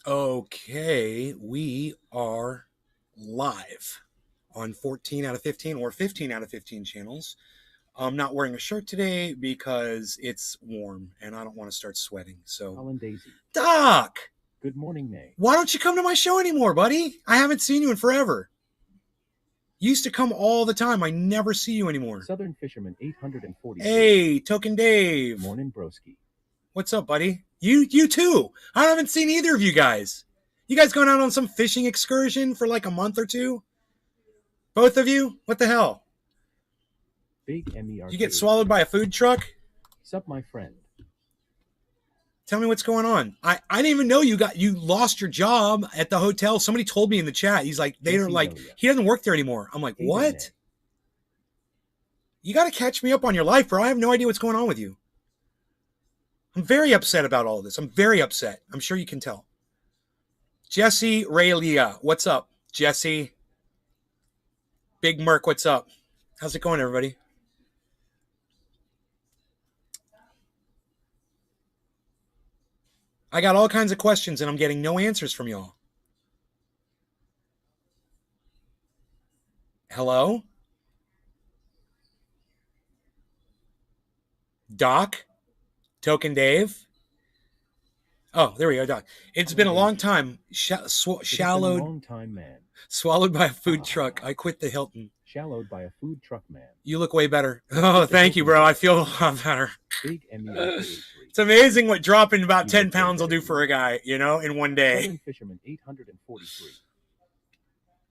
Okay, we are live on 14 out of 15 or 15 out of 15 channels. I'm not wearing a shirt today because it's warm and I don't want to start sweating. So, Colin Daisy. Doc, Good morning, May. why don't you come to my show anymore, buddy? I haven't seen you in forever. You used to come all the time. I never see you anymore. Southern Fisherman 840. Hey, Token Dave. Morning, broski. What's up, buddy? You too. I haven't seen either of you guys. You guys going out on some fishing excursion for like a month or two? Both of you? What the hell? Big MER. You get swallowed by a food truck? Sup, my friend. Tell me what's going on. I didn't even know you lost your job at the hotel. Somebody told me in the chat. He's like, he doesn't work there anymore. I'm like, what? You got to catch me up on your life, bro. I have no idea what's going on with you. I'm very upset about all this. I'm very upset. I'm sure you can tell. Jesse Raylia, what's up? Jesse. Big Merc, what's up? How's it going, everybody? I got all kinds of questions and I'm getting no answers from y'all. Hello? Doc? Token Dave? Oh, there we go, Doc. It's been a long time. Shallowed. Long time, man. Swallowed by a food truck. I quit the Hilton. Shallowed by a food truck, man. You look way better. Oh, thank you, bro. I feel a lot better. Big MER. It's amazing what dropping about 10 pounds will do for a guy, you know, in one day. Southern Fisherman 843.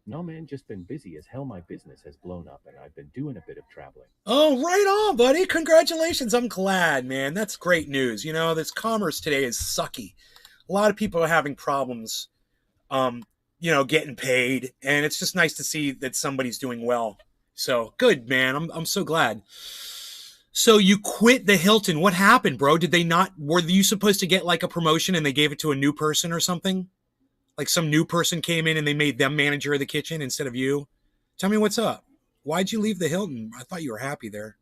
No, man, just been busy as hell. My business has blown up and I've been doing a bit of traveling. Oh, right on, buddy. Congratulations. I'm glad, man. That's great news. You know, this commerce today is sucky. A lot of people are having problems, you know, getting paid. And it's just nice to see that somebody's doing well. So good, man. I'm so glad. So you quit the Hilton. What happened, bro? Were you supposed to get like a promotion and they gave it to a new person or something? Like some new person came in and they made them manager of the kitchen instead of you? Tell me what's up. Why'd you leave the Hilton? I thought you were happy there.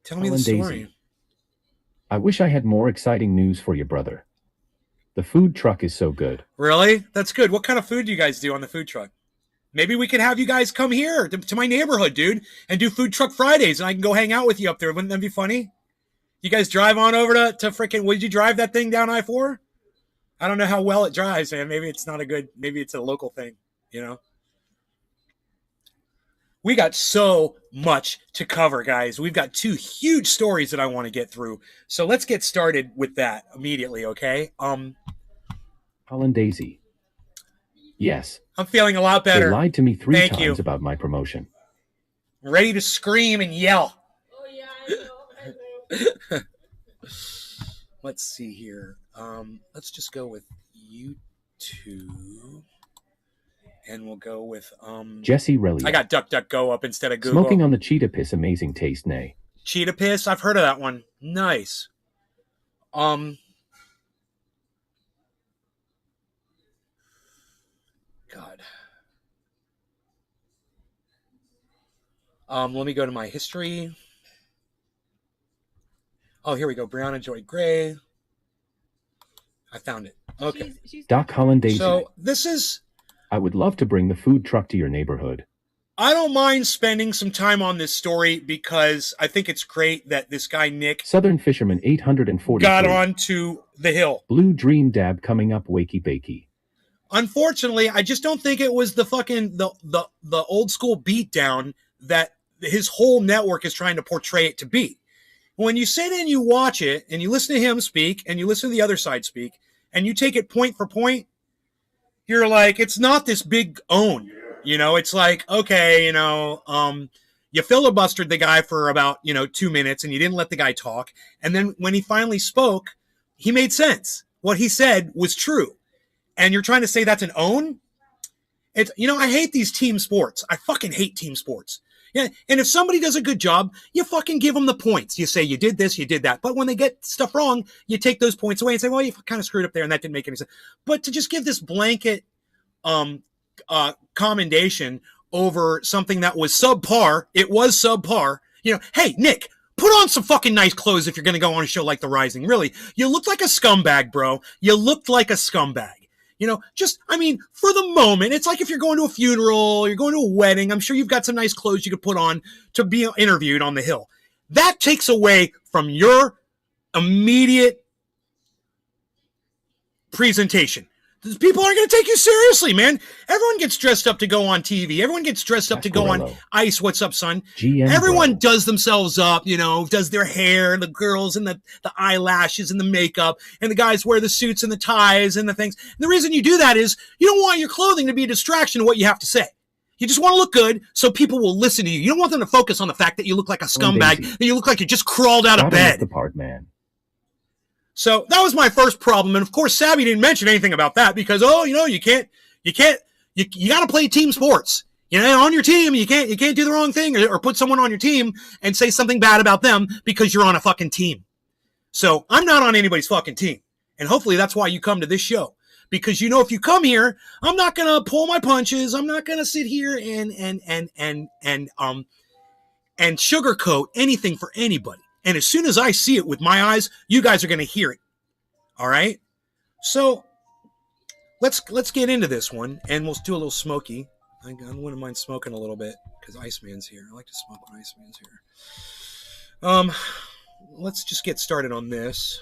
Tell me the story. Daisy. I wish I had more exciting news for you, brother. The food truck is so good. Really? That's good. What kind of food do you guys do on the food truck? Maybe we could have you guys come here to my neighborhood, dude, and do Food Truck Fridays, and I can go hang out with you up there. Wouldn't that be funny? You guys drive on over to freaking, would you drive that thing down I-4? I don't know how well it drives, man. Maybe it's not maybe it's a local thing, you know? We got so much to cover, guys. We've got two huge stories that I want to get through. So let's get started with that immediately, okay? Colin Daisy. Yes. I'm feeling a lot better. They lied to me three times about my promotion. I'm ready to scream and yell. Oh, yeah, I know. Let's see here. Let's just go with YouTube. And we'll go with Jesse Relly. I got DuckDuckGo up instead of Google. Smoking on the cheetah piss, amazing taste, nay. Cheetah piss? I've heard of that one. Nice. God. Let me go to my history. Oh, here we go. Brianna Joy Gray. I found it. Okay. Doc Colin Daisy. So this is... I would love to bring the food truck to your neighborhood. I don't mind spending some time on this story because I think it's great that this guy, Nick... Southern Fisherman 840 got on to the Hill. Blue Dream Dab coming up wakey bakey. Unfortunately, I just don't think it was the fucking... the old school beatdown that his whole network is trying to portray it to be. When you sit and you watch it and you listen to him speak and you listen to the other side speak and you take it point for point, you're like, it's not this big own, you know, it's like, okay, you know, you filibustered the guy for about, 2 minutes and you didn't let the guy talk. And then when he finally spoke, he made sense. What he said was true. And you're trying to say that's an own? It's, I hate these team sports. I fucking hate team sports. Yeah, and if somebody does a good job, you fucking give them the points. You say you did this, you did that. But when they get stuff wrong, you take those points away and say, well, you kind of screwed up there and that didn't make any sense. But to just give this blanket commendation over something that was subpar, it was subpar. Hey, Nick, put on some fucking nice clothes if you're going to go on a show like The Rising. Really, you looked like a scumbag, bro. You looked like a scumbag. Just, I mean, for the moment, it's like if you're going to a funeral, you're going to a wedding, I'm sure you've got some nice clothes you could put on to be interviewed on the Hill. That takes away from your immediate presentation. People aren't going to take you seriously, man. Everyone gets dressed up to go on TV. Everyone gets dressed up to go on Ice. What's up, son? Everyone does themselves up, does their hair, the girls and the eyelashes and the makeup, and the guys wear the suits and the ties and the things. And the reason you do that is you don't want your clothing to be a distraction to what you have to say. You just want to look good so people will listen to you. You don't want them to focus on the fact that you look like a scumbag, that you look like you just crawled out of bed. The part, man. So that was my first problem. And of course, Sabby didn't mention anything about that because, you got to play team sports. On your team, you can't do the wrong thing or put someone on your team and say something bad about them because you're on a fucking team. So I'm not on anybody's fucking team. And hopefully that's why you come to this show. Because, if you come here, I'm not going to pull my punches. I'm not going to sit here and sugarcoat anything for anybody. And as soon as I see it with my eyes, you guys are going to hear it. All right? So let's get into this one, and we'll do a little smoky. I wouldn't mind smoking a little bit because Iceman's here. I like to smoke when Iceman's here. Let's just get started on this.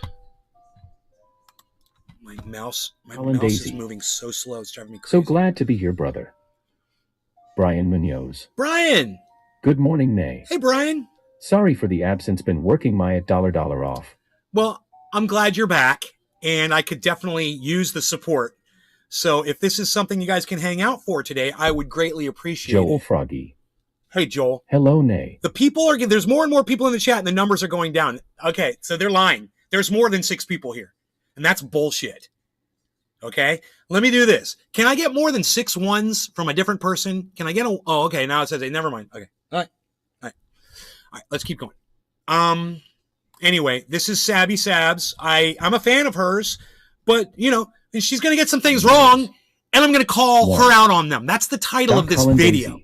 My mouse is moving so slow. It's driving me crazy. So glad to be here, brother. Brian Munoz. Brian! Good morning, Nay. Hey, Brian. Sorry for the absence, been working my $dollar off. Well, I'm glad you're back, and I could definitely use the support. So if this is something you guys can hang out for today, I would greatly appreciate it. Joel Froggy. Hey, Joel. Hello, Nay. The people there's more and more people in the chat, and the numbers are going down. Okay, so they're lying. There's more than 6 people here, and that's bullshit. Okay, let me do this. Can I get more than 6 ones from a different person? Can I get a... Oh, okay, now it says 8. Never mind. Okay, all right, let's keep going. Anyway, this is Sabby Sabs. I'm a fan of hers, but, she's going to get some things wrong, and I'm going to call her out on them. That's the title of this video.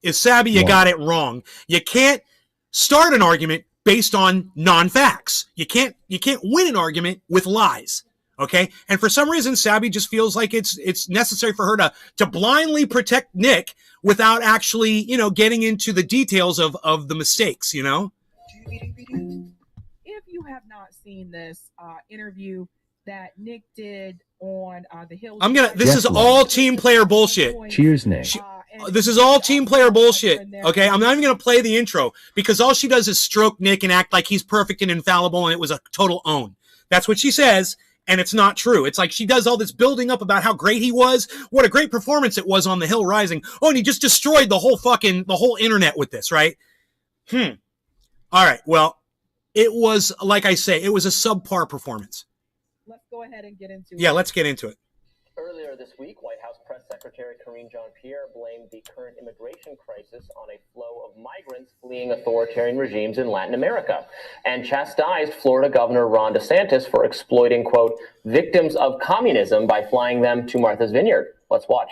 Is Sabby, you got it wrong. You can't start an argument based on non-facts. You can't win an argument with lies. Okay? And for some reason, Sabby just feels like it's necessary for her to blindly protect Nick without actually, getting into the details of the mistakes, If you have not seen this interview that Nick did on the Hill, this is all team player bullshit. Cheers, Nick. This is all team player bullshit. Okay, I'm not even going to play the intro because all she does is stroke Nick and act like he's perfect and infallible and it was a total own. That's what she says, and it's not true. It's like she does all this building up about how great he was, what a great performance it was on the Hill Rising. Oh, and he just destroyed the whole internet with this, right? All right, well, it was, like I say, it was a subpar performance. Let's go ahead and get into it. Yeah, let's get into it. Earlier this week, White House Press Secretary Karine Jean-Pierre blamed the current immigration crisis on a flow of migrants fleeing authoritarian regimes in Latin America and chastised Florida Governor Ron DeSantis for exploiting, quote, victims of communism by flying them to Martha's Vineyard. Let's watch.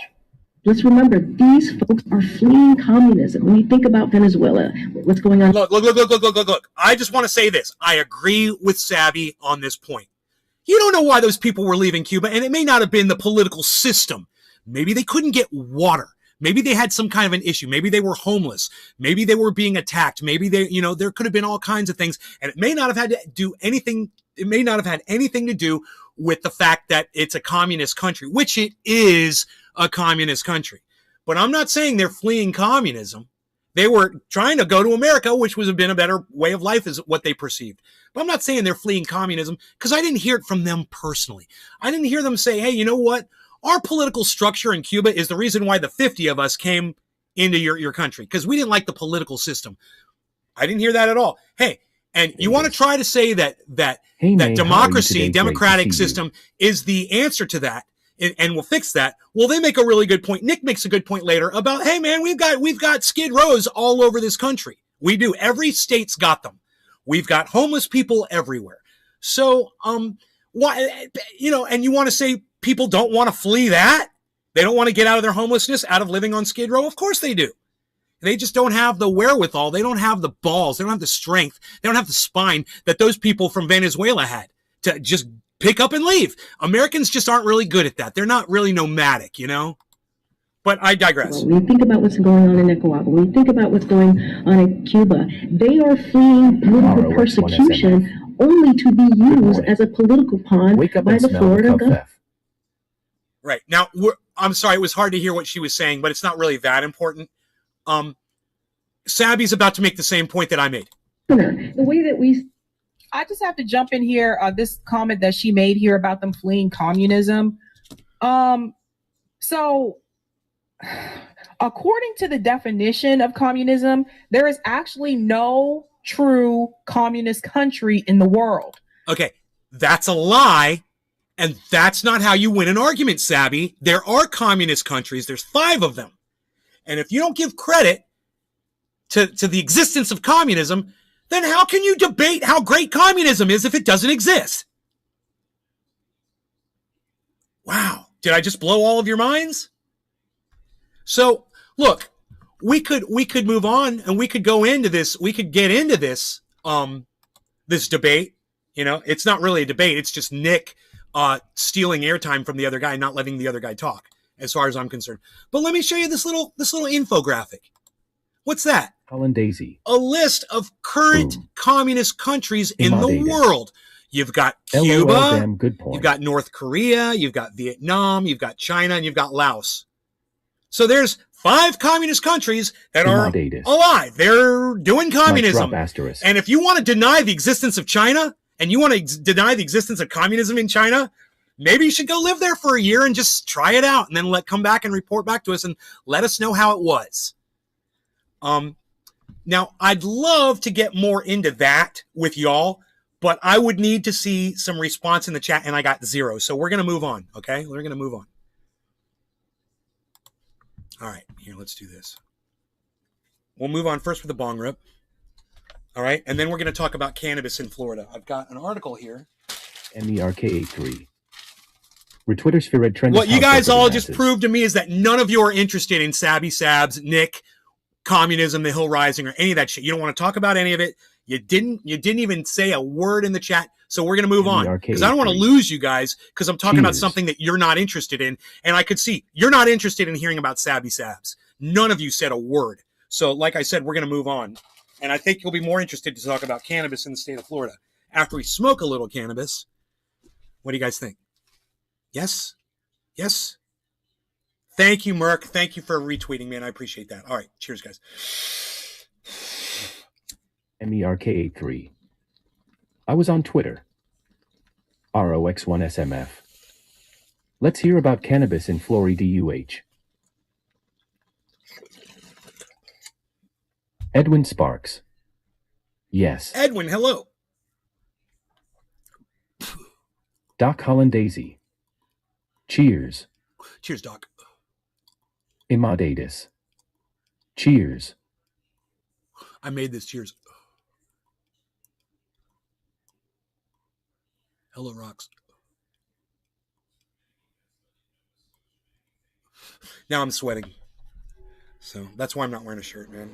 Let's remember, these folks are fleeing communism. When you think about Venezuela, what's going on? Look. I just want to say this. I agree with Sabby on this point. You don't know why those people were leaving Cuba, and it may not have been the political system. Maybe they couldn't get water. Maybe they had some kind of an issue. Maybe they were homeless. Maybe they were being attacked. Maybe there could have been all kinds of things, and it may not have had to do anything. It may not have had anything to do with the fact that it's a communist country, which it is a communist country. But I'm not saying they're fleeing communism. They were trying to go to America, which would have been a better way of life is what they perceived. But I'm not saying they're fleeing communism because I didn't hear it from them personally. I didn't hear them say, hey, you know what? Our political structure in Cuba is the reason why the 50 of us came into your country because we didn't like the political system. I didn't hear that at all. Hey, and you want to try to say that democracy, democratic system is the answer to that. And we'll fix that. Well, they make a really good point. Nick makes a good point later about, hey man, we've got Skid Rows all over this country. We do. Every state's got them. We've got homeless people everywhere. So, why, and you want to say people don't want to flee that? They don't want to get out of their homelessness, out of living on Skid Row? Of course they do. They just don't have the wherewithal. They don't have the balls. They don't have the strength. They don't have the spine that those people from Venezuela had to just pick up and leave. Americans just aren't really good at that. They're not really nomadic, you know? But I digress. When you think about what's going on in Nicaragua, when you think about what's going on in Cuba, they are fleeing political persecution only to be used as a political pawn by the Florida government. Right. Now, I'm sorry, it was hard to hear what she was saying, but it's not really that important. Sabby's about to make the same point that I made. The way that I just have to jump in here. This comment that she made here about them fleeing communism. So according to the definition of communism, there is actually no true communist country in the world. Okay, that's a lie. And that's not how you win an argument, Sabby. There are communist countries. There's 5 of them. And if you don't give credit to the existence of communism, then how can you debate how great communism is if it doesn't exist? Wow. Did I just blow all of your minds? So, look, we could move on and we could go into this. We could get into this, this debate. You know, it's not really a debate. It's just Nick stealing airtime from the other guy, not letting the other guy talk, as far as I'm concerned. But let me show you this little infographic. What's that? Hollandaise. A list of current communist countries in the world. You've got Cuba, you've got North Korea, you've got Vietnam, you've got China, and you've got Laos. So there's 5 communist countries that are alive. They're doing communism. And if you want to deny the existence of China, and you want to deny the existence of communism in China, maybe you should go live there for a year and just try it out, and then come back and report back to us and let us know how it was. Now, I'd love to get more into that with y'all, but I would need to see some response in the chat, and I got 0. So we're going to move on, okay? We're going to move on. All right, here, let's do this. We'll move on first with the bong rip. All right, and then we're going to talk about cannabis in Florida. I've got an article here. MERK83. Retwitter sphere trend. What you guys all just proved to me is that none of you are interested in Sabby Sabs, Nick, communism, the Hill Rising, or any of that shit. You don't want to talk about any of it. You didn't even say a word in the chat. So we're going to move on because I don't want to lose you guys because I'm talking about something that you're not interested in. And I could see you're not interested in hearing about Sabby Sabs. None of you said a word. So like I said, we're going to move on. And I think you'll be more interested to talk about cannabis in the state of Florida. After we smoke a little cannabis, what do you guys think? Yes? Yes? Thank you, Merck. Thank you for retweeting, man. I appreciate that. All right. Cheers, guys. MERK83. I was on Twitter. ROX1SMF. Let's hear about cannabis in Florida UH. Edwin Sparks. Yes. Edwin, hello. Doc Hollandaise. Cheers. Cheers, Doc. Imadatus. Cheers. I made this. Cheers. Hello, Rocks. Now I'm sweating. So that's why I'm not wearing a shirt, man.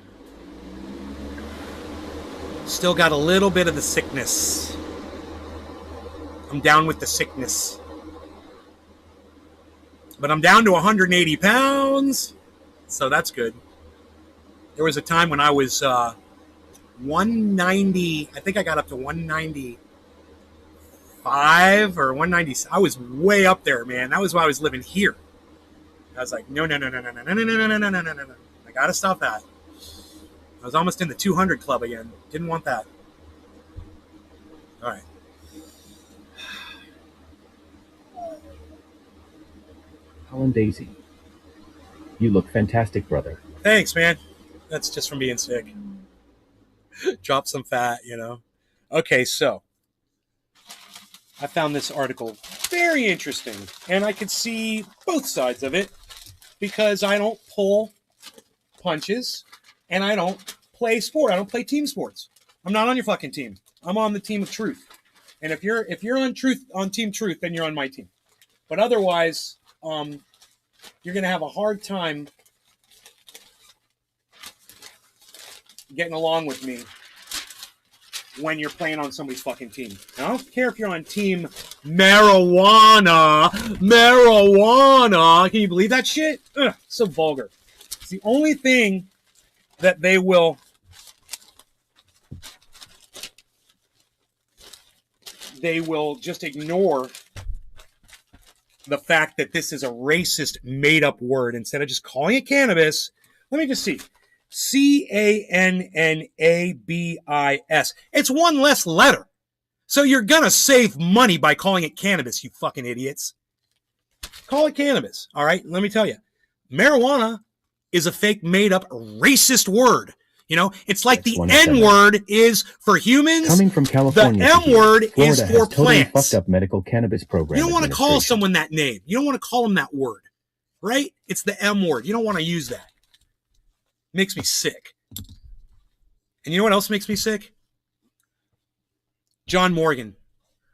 Still got a little bit of the sickness. I'm down with the sickness. But I'm down to 180 pounds. So that's good. There was a time when I was 190. I think I got up to 195 or 190. I was way up there, man. That was why I was living here. I was like, no. I got to stop that. I was almost in the 200 club again. Didn't want that. All right. Hollandaise. You look fantastic, brother. Thanks, man. That's just from being sick. Drop some fat, you know. Okay, so I found this article very interesting, and I could see both sides of it because I don't pull punches and I don't play sport. I don't play team sports. I'm not on your fucking team. I'm on the team of truth. And if you're on team truth, then you're on my team. But otherwise, you're going to have a hard time getting along with me when you're playing on somebody's fucking team. I don't care if you're on team marijuana. Marijuana. Can you believe that shit? Ugh, so vulgar. It's the only thing that they will just ignore the fact that this is a racist made-up word. Instead of just calling it cannabis, let me just see. CANNABIS. It's one less letter. So you're going to save money by calling it cannabis, you fucking idiots. Call it cannabis, all right? Let me tell you. Marijuana is a fake made-up racist word. You know, it's like the N-word is for humans. Coming from California, the M-word is for totally plants. Fucked up medical cannabis program. You don't want to call someone that name. You don't want to call them that word, right? It's the M-word. You don't want to use that. Makes me sick. And you know what else makes me sick? John Morgan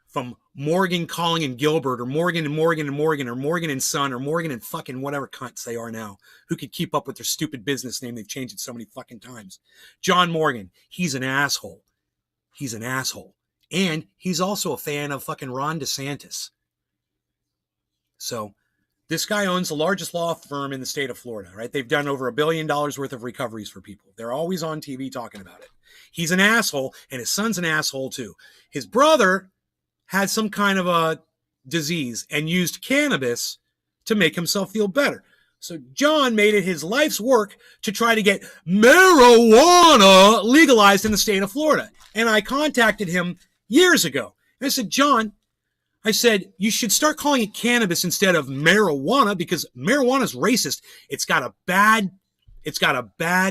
from Morgan, Calling and Gilbert, or Morgan and Morgan and Morgan, or Morgan and Son, or Morgan and fucking whatever cunts they are now, who could keep up with their stupid business name. They've changed it so many fucking times. John Morgan, he's an asshole. He's an asshole. And he's also a fan of fucking Ron DeSantis. So this guy owns the largest law firm in the state of Florida, right? They've done over $1 billion worth of recoveries for people. They're always on TV talking about it. He's an asshole, and his son's an asshole too. His brother had some kind of a disease and used cannabis to make himself feel better. So John made it his life's work to try to get marijuana legalized in the state of Florida. And I contacted him years ago. And I said, John, I said, you should start calling it cannabis instead of marijuana, because marijuana is racist. It's got a bad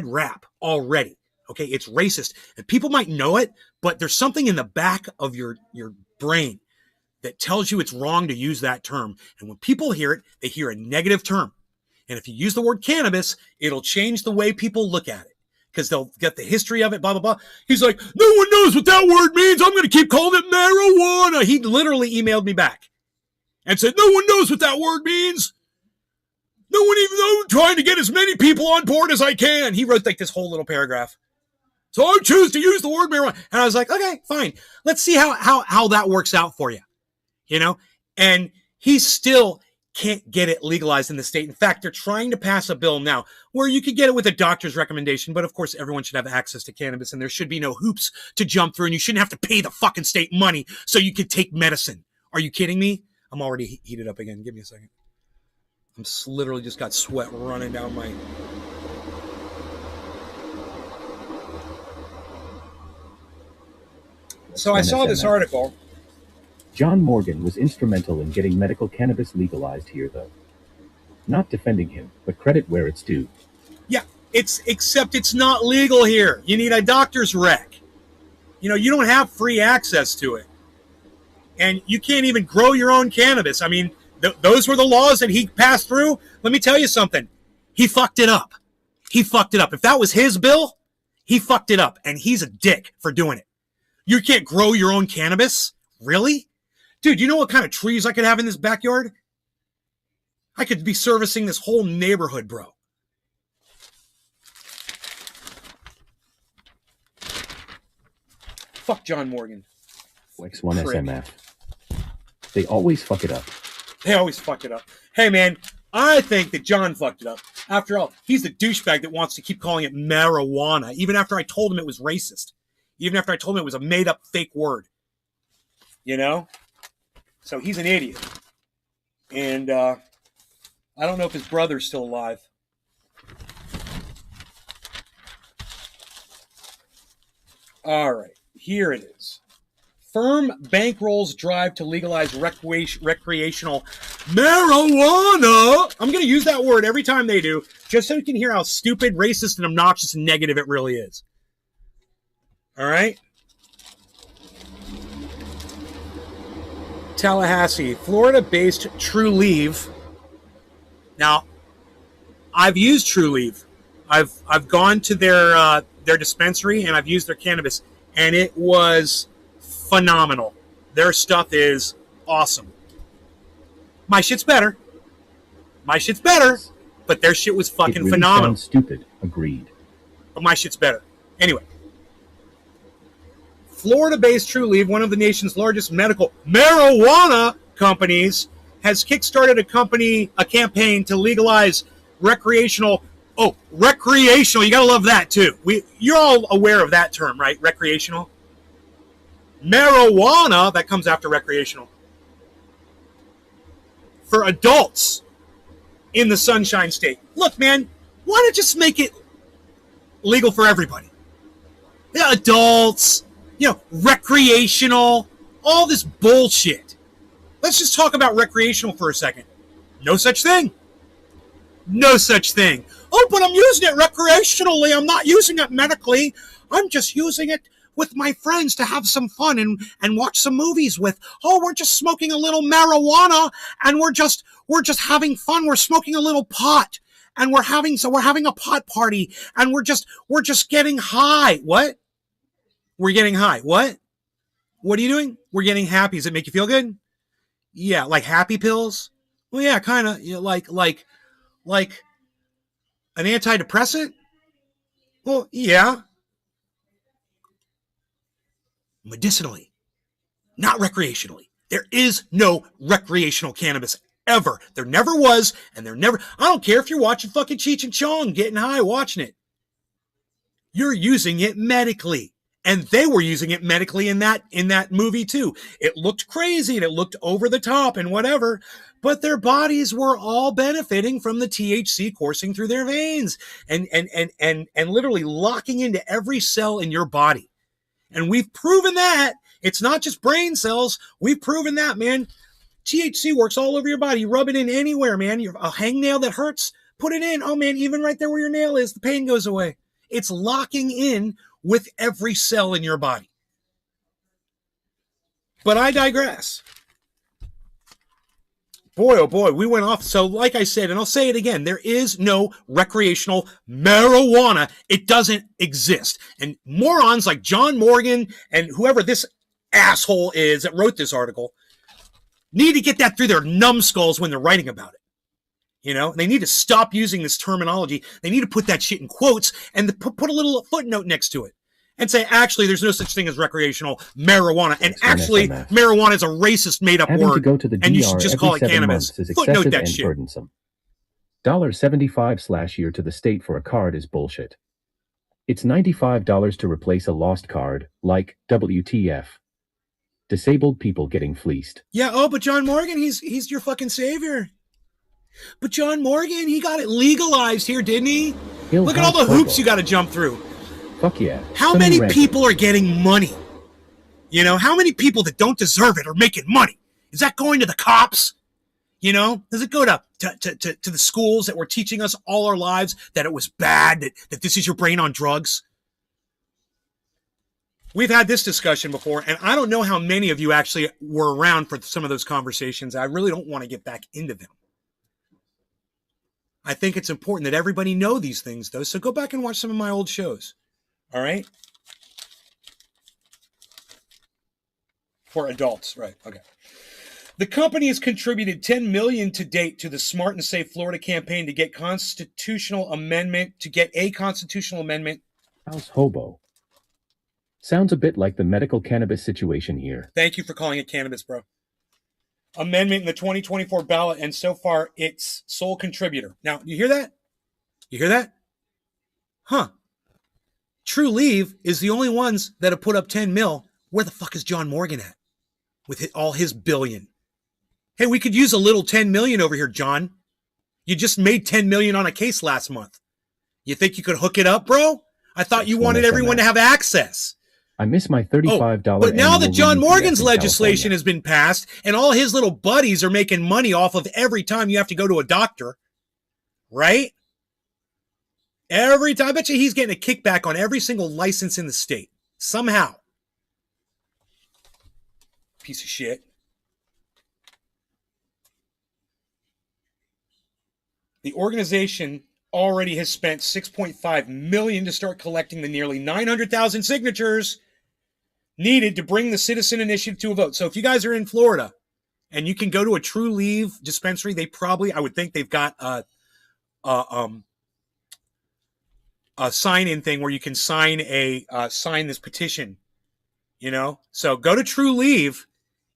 rap already. Okay, it's racist. And people might know it, but there's something in the back of your brain that tells you it's wrong to use that term. And when people hear it, they hear a negative term. And if you use the word cannabis, it'll change the way people look at it, because they'll get the history of it, blah, blah, blah. He's like, no one knows what that word means. I'm going to keep calling it marijuana. He literally emailed me back and said, no one knows what that word means. No one even knows. I'm trying to get as many people on board as I can. He wrote like this whole little paragraph. So I choose to use the word marijuana. And I was like, okay, fine. Let's see how that works out for you. You know? And he still can't get it legalized in the state. In fact, they're trying to pass a bill now where you could get it with a doctor's recommendation. But of course, everyone should have access to cannabis, and there should be no hoops to jump through, and you shouldn't have to pay the fucking state money so you could take medicine. Are you kidding me? I'm already heated up again. Give me a second. I'm literally just got sweat running down my... So I saw this article. John Morgan was instrumental in getting medical cannabis legalized here, though. Not defending him, but credit where it's due. Yeah, except it's not legal here. You need a doctor's rec. You know, you don't have free access to it. And you can't even grow your own cannabis. I mean, those were the laws that he passed through. Let me tell you something. He fucked it up. He fucked it up. If that was his bill, he fucked it up. And he's a dick for doing it. You can't grow your own cannabis? Really? Dude, you know what kind of trees I could have in this backyard? I could be servicing this whole neighborhood, bro. Fuck John Morgan. X1 SMF. They always fuck it up. They always fuck it up. Hey, man, I think that John fucked it up. After all, he's the douchebag that wants to keep calling it marijuana, even after I told him it was racist. Even after I told him it was a made-up fake word. You know? So he's an idiot. And I don't know if his brother's still alive. All right. Here it is. Firm bankrolls drive to legalize recreational marijuana. I'm going to use that word every time they do, just so you can hear how stupid, racist, and obnoxious and negative it really is. All right? Tallahassee, Florida-based TrueLeave. Now, I've used TrueLeave. I've gone to their dispensary and I've used their cannabis, and it was phenomenal. Their stuff is awesome. My shit's better. But their shit was fucking phenomenal. Sounds stupid. Agreed. But my shit's better. Anyway, Florida-based Trulieve, one of the nation's largest medical marijuana companies, has kickstarted a campaign to legalize recreational. Oh, recreational! You gotta love that too. You're all aware of that term, right? Recreational. Marijuana, that comes after recreational, for adults in the Sunshine State. Look, man, why not just make it legal for everybody? Yeah, adults, recreational, all this bullshit. Let's just talk about recreational for a second. No such thing. No such thing. Oh, but I'm using it recreationally. I'm not using it medically. I'm just using it with my friends to have some fun and watch some movies with. Oh, we're just smoking a little marijuana and we're just having fun. We're smoking a little pot and we're having a pot party and we're just getting high. What? We're getting high. What? What are you doing? We're getting happy. Does it make you feel good? Yeah, like happy pills? Well, yeah, kind of. Like an antidepressant? Well, yeah. Medicinally, not recreationally. There is no recreational cannabis ever. There never was, and there never. I don't care if you're watching fucking Cheech and Chong, getting high, watching it. You're using it medically, and they were using it medically in that movie too. It looked crazy and it looked over the top and whatever, but their bodies were all benefiting from the THC coursing through their veins and literally locking into every cell in your body. And we've proven that. It's not just brain cells. We've proven that, man. THC works all over your body. You rub it in anywhere, man. A hangnail that hurts, put it in. Oh, man, even right there where your nail is, the pain goes away. It's locking in with every cell in your body. But I digress. Boy, oh boy, we went off. So like I said, and I'll say it again, there is no recreational marijuana. It doesn't exist. And morons like John Morgan and whoever this asshole is that wrote this article need to get that through their numbskulls when they're writing about it. They need to stop using this terminology. They need to put that shit in quotes and put a little footnote next to it. And say, actually, there's no such thing as recreational marijuana. And actually, marijuana is a racist made-up word. And you should just call it cannabis. Footnote that shit. Burdensome. $75/year to the state for a card is bullshit. It's $95 to replace a lost card, like WTF. Disabled people getting fleeced. Yeah, but John Morgan, he's your fucking savior. But John Morgan, he got it legalized here, didn't he? Look at all the hoops you got to jump through. Fuck yeah. How many people are getting money? How many people that don't deserve it are making money? Is that going to the cops? Does it go to the schools that were teaching us all our lives that it was bad, that this is your brain on drugs? We've had this discussion before, and I don't know how many of you actually were around for some of those conversations. I really don't want to get back into them. I think it's important that everybody know these things, though, so go back and watch some of my old shows. All right? For adults, right, okay. The company has contributed $10 million to date to the Smart and Safe Florida campaign to get a constitutional amendment. House hobo. Sounds a bit like the medical cannabis situation here. Thank you for calling it cannabis, bro. Amendment in the 2024 ballot, and so far, it's sole contributor. Now, you hear that? You hear that? Huh. Trulieve is the only ones that have put up 10 mil. Where the fuck is John Morgan at? With all his billion. Hey, we could use a little 10 million over here, John. You just made 10 million on a case last month. You think you could hook it up, bro? I thought you wanted everyone to have access. I miss my $35. But now that John Morgan's legislation has been passed and all his little buddies are making money off of every time you have to go to a doctor, right? Every time, I bet you he's getting a kickback on every single license in the state. Somehow. Piece of shit. The organization already has spent $6.5 million to start collecting the nearly 900,000 signatures needed to bring the citizen initiative to a vote. So if you guys are in Florida and you can go to a Trulieve dispensary, I would think they've got sign-in thing where you can sign this petition. You know, so go to True Leave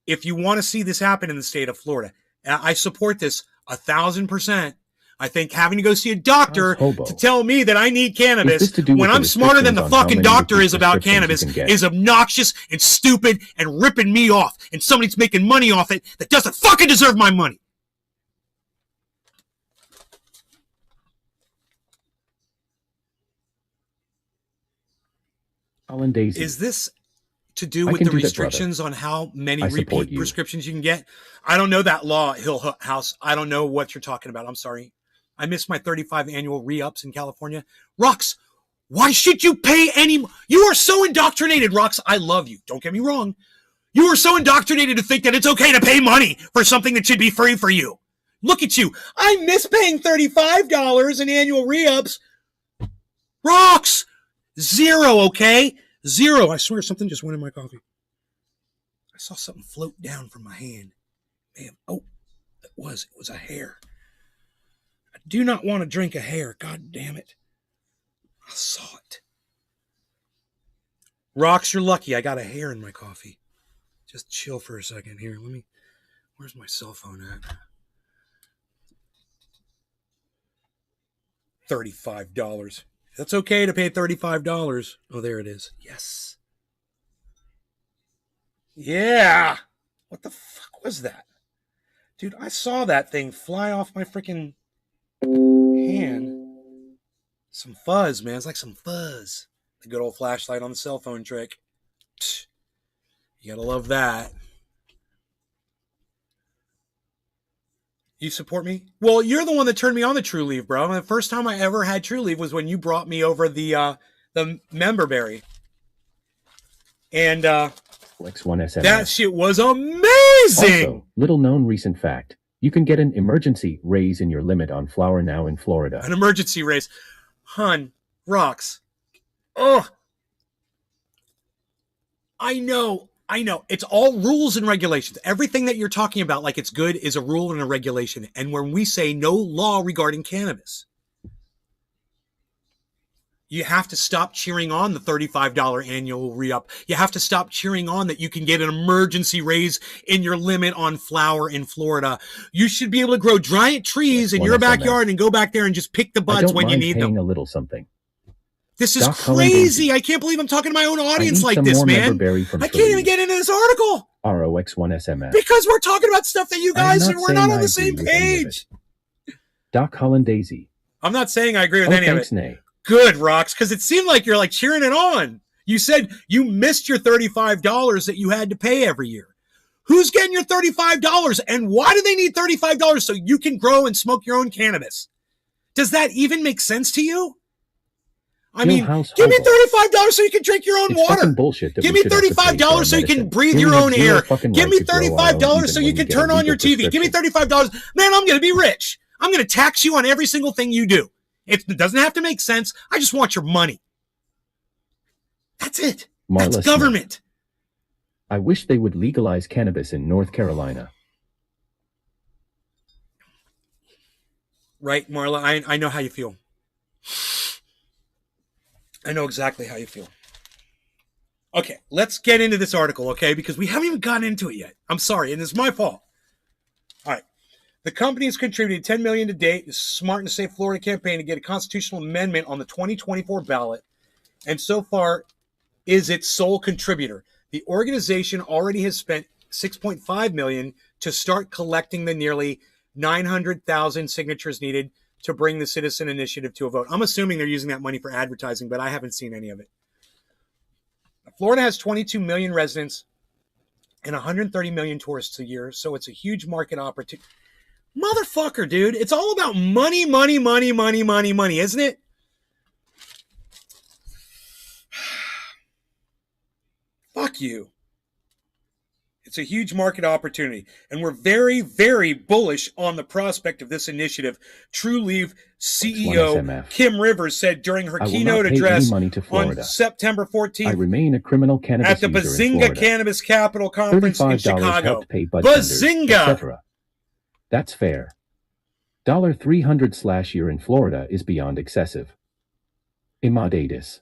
if you want to see this happen in the state of Florida. I support this 1,000%. I think having to go see a doctor to tell me that I need cannabis when I'm smarter than the fucking doctor is about cannabis is obnoxious and stupid and ripping me off. And somebody's making money off it that doesn't fucking deserve my money. Is this to do with the restrictions on how many repeat prescriptions you can get? I don't know that law, Hill House. I don't know what you're talking about. I'm sorry. I missed my 35 annual re-ups in California. Rox, why should you pay any? You are so indoctrinated, Rox. I love you. Don't get me wrong. You are so indoctrinated to think that it's okay to pay money for something that should be free for you. Look at you. I miss paying $35 in annual re-ups. Rox, zero, okay? Zero. I swear something just went in my coffee. I saw something float down from my hand. Man, oh, it was a hair. I do not want to drink a hair. God damn it. I saw it. Rox, you're lucky. I got a hair in my coffee. Just chill for a second here. Where's my cell phone at? $35. That's okay to pay $35. Oh, there it is. Yes. Yeah. What the fuck was that? Dude, I saw that thing fly off my freaking hand. Some fuzz, man. It's like some fuzz. The good old flashlight on the cell phone trick. Psh, you gotta love that. You support me? Well, you're the one that turned me on to True Leave, bro. The first time I ever had True Leave was when you brought me over the member berry. And that shit was amazing. Also, little known recent fact. You can get an emergency raise in your limit on flour now in Florida. An emergency raise. Hun, Rox. Oh. I know. It's all rules and regulations. Everything that you're talking about, like it's good, is a rule and a regulation. And when we say no law regarding cannabis, you have to stop cheering on the $35 annual re-up. You have to stop cheering on that you can get an emergency raise in your limit on flower in Florida. You should be able to grow giant trees in your backyard and go back there and just pick the buds when you need them. A little something. This is crazy. I can't believe I'm talking to my own audience like this, man. I can't even get into this article. ROX1SMS. Because we're talking about stuff that you guys, and we're not on the same page. Doc Holland Daisy. I'm not saying I agree with any of it. Nay. Good, Rox, because it seemed like you're like cheering it on. You said you missed your $35 that you had to pay every year. Who's getting your $35? And why do they need $35 so you can grow and smoke your own cannabis? Does that even make sense to you? I mean, give me $35 so you can drink your own water. Give me $35 so you can breathe your own air. Give me $35 so you can turn on your TV. Give me $35. Man, I'm going to be rich. I'm going to tax you on every single thing you do. It doesn't have to make sense. I just want your money. That's it. That's government. I wish they would legalize cannabis in North Carolina. Right, Marla? I know how you feel. I know exactly how you feel. Okay, let's get into this article, okay? Because we haven't even gotten into it yet. I'm sorry, and it's my fault. All right. The company has contributed $10 million to date. The Smart and Safe Florida campaign to get a constitutional amendment on the 2024 ballot, and so far is its sole contributor. The organization already has spent $6.5 million to start collecting the nearly 900,000 signatures needed to bring the citizen initiative to a vote. I'm assuming they're using that money for advertising, but I haven't seen any of it. Florida has 22 million residents and 130 million tourists a year, so it's a huge market opportunity. Motherfucker, dude. It's all about money, money, money, money, money, money, isn't it? Fuck you. It's a huge market opportunity, and we're very, very bullish on the prospect of this initiative. True Leave CEO Kim Rivers said during her keynote address on September 14th I remain a criminal cannabis at the Bazinga Cannabis Capital Conference in Chicago. Bazinga! That's fair. $300/year in Florida is beyond excessive. Imadatus.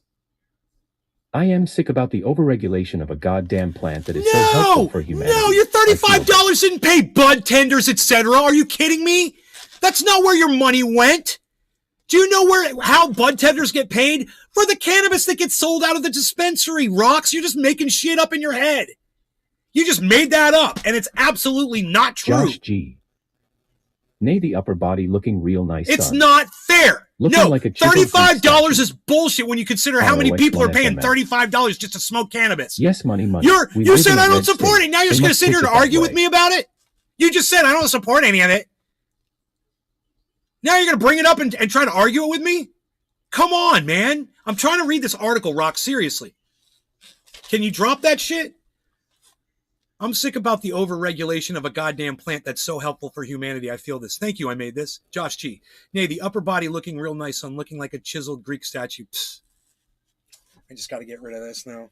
I am sick about the overregulation of a goddamn plant that is so helpful for humanity. No, your $35 didn't pay bud tenders, etc. Are you kidding me? That's not where your money went. Do you know how bud tenders get paid? For the cannabis that gets sold out of the dispensary, Rocks. You're just making shit up in your head. You just made that up, and it's absolutely not true. Josh G. Nay, the upper body looking real nice. It's not fair. Looking like a $35 is bullshit when you consider how many people are paying $35 just to smoke cannabis. Yes, money. You said I don't support it. Now you're just going to sit here and argue with me about it? You just said I don't support any of it. Now you're going to bring it up and try to argue it with me? Come on, man. I'm trying to read this article, Rock. Seriously. Can you drop that shit? I'm sick about the overregulation of a goddamn plant that's so helpful for humanity. I feel this. Thank you, I made this. Josh G. Nay, the upper body looking real nice on looking like a chiseled Greek statue. Psst. I just got to get rid of this now.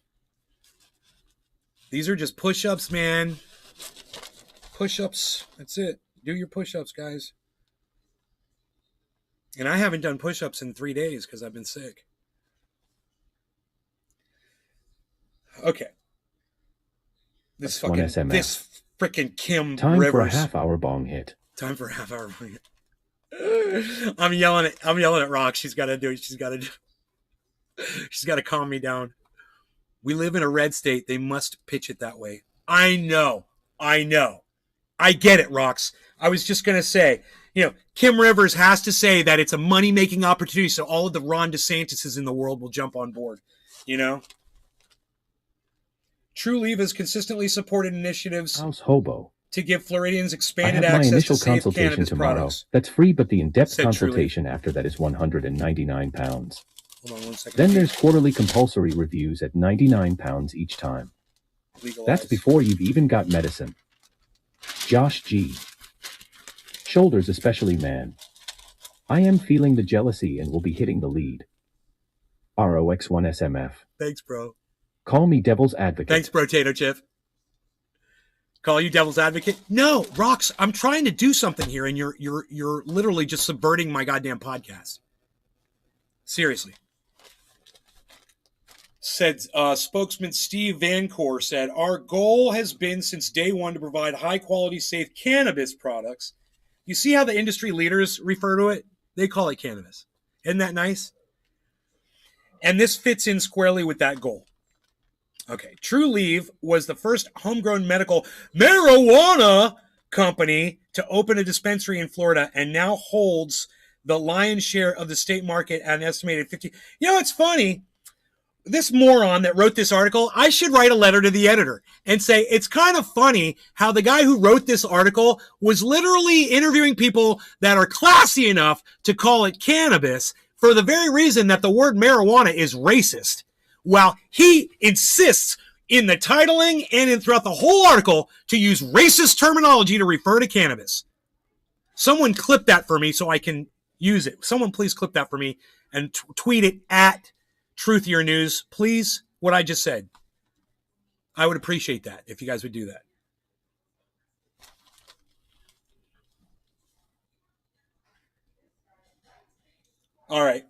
These are just push-ups, man. Push-ups. That's it. Do your push-ups, guys. And I haven't done push-ups in 3 days because I've been sick. Okay. This freaking Kim Time Rivers. for a half-hour bong hit. Time for a half-hour bong hit. I'm yelling at Rock. She's got to do it. She's got to calm me down. We live in a red state. They must pitch it that way. I know. I get it, Rocks. I was just going to say, Kim Rivers has to say that it's a money-making opportunity, so all of the Ron DeSantises in the world will jump on board, Trulieve has consistently supported initiatives to give Floridians expanded access initial to safe consultation cannabis tomorrow. products. That's free, but the in-depth Said consultation after that is £199. Hold on 1 second. Then there's quarterly compulsory reviews at £99 each time. Legalize. That's before you've even got medicine. Josh G. Shoulders especially, man. I am feeling the jealousy and will be hitting the lead. ROX1SMF. Thanks, bro. Call me devil's advocate. Thanks, bro, Tato Chip. Call you devil's advocate? No, Rox, I'm trying to do something here, and you're literally just subverting my goddamn podcast. Seriously. Said spokesman Steve Vancore said, our goal has been since day one to provide high-quality, safe cannabis products. You see how the industry leaders refer to it? They call it cannabis. Isn't that nice? And this fits in squarely with that goal. Okay, Trulieve was the first homegrown medical marijuana company to open a dispensary in Florida and now holds the lion's share of the state market at an estimated 50. It's funny. This moron that wrote this article, I should write a letter to the editor and say, it's kind of funny how the guy who wrote this article was literally interviewing people that are classy enough to call it cannabis for the very reason that the word marijuana is racist. While he insists in the titling and throughout the whole article to use racist terminology to refer to cannabis. Someone clip that for me so I can use it. Someone please clip that for me and tweet it at Truthier News. Please, what I just said. I would appreciate that if you guys would do that. All right.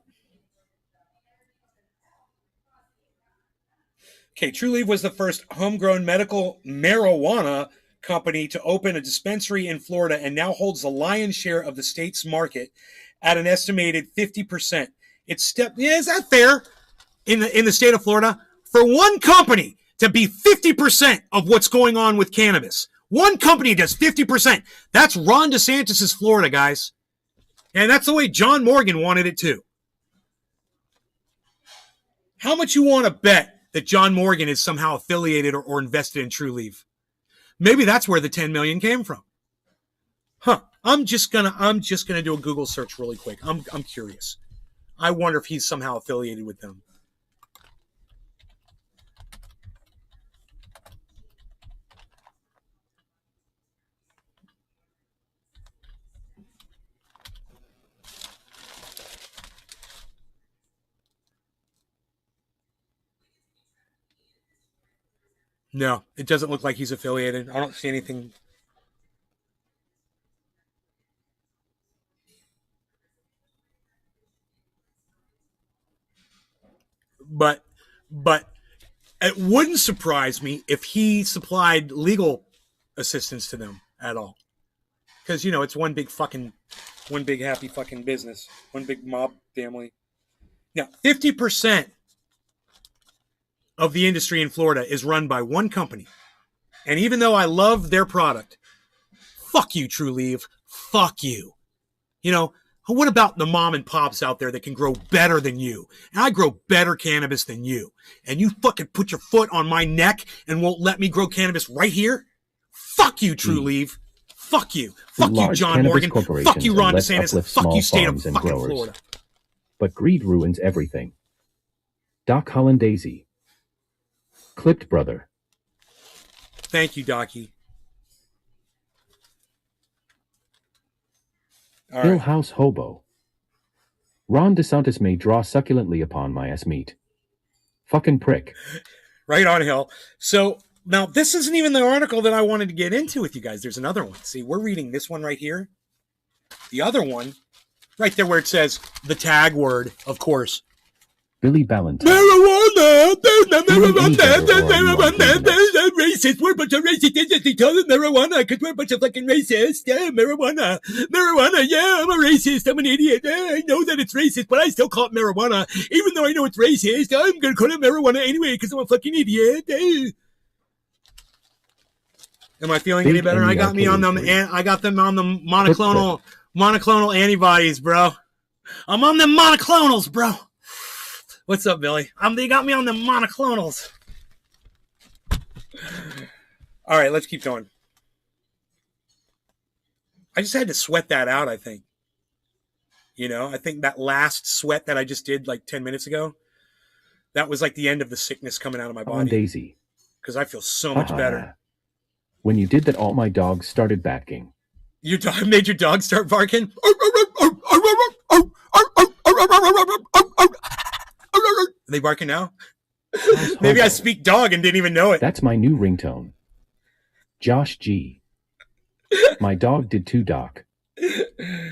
Okay, Trulieve was the first homegrown medical marijuana company to open a dispensary in Florida and now holds the lion's share of the state's market at an estimated 50%. Is that fair in the state of Florida? For one company to be 50% of what's going on with cannabis. One company does 50%. That's Ron DeSantis' Florida, guys. And that's the way John Morgan wanted it too. How much you want to bet that John Morgan is somehow affiliated or invested in Trulieve? Maybe that's where the 10 million came from. I'm just gonna do a Google search really quick. I'm curious. I wonder if he's somehow affiliated with them. No, it doesn't look like he's affiliated. I don't see anything. but it wouldn't surprise me if he supplied legal assistance to them at all. Because, it's one big happy fucking business. One big mob family. Now, 50% of the industry in Florida is run by one company. And even though I love their product, fuck you, True Leave. Fuck you. What about the mom and pops out there that can grow better than you? And I grow better cannabis than you. And you fucking put your foot on my neck and won't let me grow cannabis right here? Fuck you, True Leave. Fuck you. Fuck you, John Morgan. Fuck you, Ron DeSantis. Fuck you, state of fucking Florida. But greed ruins everything. Doc Hollandaisy. Clipped brother. Thank you, Docky. Hill House Hobo. Ron DeSantis may draw succulently upon my ass meat. Fucking prick. Right on, Hill. So, now, this isn't even the article that I wanted to get into with you guys. There's another one. See, we're reading this one right here. The other one, right there where it says the tag word, of course. Billy Ballantyne. Marijuana! Racist. We're a bunch of racists. They call it marijuana because we're a bunch of fucking racists. Yeah, marijuana. Marijuana, yeah, I'm a racist. I'm an idiot. I know that it's racist, but I still call it marijuana. Even though I know it's racist, I'm going to call it marijuana anyway because I'm a fucking idiot. Am I feeling any better? I got them on the monoclonal antibodies, bro. I'm on the monoclonals, bro. What's up, Billy? They got me on the monoclonals. All right, let's keep going. I just had to sweat that out, I think. I think that last sweat that I just did like 10 minutes ago, that was like the end of the sickness coming out of my body. Daisy. Because I feel so much better. When you did that, all my dogs started barking. Your dog made your dog start barking? Are they barking now? Maybe I speak dog and didn't even know it. That's my new ringtone. Josh G. My dog did too, Doc.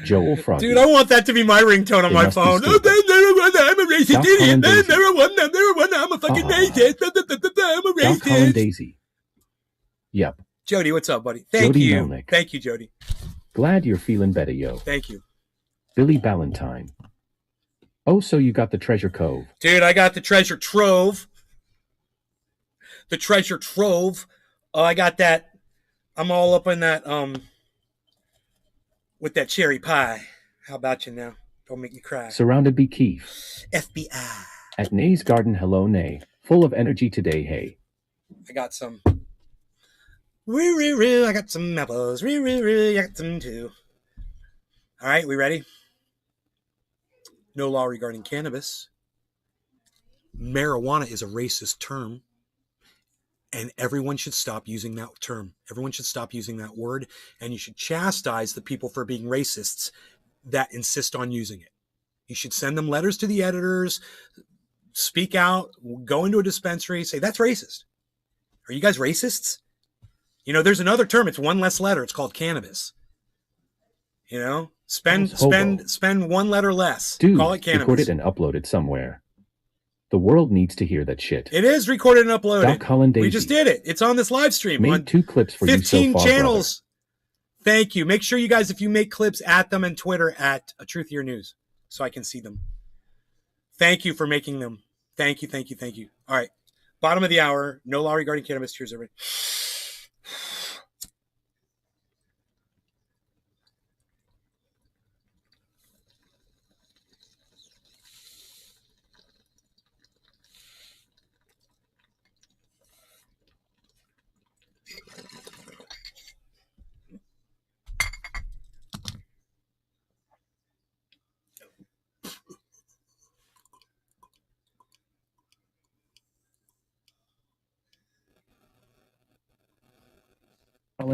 Joel Froggy. Dude, I want that to be my ringtone on my phone. I'm a racist idiot. Marijuana. I'm a fucking racist. I'm a racist. Doc Hollandaisy. Yep. Jody, what's up, buddy? Thank Jody you. Melnick. Thank you, Jody. Glad you're feeling better, yo. Thank you. Billy Ballantyne. Oh, so you got the treasure cove. Dude, I got the treasure trove. The treasure trove. Oh, I got that. I'm all up in that, with that cherry pie. How about you now? Don't make me cry. Surrounded by Keef. FBI. At Nay's garden, hello, Nay. Full of energy today, hey. I got some. I got some apples. I got some too. All right, we ready? No law regarding cannabis. Marijuana is a racist term, and everyone should stop using that term. Everyone should stop using that word, and you should chastise the people for being racists that insist on using it. You should send them letters to the editors, speak out, go into a dispensary, say, that's racist. Are you guys racists? There's another term. It's one less letter. It's called cannabis. Spend one letter less. Dude, call it cannabis. Record it and upload it somewhere. The world needs to hear that shit. It is recorded and uploaded. Doc Hollandaisy. We just did it. It's on this live stream. Made 2 clips for 15 you so far, channels. Brother. Thank you. Make sure you guys, if you make clips, at them on Twitter at Truthier News so I can see them. Thank you for making them. Thank you. All right. Bottom of the hour. No law regarding cannabis. Cheers, everybody.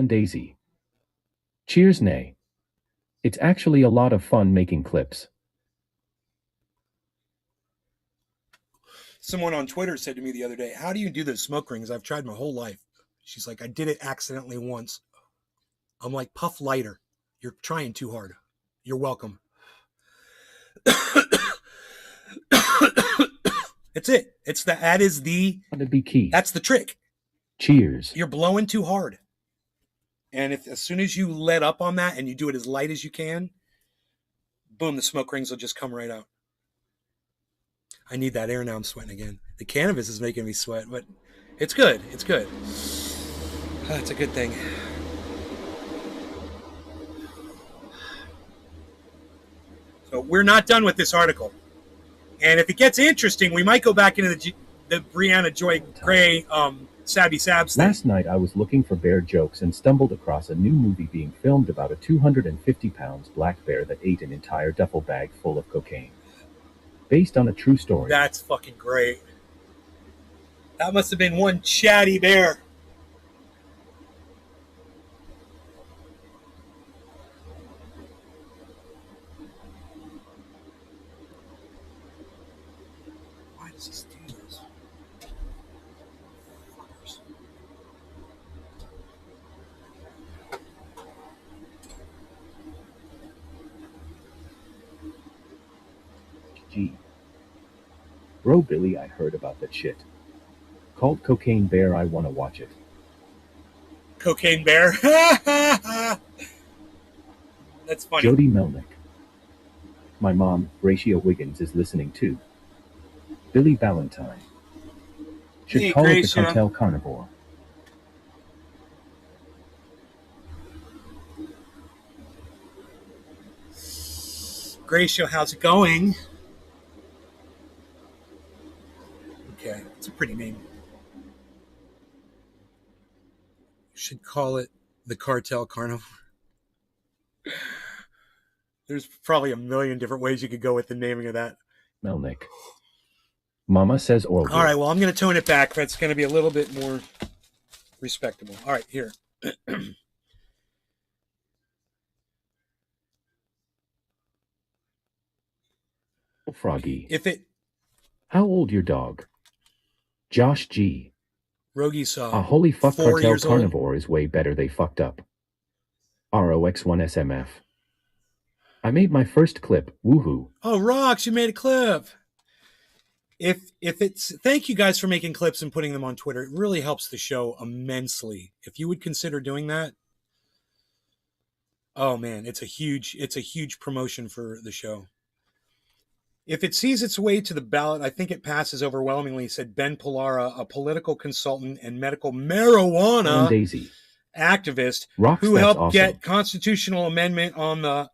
Daisy. Cheers, Nay. It's actually a lot of fun making clips. Someone on Twitter said to me the other day, how do you do those smoke rings? I've tried my whole life. She's like, I did it accidentally once. I'm like, puff lighter. You're trying too hard. You're welcome. It's That's it. That is the key. That's the trick. Cheers. You're blowing too hard. And as soon as you let up on that and you do it as light as you can, boom, the smoke rings will just come right out. I need that air now. I'm sweating again. The cannabis is making me sweat, but it's good. It's good. It's a good thing. So we're not done with this article. And if it gets interesting, we might go back into the Brianna Joy Gray SABBY SABS thing. Last night I was looking for bear jokes and stumbled across a new movie being filmed about a 250 pounds black bear that ate an entire duffel bag full of cocaine. Based on a true story. That's fucking great. That must have been one chatty bear. Why does this do this? Fuckers. Gee. Bro Billy, I heard about that shit. Called Cocaine Bear, I wanna watch it. Cocaine Bear? That's funny. Jody Melnick. My mom, Ratio Wiggins, is listening too. Billy Valentine. Should Hey, call Gracia. it the Cartel Carnivore. Gracia, how's it going? Okay, it's a pretty name. Should call it the Cartel Carnivore. There's probably a million different ways you could go with the naming of that. Melnick. Mama says Orville. All right, well, I'm going to tone it back. That's going to be a little bit more respectable. All right, here. Froggy. If it... How old your dog? Josh G. Rogie saw. A holy fuck 4 Cartel years old. Carnivore is way better. They fucked up. ROX1SMF. I made my first clip. Woohoo. Oh, Rox, you made a clip. If it's... Thank you guys for making clips and putting them on Twitter. It really helps the show immensely. If you would consider doing that, oh man, it's a huge promotion for the show. If it sees its way to the ballot, I think it passes overwhelmingly, said Ben Pilara, a political consultant and medical marijuana Daisy. activist Rocks, who helped awesome. get constitutional amendment on the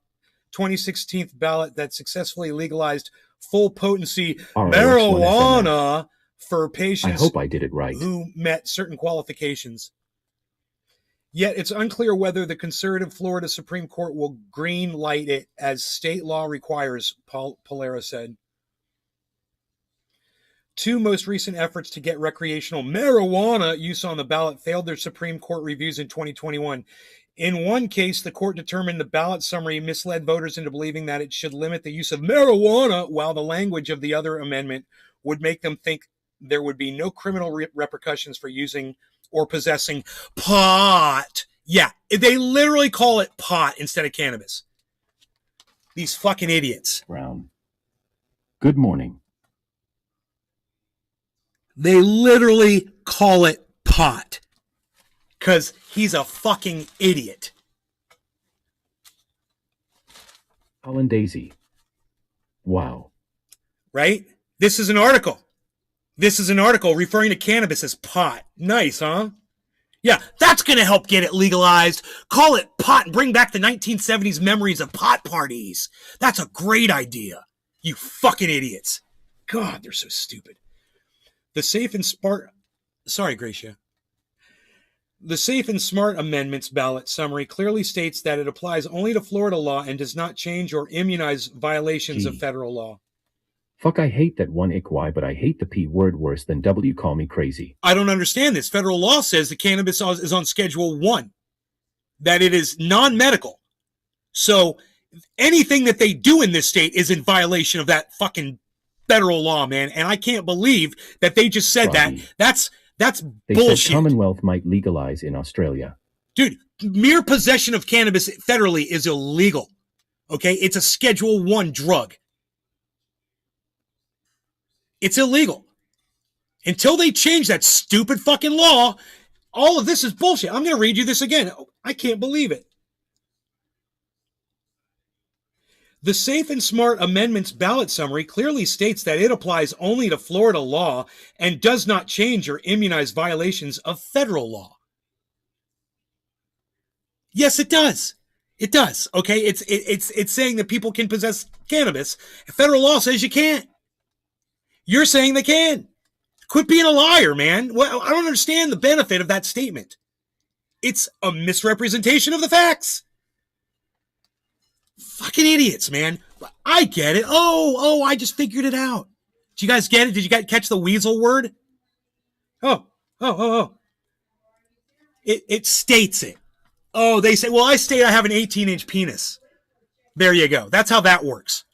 2016 ballot that successfully legalized full potency marijuana for patients I hope I did it right. who met certain qualifications. Yet it's unclear whether the conservative Florida Supreme Court will green light it as state law requires, Pilara said. Two most recent efforts to get recreational marijuana use on the ballot failed their Supreme Court reviews in 2021. In one case, the court determined the ballot summary misled voters into believing that it should limit the use of marijuana, while the language of the other amendment would make them think there would be no criminal repercussions for using or possessing pot. Yeah, they literally call it pot instead of cannabis. These fucking idiots. Brown. Good morning. They literally call it pot. Because he's a fucking idiot. Colin Daisy. Wow. Right? This is an article. This is an article referring to cannabis as pot. Nice, huh? Yeah, that's going to help get it legalized. Call it pot and bring back the 1970s memories of pot parties. That's a great idea. You fucking idiots. God, they're so stupid. The Safe and Smart... Sorry, Gracia. The Safe and Smart Amendments ballot summary clearly states that it applies only to Florida law and does not change or immunize violations of federal law. Fuck, I hate that one ICY, but I hate the P word worse than W. Call me crazy. I don't understand this. Federal law says that cannabis is on Schedule 1, that it is non-medical. So anything that they do in this state is in violation of that fucking federal law, man. And I can't believe that they just said Froggy. that. That's They bullshit. said Commonwealth might legalize in Australia. Dude, mere possession of cannabis federally is illegal. Okay? It's a Schedule 1 drug. It's illegal. Until they change that stupid fucking law, all of this is bullshit. I'm going to read you this again. I can't believe it. The Safe and Smart Amendments ballot summary clearly states that it applies only to Florida law and does not change or immunize violations of federal law. Yes, it does. It does. Okay, it's saying that people can possess cannabis. Federal law says you can't. You're saying they can. Quit being a liar, man. Well, I don't understand the benefit of that statement. It's a misrepresentation of the facts. Fucking idiots, man. I get it. Oh, I just figured it out. Did you guys get it? Did you guys catch the weasel word? Oh. It states it. Oh, they say, well, I state I have an 18-inch penis. There you go. That's how that works.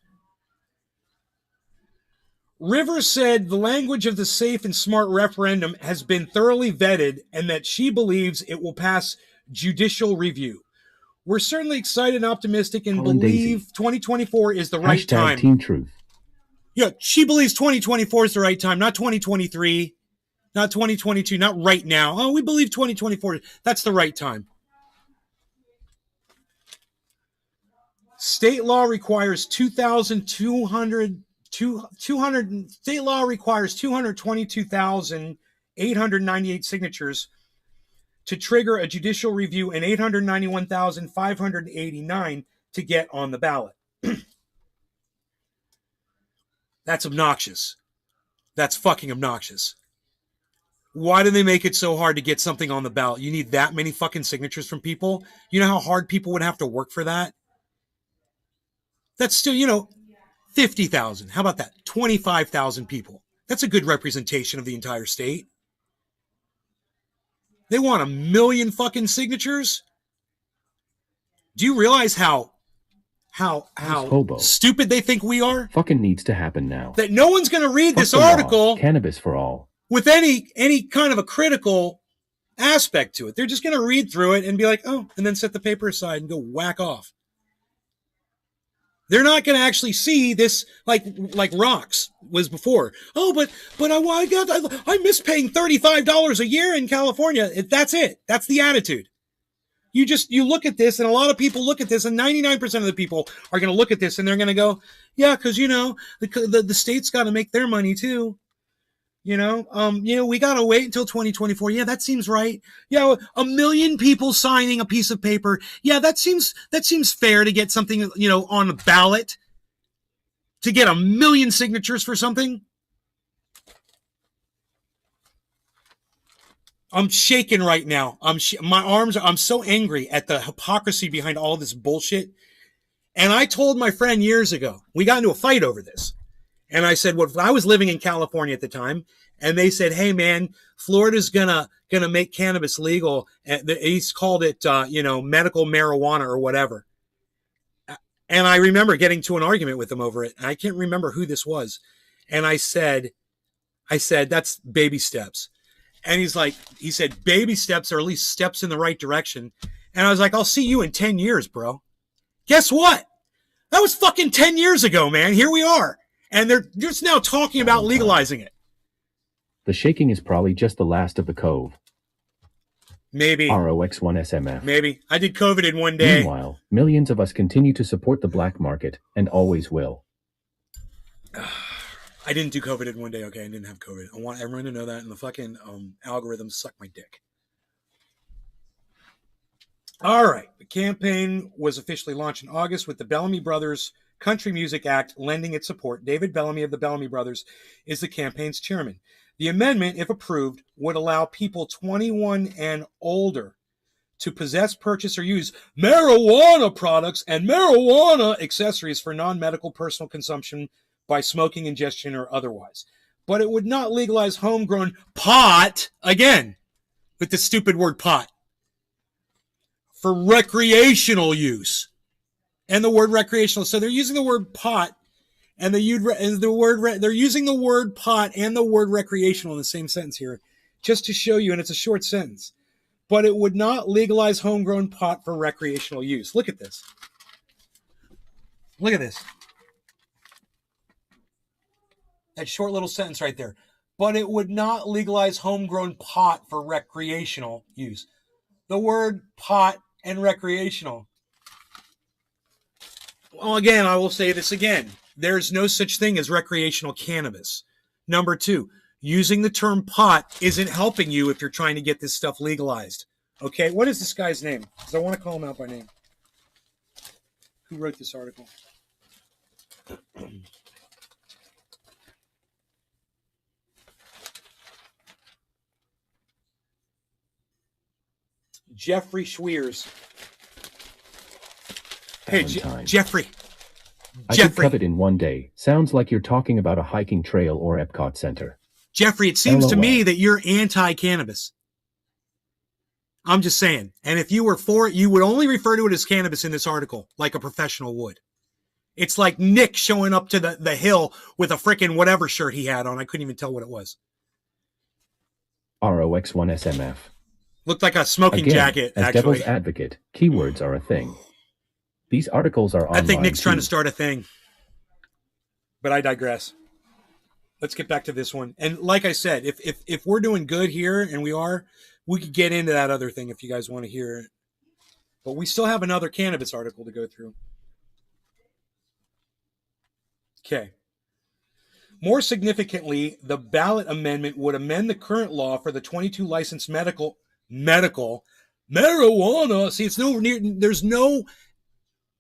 Rivers said the language of the Safe and Smart referendum has been thoroughly vetted and that she believes it will pass judicial review. We're certainly excited and optimistic and believe 2024 is the right time. Team Truth. Yeah, she believes 2024 is the right time, not 2023, not 2022, not right now. Oh, we believe 2024. That's the right time. State law requires 222,898 signatures to trigger a judicial review and 891,589 to get on the ballot. That's obnoxious. That's fucking obnoxious. Why do they make it so hard to get something on the ballot? You need that many fucking signatures from people? You know how hard people would have to work for that? That's still, 50,000. How about that? 25,000 people. That's a good representation of the entire state. They want 1 million fucking signatures? Do you realize how stupid they think we are? Fucking needs to happen now. That no one's going to read this article Cannabis for all with any kind of a critical aspect to it. They're just going to read through it and be like, oh, and then set the paper aside and go whack off. They're not going to actually see this like Rocks was before. Oh, but I miss paying $35 a year in California. That's it. That's the attitude. You look at this, and a lot of people look at this, and 99% of the people are going to look at this, and they're going to go, yeah, because the state's got to make their money too. We got to wait until 2024. Yeah, that seems right. Yeah, 1 million people signing a piece of paper. Yeah, that seems fair to get something, on a ballot. To get 1 million signatures for something. I'm shaking right now. I'm so angry at the hypocrisy behind all this bullshit. And I told my friend years ago, we got into a fight over this. And I said, I was living in California at the time, and they said, hey man, Florida's gonna make cannabis legal. And he's called it, medical marijuana or whatever. And I remember getting to an argument with him over it. I can't remember who this was. And I said, that's baby steps. And he said, baby steps are at least steps in the right direction. And I was like, I'll see you in 10 years, bro. Guess what? That was fucking 10 years ago, man. Here we are. And they're just now talking about legalizing it. The shaking is probably just the last of the cove. Maybe. ROX1SMF. Maybe. I did COVID in one day. Meanwhile, millions of us continue to support the black market and always will. I didn't do COVID in one day. Okay, I didn't have COVID. I want everyone to know that, and the fucking algorithms suck my dick. All right. The campaign was officially launched in August with the Bellamy Brothers Country Music Act lending its support. David Bellamy of the Bellamy Brothers is the campaign's chairman. The amendment, if approved, would allow people 21 and older to possess, purchase, or use marijuana products and marijuana accessories for non-medical personal consumption by smoking, ingestion, or otherwise. But it would not legalize homegrown pot, again, with the stupid word pot, for recreational use. And the word recreational. So they're using the word pot and they're using the word pot and the word recreational in the same sentence here, just to show you, and it's a short sentence. But it would not legalize homegrown pot for recreational use. Look at this. Look at this. That short little sentence right there. but it would not legalize homegrown pot for recreational use. The word pot and recreational. Well, again, I will say this again. There's no such thing as recreational cannabis. Number two, using the term pot isn't helping you if you're trying to get this stuff legalized. Okay, what is this guy's name? Because I want to call him out by name. Who wrote this article? Jeffrey Schweers. Hey, Jeffrey. I could covet in one day. Sounds like you're talking about a hiking trail or Epcot Center. Jeffrey, it seems LOL. to me that you're anti-cannabis. I'm just saying. And if you were for it, you would only refer to it as cannabis in this article, like a professional would. It's like Nick showing up to the hill with a frickin' whatever shirt he had on. I couldn't even tell what it was. ROX1SMF. Looked like a smoking Again, jacket, as actually. devil's advocate, keywords are a thing. These articles are online. I think Nick's trying too. to start a thing. But I digress. Let's get back to this one. And like I said, if we're doing good here, and we are, we could get into that other thing if you guys want to hear it. But we still have another cannabis article to go through. Okay. More significantly, the ballot amendment would amend the current law for the 22 licensed medical marijuana. See, there's no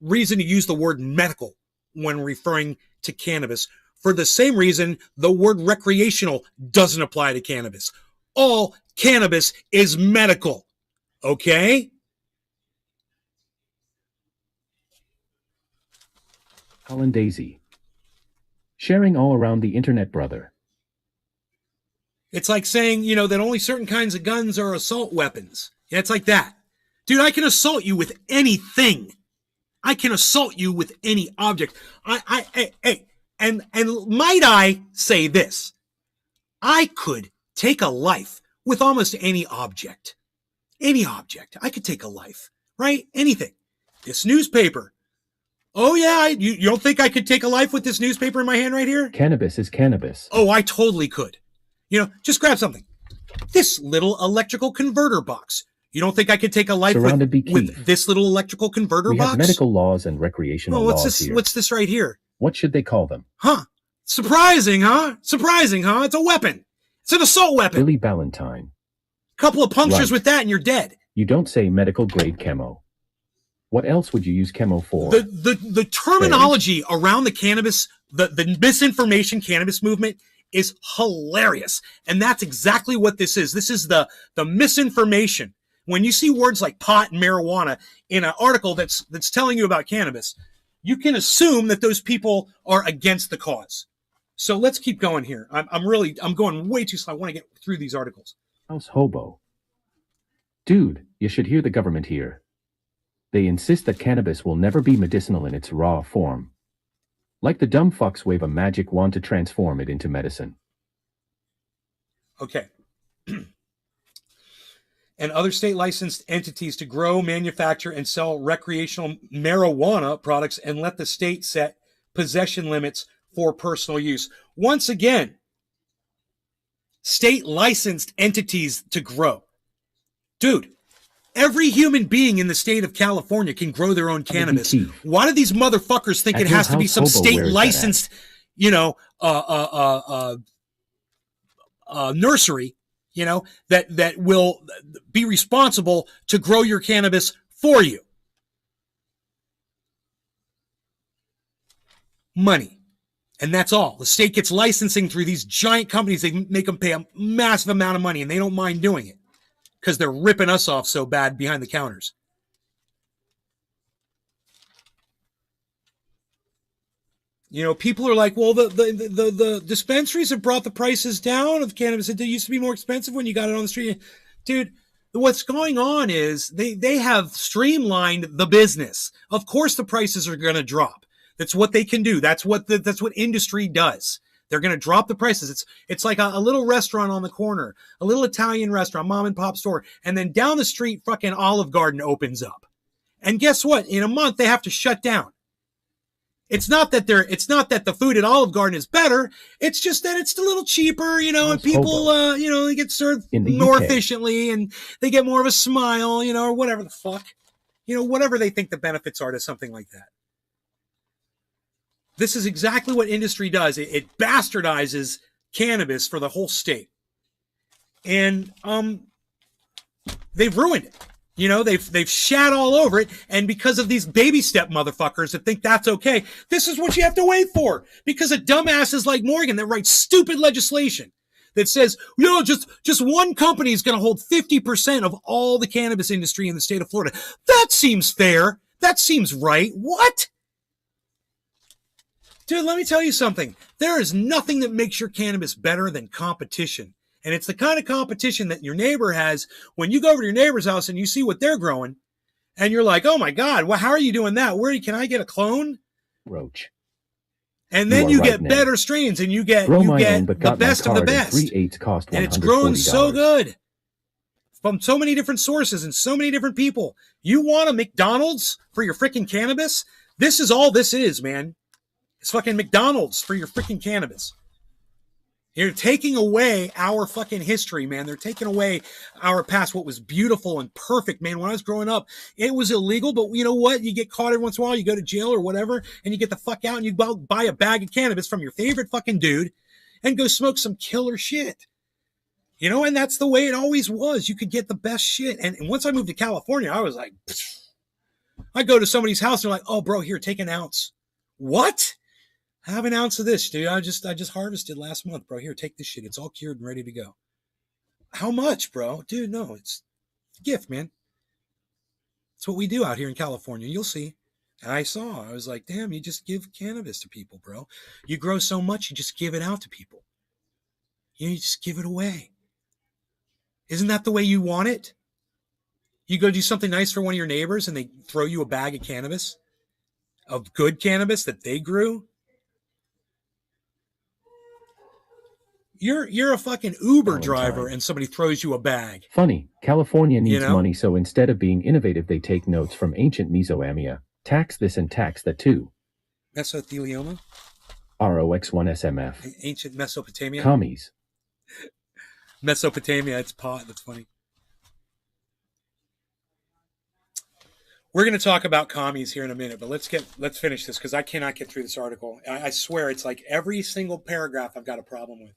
reason to use the word medical when referring to cannabis. For the same reason, the word recreational doesn't apply to cannabis. All cannabis is medical. Okay? Holland Daisy. Sharing all around the internet, brother. It's like saying, that only certain kinds of guns are assault weapons. Yeah, it's like that. Dude, I can assault you with anything. I can assault you with any object. And might I say this? I could take a life with almost any object. Any object. I could take a life, right? Anything. This newspaper. Oh, yeah, you don't think I could take a life with this newspaper in my hand right here? Cannabis is cannabis. Oh, I totally could. Just grab something. This little electrical converter box. You don't think I could take a life with this little electrical converter box? We have medical laws and recreational laws here. What's this right here? What should they call them? Huh. Surprising, huh? It's a weapon. It's an assault weapon. Billy Ballantyne. Couple of punctures with that and you're dead. You don't say medical grade chemo. What else would you use chemo for? The terminology around the cannabis, the misinformation cannabis movement is hilarious. And that's exactly what this is. This is the misinformation. When you see words like pot and marijuana in an article that's telling you about cannabis, you can assume that those people are against the cause. So let's keep going here. I'm going way too slow. I want to get through these articles. House hobo. Dude, you should hear the government here. They insist that cannabis will never be medicinal in its raw form. Like the dumb fucks wave a magic wand to transform it into medicine. Okay. And other state licensed entities to grow, manufacture, and sell recreational marijuana products and let the state set possession limits for personal use. Once again, state licensed entities to grow. Dude, every human being in the state of California can grow their own cannabis. Why do these motherfuckers think it has to be some state licensed, nursery, that will be responsible to grow your cannabis for you? Money. And that's all. The state gets licensing through these giant companies. They make them pay a massive amount of money, and they don't mind doing it because they're ripping us off so bad behind the counters. People are like, well, the dispensaries have brought the prices down of cannabis. It used to be more expensive when you got it on the street. Dude, what's going on is they have streamlined the business. Of course the prices are going to drop. That's what they can do. That's what industry does. They're going to drop the prices. It's like a little restaurant on the corner, a little Italian restaurant, mom and pop store. And then down the street, fucking Olive Garden opens up. And guess what? In a month, they have to shut down. It's not that the food at Olive Garden is better. It's just that it's a little cheaper, you know, and people, you know, they get served more efficiently and they get more of a smile, you know, or whatever the fuck, you know, whatever they think the benefits are to something like that. This is exactly what industry does. It bastardizes cannabis for the whole state. And they've ruined it. You know, they've shat all over it, and because of these baby step motherfuckers that think that's okay, this is what you have to wait for. Because of dumbasses like Morgan that write stupid legislation that says, you know, just one company is going to hold 50% of all the cannabis industry in the state of Florida. That seems fair. That seems right. What? Dude, let me tell you something. There is nothing that makes your cannabis better than competition. And it's the kind of competition that your neighbor has when you go over to your neighbor's house and you see what they're growing. And you're like, oh my God, well, how are you doing that? Can I get a clone? Roach. And then you get better strains and you get the best of the best. And it's grown so good from so many different sources and so many different people. You want a McDonald's for your freaking cannabis? This is all this is, man. It's fucking McDonald's for your freaking cannabis. You're taking away our fucking history, man. They're taking away our past, what was beautiful and perfect, man. When I was growing up, it was illegal, but you know what? You get caught every once in a while, you go to jail or whatever, and you get the fuck out and you go buy a bag of cannabis from your favorite fucking dude and go smoke some killer shit. You know, and that's the way it always was. You could get the best shit. And once I moved to California, I was like, I go to somebody's house and they're like, oh, bro, here, take an ounce. What? Have an ounce of this, dude. I just harvested last month, bro. Here, take this shit. It's all cured and ready to go. How much, bro? Dude, no, it's a gift, man. It's what we do out here in California. You'll see. And I was like, damn, you just give cannabis to people, bro. You grow so much, you just give it out to people. You just give it away. Isn't that the way you want it? You go do something nice for one of your neighbors and they throw you a bag of cannabis, of good cannabis that they grew. You're a fucking Uber driver and somebody throws you a bag. Funny, California needs money, so instead of being innovative, they take notes from ancient Mesoamia. Tax this and tax that too. Mesothelioma? ROX1SMF. Ancient Mesopotamia? Commies. Mesopotamia, it's pot. That's funny. We're going to talk about commies here in a minute, but let's finish this because I cannot get through this article. I swear it's like every single paragraph I've got a problem with.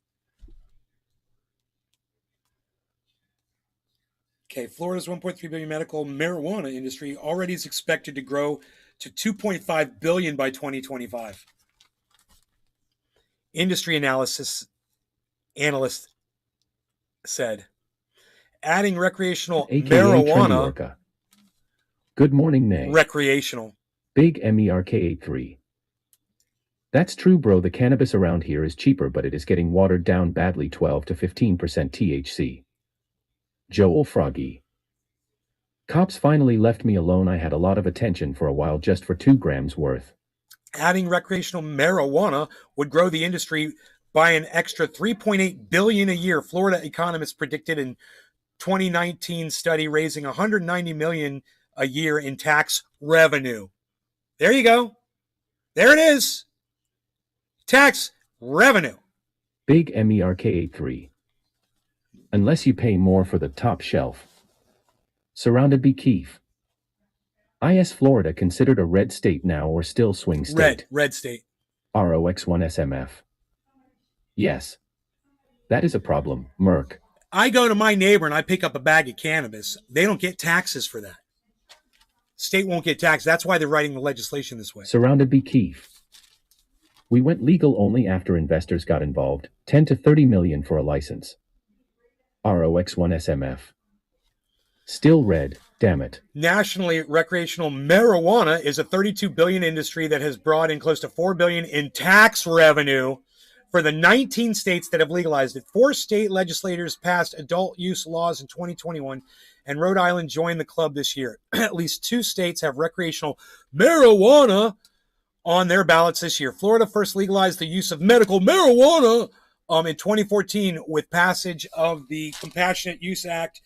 Okay, Florida's 1.3 billion medical marijuana industry already is expected to grow to 2.5 billion by 2025. Industry analyst said, adding recreational AKA marijuana. Good morning, Nay. Recreational. Big MERK83. That's true, bro. The cannabis around here is cheaper, but it is getting watered down badly. 12 to 15% THC. Joel Froggy. Cops finally left me alone. I had a lot of attention for a while just for 2 grams worth. Adding recreational marijuana would grow the industry by an extra 3.8 billion a year. Florida economists predicted in 2019 study raising 190 million a year in tax revenue. There you go. There it is. Tax revenue. Big MERK83. Unless you pay more for the top shelf. Surrounded by Keefe. Is Florida considered a red state now or still swing state? Red state. ROX1SMF. Yes. That is a problem, Merck. I go to my neighbor and I pick up a bag of cannabis. They don't get taxes for that. State won't get taxed. That's why they're writing the legislation this way. Surrounded by Keefe. We went legal only after investors got involved. 10 to 30 million for a license. ROX1SMF. Still red, damn it. Nationally, recreational marijuana is a 32 billion industry that has brought in close to 4 billion in tax revenue for the 19 states that have legalized it. 4 state legislators passed adult use laws in 2021, and Rhode Island joined the club this year. At least 2 states have recreational marijuana on their ballots this year. Florida first legalized the use of medical marijuana in 2014 with passage of the Compassionate Use Act,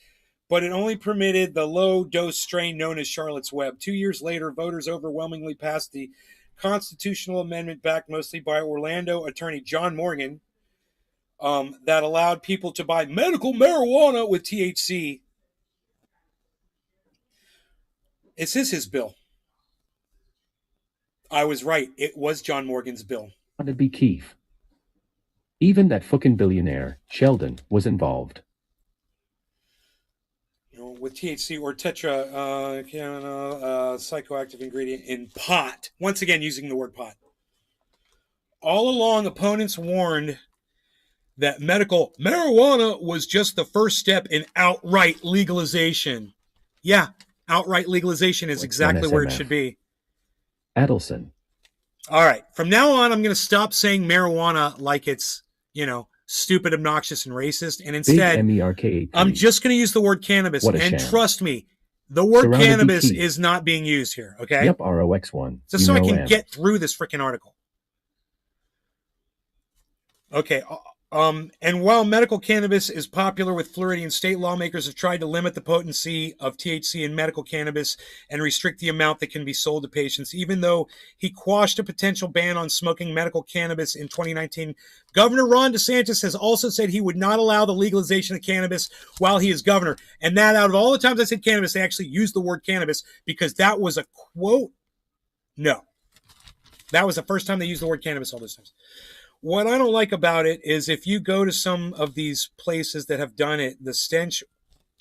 but it only permitted the low-dose strain known as Charlotte's Web. 2 years later, voters overwhelmingly passed the constitutional amendment backed mostly by Orlando attorney John Morgan that allowed people to buy medical marijuana with THC. This is his bill. I was right. It was John Morgan's bill. To be Keith. Even that fucking billionaire, Sheldon, was involved. You know, with THC or psychoactive ingredient in pot. Once again, using the word pot. All along, opponents warned that medical marijuana was just the first step in outright legalization. Yeah, outright legalization is exactly where it should be. Adelson. All right. From now on, I'm going to stop saying marijuana like it's, you know, stupid, obnoxious, and racist. And instead, I'm just going to use the word cannabis. And sham. Trust me, the word cannabis is not being used here. Okay? Yep, ROX1. Just so I can get through this freaking article. Okay. And while medical cannabis is popular with Floridian state lawmakers have tried to limit the potency of THC in medical cannabis and restrict the amount that can be sold to patients. Even though he quashed a potential ban on smoking medical cannabis in 2019, Governor Ron DeSantis has also said he would not allow the legalization of cannabis while he is governor. And that, out of all the times I said cannabis, they actually used the word cannabis because that was a quote. No. That was the first time they used the word cannabis all those times. What I don't like about it is if you go to some of these places that have done it, the stench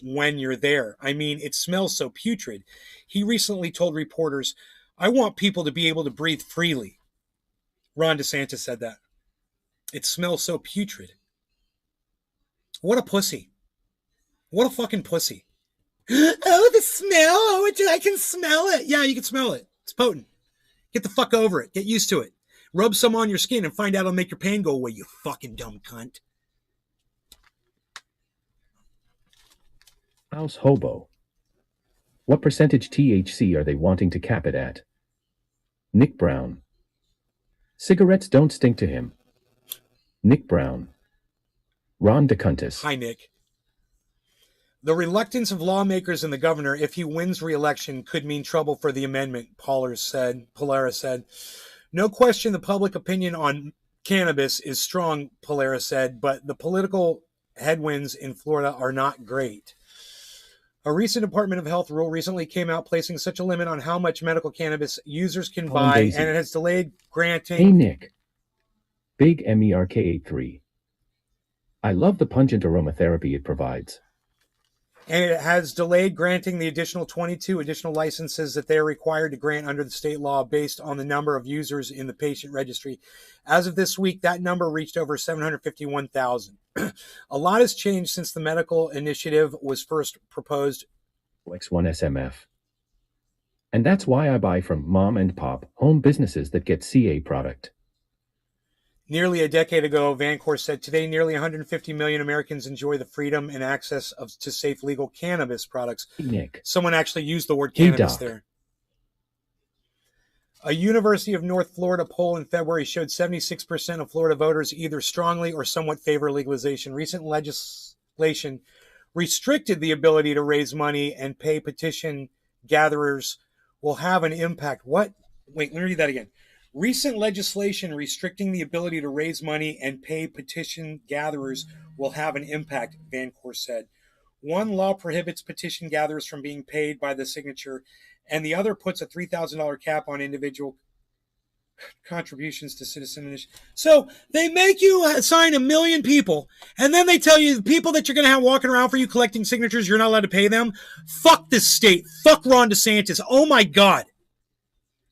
when you're there, I mean, it smells so putrid. He recently told reporters, I want people to be able to breathe freely. Ron DeSantis said that. It smells so putrid. What a pussy. What a fucking pussy. Oh, the smell. Oh, I can smell it. Yeah, you can smell it. It's potent. Get the fuck over it. Get used to it. Rub some on your skin and find out it'll make your pain go away, you fucking dumb cunt. House hobo. What percentage THC are they wanting to cap it at? Nick Brown. Cigarettes don't stink to him. Nick Brown. Ron DeSantis. Hi, Nick. The reluctance of lawmakers and the governor, if he wins re-election, could mean trouble for the amendment, Polaris said. No question the public opinion on cannabis is strong, Polaris said, but the political headwinds in Florida are not great. A recent Department of Health rule recently came out placing such a limit on how much medical cannabis users can buy, and it has delayed granting... Hey, Nick. Big MERK83. I love the pungent aromatherapy it provides. And it has delayed granting the additional 22 additional licenses that they are required to grant under the state law based on the number of users in the patient registry. As of this week, that number reached over 751,000. A lot has changed since the medical initiative was first proposed. X1 SMF. And that's why I buy from mom and pop home businesses that get CA product. Nearly a decade ago, Vancour said, today nearly 150 million Americans enjoy the freedom and access to safe legal cannabis products. Nick. Someone actually used the word cannabis there. A University of North Florida poll in February showed 76% of Florida voters either strongly or somewhat favor legalization. Recent legislation restricted the ability to raise money and pay petition gatherers will have an impact. What? Wait, let me read that again. Recent legislation restricting the ability to raise money and pay petition gatherers will have an impact, Vancour said. One law prohibits petition gatherers from being paid by the signature, and the other puts a $3,000 cap on individual contributions to citizen initiative. So they make you sign 1 million people, and then they tell you the people that you're going to have walking around for you collecting signatures, you're not allowed to pay them. Fuck this state. Fuck Ron DeSantis. Oh my God.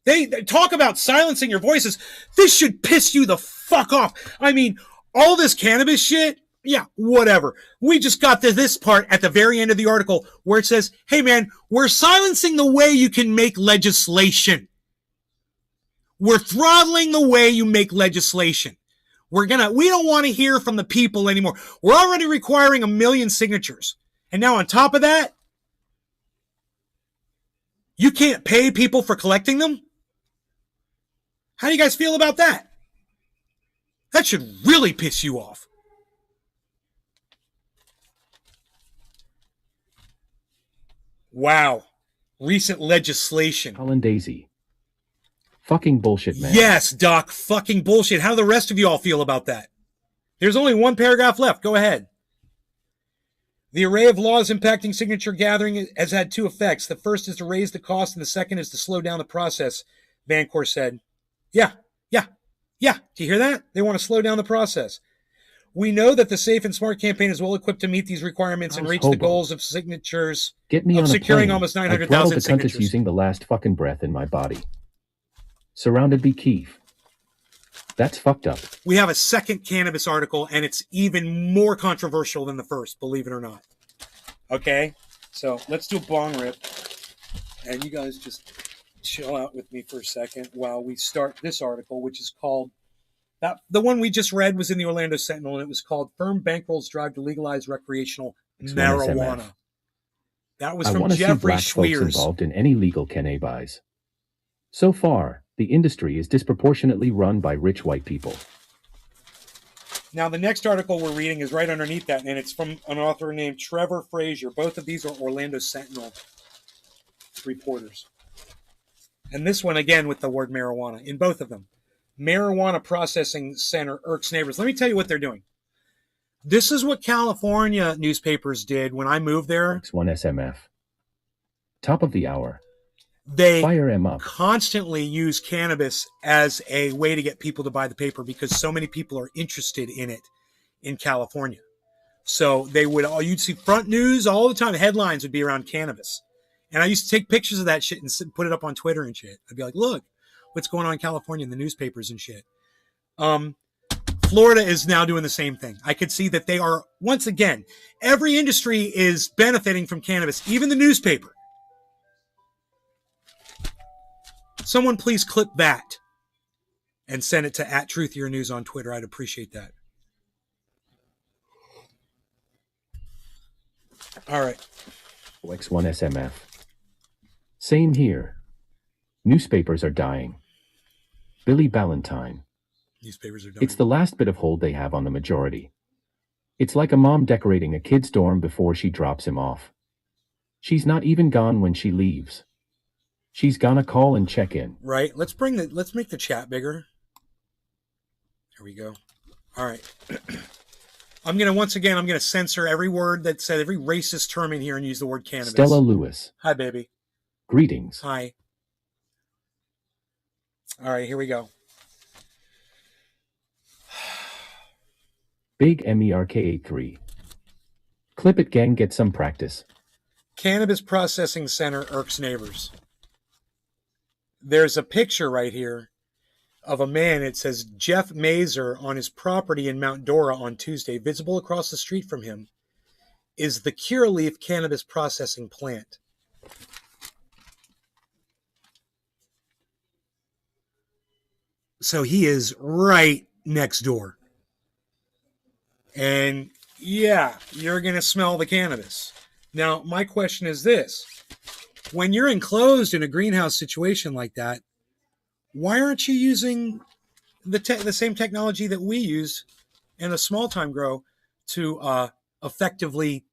They talk about silencing your voices. This should piss you the fuck off. I mean, all this cannabis shit, yeah, whatever. We just got to this part at the very end of the article where it says, hey man, we're silencing the way you can make legislation. We're throttling the way you make legislation. We don't want to hear from the people anymore. We're already requiring 1 million signatures. And now on top of that, you can't pay people for collecting them? How do you guys feel about that? That should really piss you off. Wow. Recent legislation. Colin Daisy. Fucking bullshit, man. Yes, Doc, fucking bullshit. How do the rest of you all feel about that? There's only one paragraph left. Go ahead. The array of laws impacting signature gathering has had two effects. The first is to raise the cost, and the second is to slow down the process, Vancore said. Yeah. Do you hear that? They want to slow down the process. We know that the Safe and Smart campaign is well equipped to meet these requirements and reach the goals of signatures Get me of on securing a plane. almost I 900,000 the signatures. using the last fucking breath in my body. Surrounded by Keith. That's fucked up. We have a second cannabis article, and it's even more controversial than the first, believe it or not. Okay? So let's do a bong rip. And you guys just chill out with me for a second while we start this article, which is called, the one we just read was in the Orlando Sentinel, and it was called Firm Bankrolls Drive to Legalize Recreational Marijuana. That was from Jeffrey Schweers. Involved in any legal cannabis. So far, the industry is disproportionately run by rich white people. Now, the next article we're reading is right underneath that, and it's from an author named Trevor Frazier. Both of these are Orlando Sentinel reporters. And this one, again, with the word marijuana in both of them. Marijuana Processing Center irks neighbors. Let me tell you what they're doing. This is what California newspapers did when I moved there. X1 SMF. Top of the hour. They Fire him up. Constantly use cannabis as a way to get people to buy the paper because so many people are interested in it in California. So you'd see front news all the time. Headlines would be around cannabis. And I used to take pictures of that shit and put it up on Twitter and shit. I'd be like, look, what's going on in California in the newspapers and shit. Florida is now doing the same thing. I could see that they are, once again, every industry is benefiting from cannabis, even the newspaper. Someone please clip that and send it to @TruthYourNews on Twitter. I'd appreciate that. All right. X1 SMF. Same here. Newspapers are dying. Billy Ballantyne. Newspapers are dying. It's the last bit of hold they have on the majority. It's like a mom decorating a kid's dorm before she drops him off. She's not even gone when she leaves. She's gonna call and check in. Right. Let's make the chat bigger. There we go. All right. I'm gonna censor every word that said every racist term in here and use the word cannabis. Stella Lewis. Hi, baby. Greetings. Hi. All right, here we go. Big MERK83. Clip it, gang, get some practice. Cannabis Processing Center irks neighbors. There's a picture right here of a man. It says Jeff Mazer on his property in Mount Dora on Tuesday. Visible across the street from him is the Curaleaf Cannabis Processing Plant. So he is right next door. And yeah, you're going to smell the cannabis. Now, my question is this. When you're enclosed in a greenhouse situation like that, why aren't you using the same technology that we use in a small time grow to effectively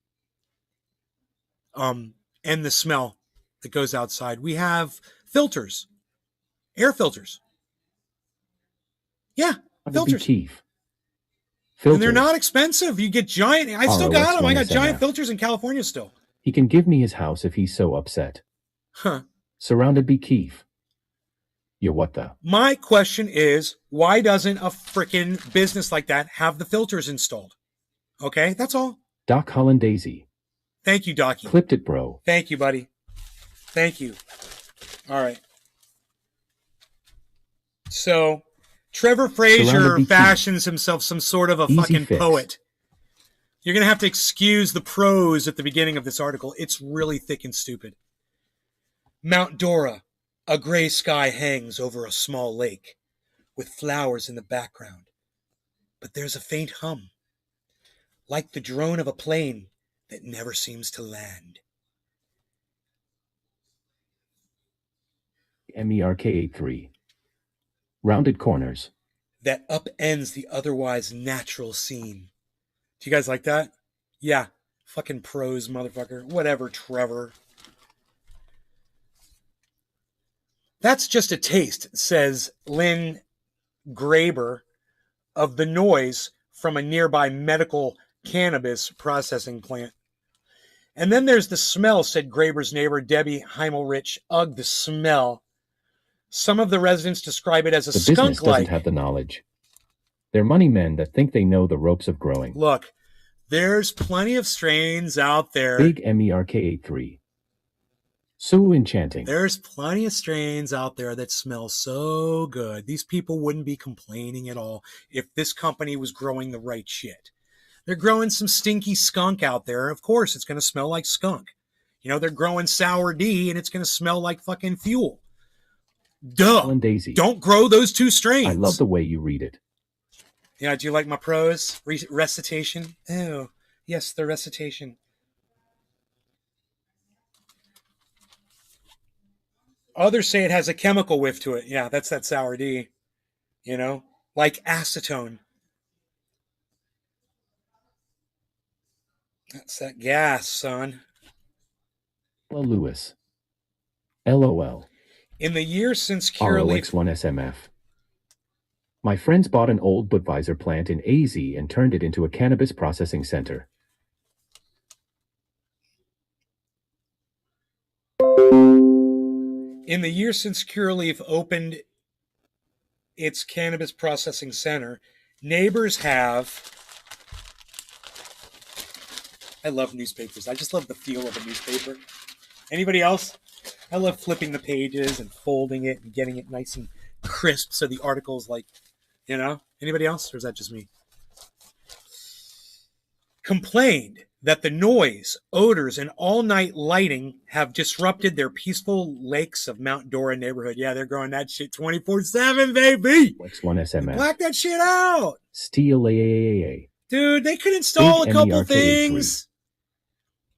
end the smell that goes outside? We have filters, air filters. Yeah, filters. And they're not expensive. You get giant. I still got them. I got giant filters in California still. He can give me his house if he's so upset. Huh. Surrounded by Keith. Yeah, what the? My question is, why doesn't a freaking business like that have the filters installed? Okay, that's all. Doc Holland Daisy. Thank you, Doc. Clipped it, bro. Thank you, buddy. Thank you. All right. So, Trevor Frazier fashions himself some sort of a fucking poet. You're going to have to excuse the prose at the beginning of this article. It's really thick and stupid. Mount Dora, a gray sky hangs over a small lake with flowers in the background. But there's a faint hum, like the drone of a plane that never seems to land. MERK83. Rounded corners. That upends the otherwise natural scene. Do you guys like that? Yeah. Fucking prose, motherfucker. Whatever, Trevor. That's just a taste, says Lynn Graber, of the noise from a nearby medical cannabis processing plant. And then there's the smell, said Graber's neighbor, Debbie Heimelrich. Ugh, the smell. Some of the residents describe it as a skunk-like. The business doesn't have the knowledge. They're money men that think they know the ropes of growing. Look, there's plenty of strains out there. Big MERK83. So enchanting. There's plenty of strains out there that smell so good. These people wouldn't be complaining at all if this company was growing the right shit. They're growing some stinky skunk out there. Of course, it's going to smell like skunk. You know, they're growing sour D, and it's going to smell like fucking fuel. Duh. Daisy. Don't grow those two strains. I love the way you read it. Yeah, do you like my prose? Recitation? Oh, yes, the recitation. Others say it has a chemical whiff to it. Yeah, that's that sour D. You know, like acetone. That's that gas, son. Hello, Lewis. LOL. In the years since Curaleaf... ROX1SMF. My friends bought an old Budweiser plant in AZ and turned it into a cannabis processing center. In the years since Curaleaf opened its cannabis processing center, neighbors have... I love newspapers. I just love the feel of a newspaper. Anybody else? I love flipping the pages and folding it and getting it nice and crisp so the article's like, you know? Anybody else? Or is that just me? Complained that the noise, odors, and all-night lighting have disrupted their peaceful lakes of Mount Dora neighborhood. Yeah, they're growing that shit 24/7, baby. X1SMF. Black that shit out. Steel AAAA. Dude, they could install a couple MERK83. things.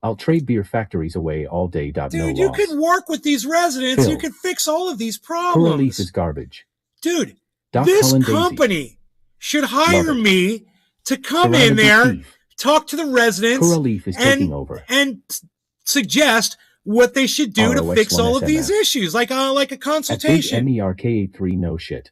I'll trade beer factories away all day. Dude, No you loss. could work with these residents. Phil. You could fix all of these Curaleaf problems. is garbage. Dude, Doc this Cullen Daisy. company should hire Love it. me to come Serrano in there, Beef. talk to the residents, Curaleaf is taking over. and suggest what they should do to fix all of these ROX1SMF. issues, like a At big consultation. MERK83, no shit.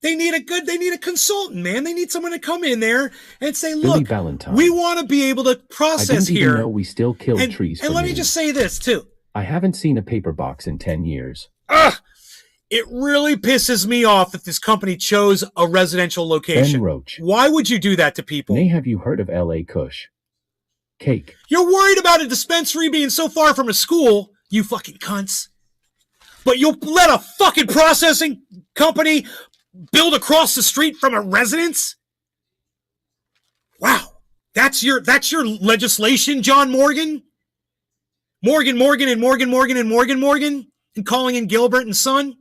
They need a consultant, man. They need someone to come in there and say, Billy look, Ballantyne. we want to be able to I process didn't even know here. we still killed And, trees. and for let me meat. just say this too. I haven't seen a paper box in 10 years. Ugh, it really pisses me off that this company chose a residential location. Ben Roach. Why would you do that to people? Nay, have you heard of LA Kush? Cake. You're worried about a dispensary being so far from a school, you fucking cunts. But you'll let a fucking processing company build across the street from a residence? Wow. That's your legislation, John Morgan? Morgan, and calling in Gilbert and Son?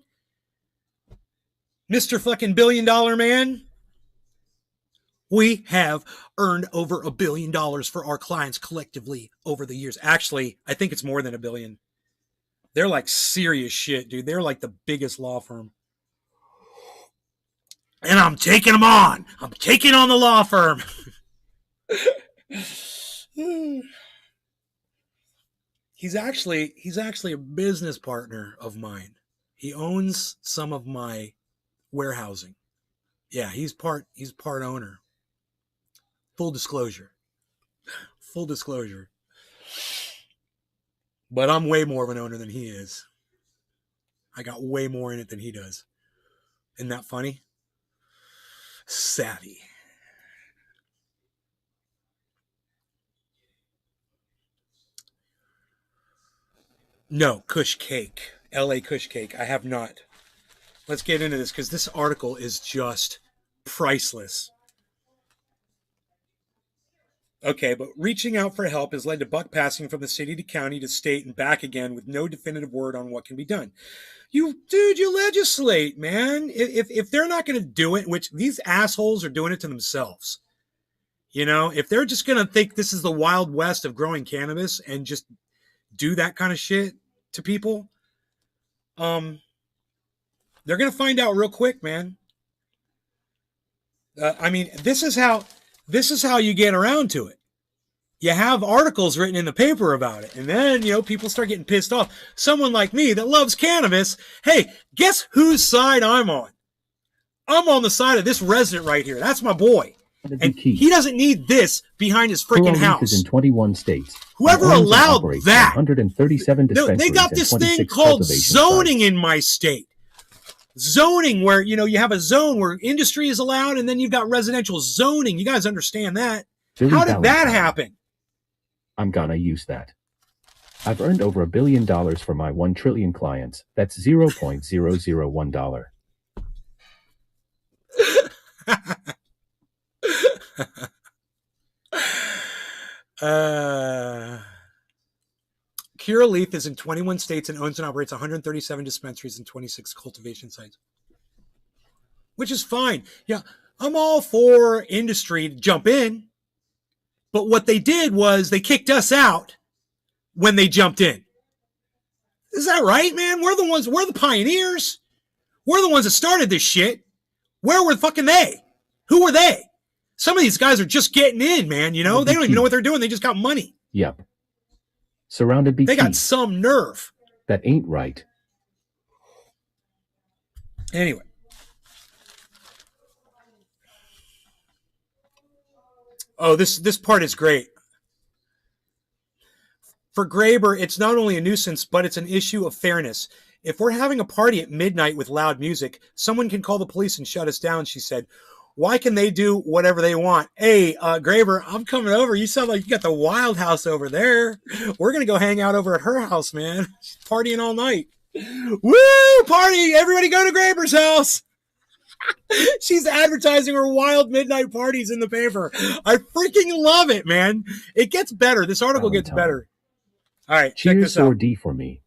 Mr. fucking $1 billion man? We have earned over $1 billion for our clients collectively over the years. Actually, I think it's more than $1 billion. They're like serious shit, dude. They're like the biggest law firm. And I'm taking them on. I'm taking on the law firm. He's actually a business partner of mine. He owns some of my warehousing. Yeah, he's part owner. Full disclosure. But I'm way more of an owner than he is. I got way more in it than he does. Isn't that funny? SABBY. No, Kush Cake. LA Kush Cake. I have not. Let's get into this because this article is just priceless. Okay, but reaching out for help has led to buck passing from the city to county to state and back again with no definitive word on what can be done. You legislate, man. If they're not going to do it, which these assholes are doing it to themselves. You know, if they're just going to think this is the Wild West of growing cannabis and just do that kind of shit to people, they're going to find out real quick, man. I mean, this is how you get around to it. you have articles written in the paper about it. And then, people start getting pissed off. Someone like me that loves cannabis, hey, guess whose side I'm on? I'm on the side of this resident right here. That's my boy. And he doesn't need this behind his freaking house. Is in 21 states. Whoever allowed that? 137 dispensaries. They got this thing called zoning in my state. Zoning where, you have a zone where industry is allowed and then you've got residential zoning. You guys understand that. How did that happen? I'm gonna use that. I've earned over $1 billion for my 1 trillion clients. That's $0.001. Curaleaf is in 21 states and owns and operates 137 dispensaries and 26 cultivation sites, which is fine. Yeah, I'm all for industry to jump in, but what they did was they kicked us out when they jumped in. Is that right, man? We're the pioneers. We're the ones that started this shit. Where were fucking they? Who were they? Some of these guys are just getting in, man. They don't even know what they're doing. They just got money. Yep. Surrounded by They got some nerve. That ain't right. Anyway. Oh, this part is great. For Graber, it's not only a nuisance, but it's an issue of fairness. If we're having a party at midnight with loud music, someone can call the police and shut us down, she said. Why can they do whatever they want? Hey, Graber, I'm coming over. You sound like you got the Wild House over there. We're going to go hang out over at her house, man. She's partying all night. Woo! Party! Everybody go to Graber's house. She's advertising her wild midnight parties in the paper. I freaking love it, man. It gets better. This article gets better. All right, check Cheers this out. Sour D for me.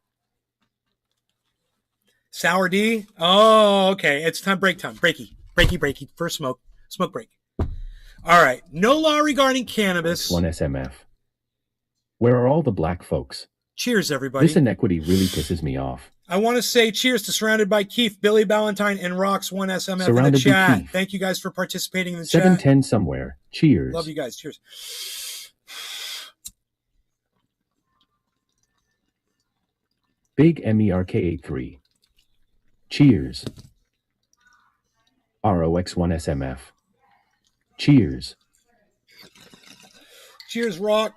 Sour D? Oh, okay. It's time. Break time. Breaky. First smoke. Smoke break. All right. No law regarding cannabis. One SMF. Where are all the black folks? Cheers, everybody. This inequity really pisses me off. I want to say cheers to Surrounded by Keith, Billy Ballantyne, and Rocks 1SMF in the Surrounded by chat. Keith. Thank you guys for participating in the chat. 710 somewhere. Cheers. Love you guys. Cheers. Big MERK83. Cheers. ROX1SMF. Cheers. Cheers, Rock.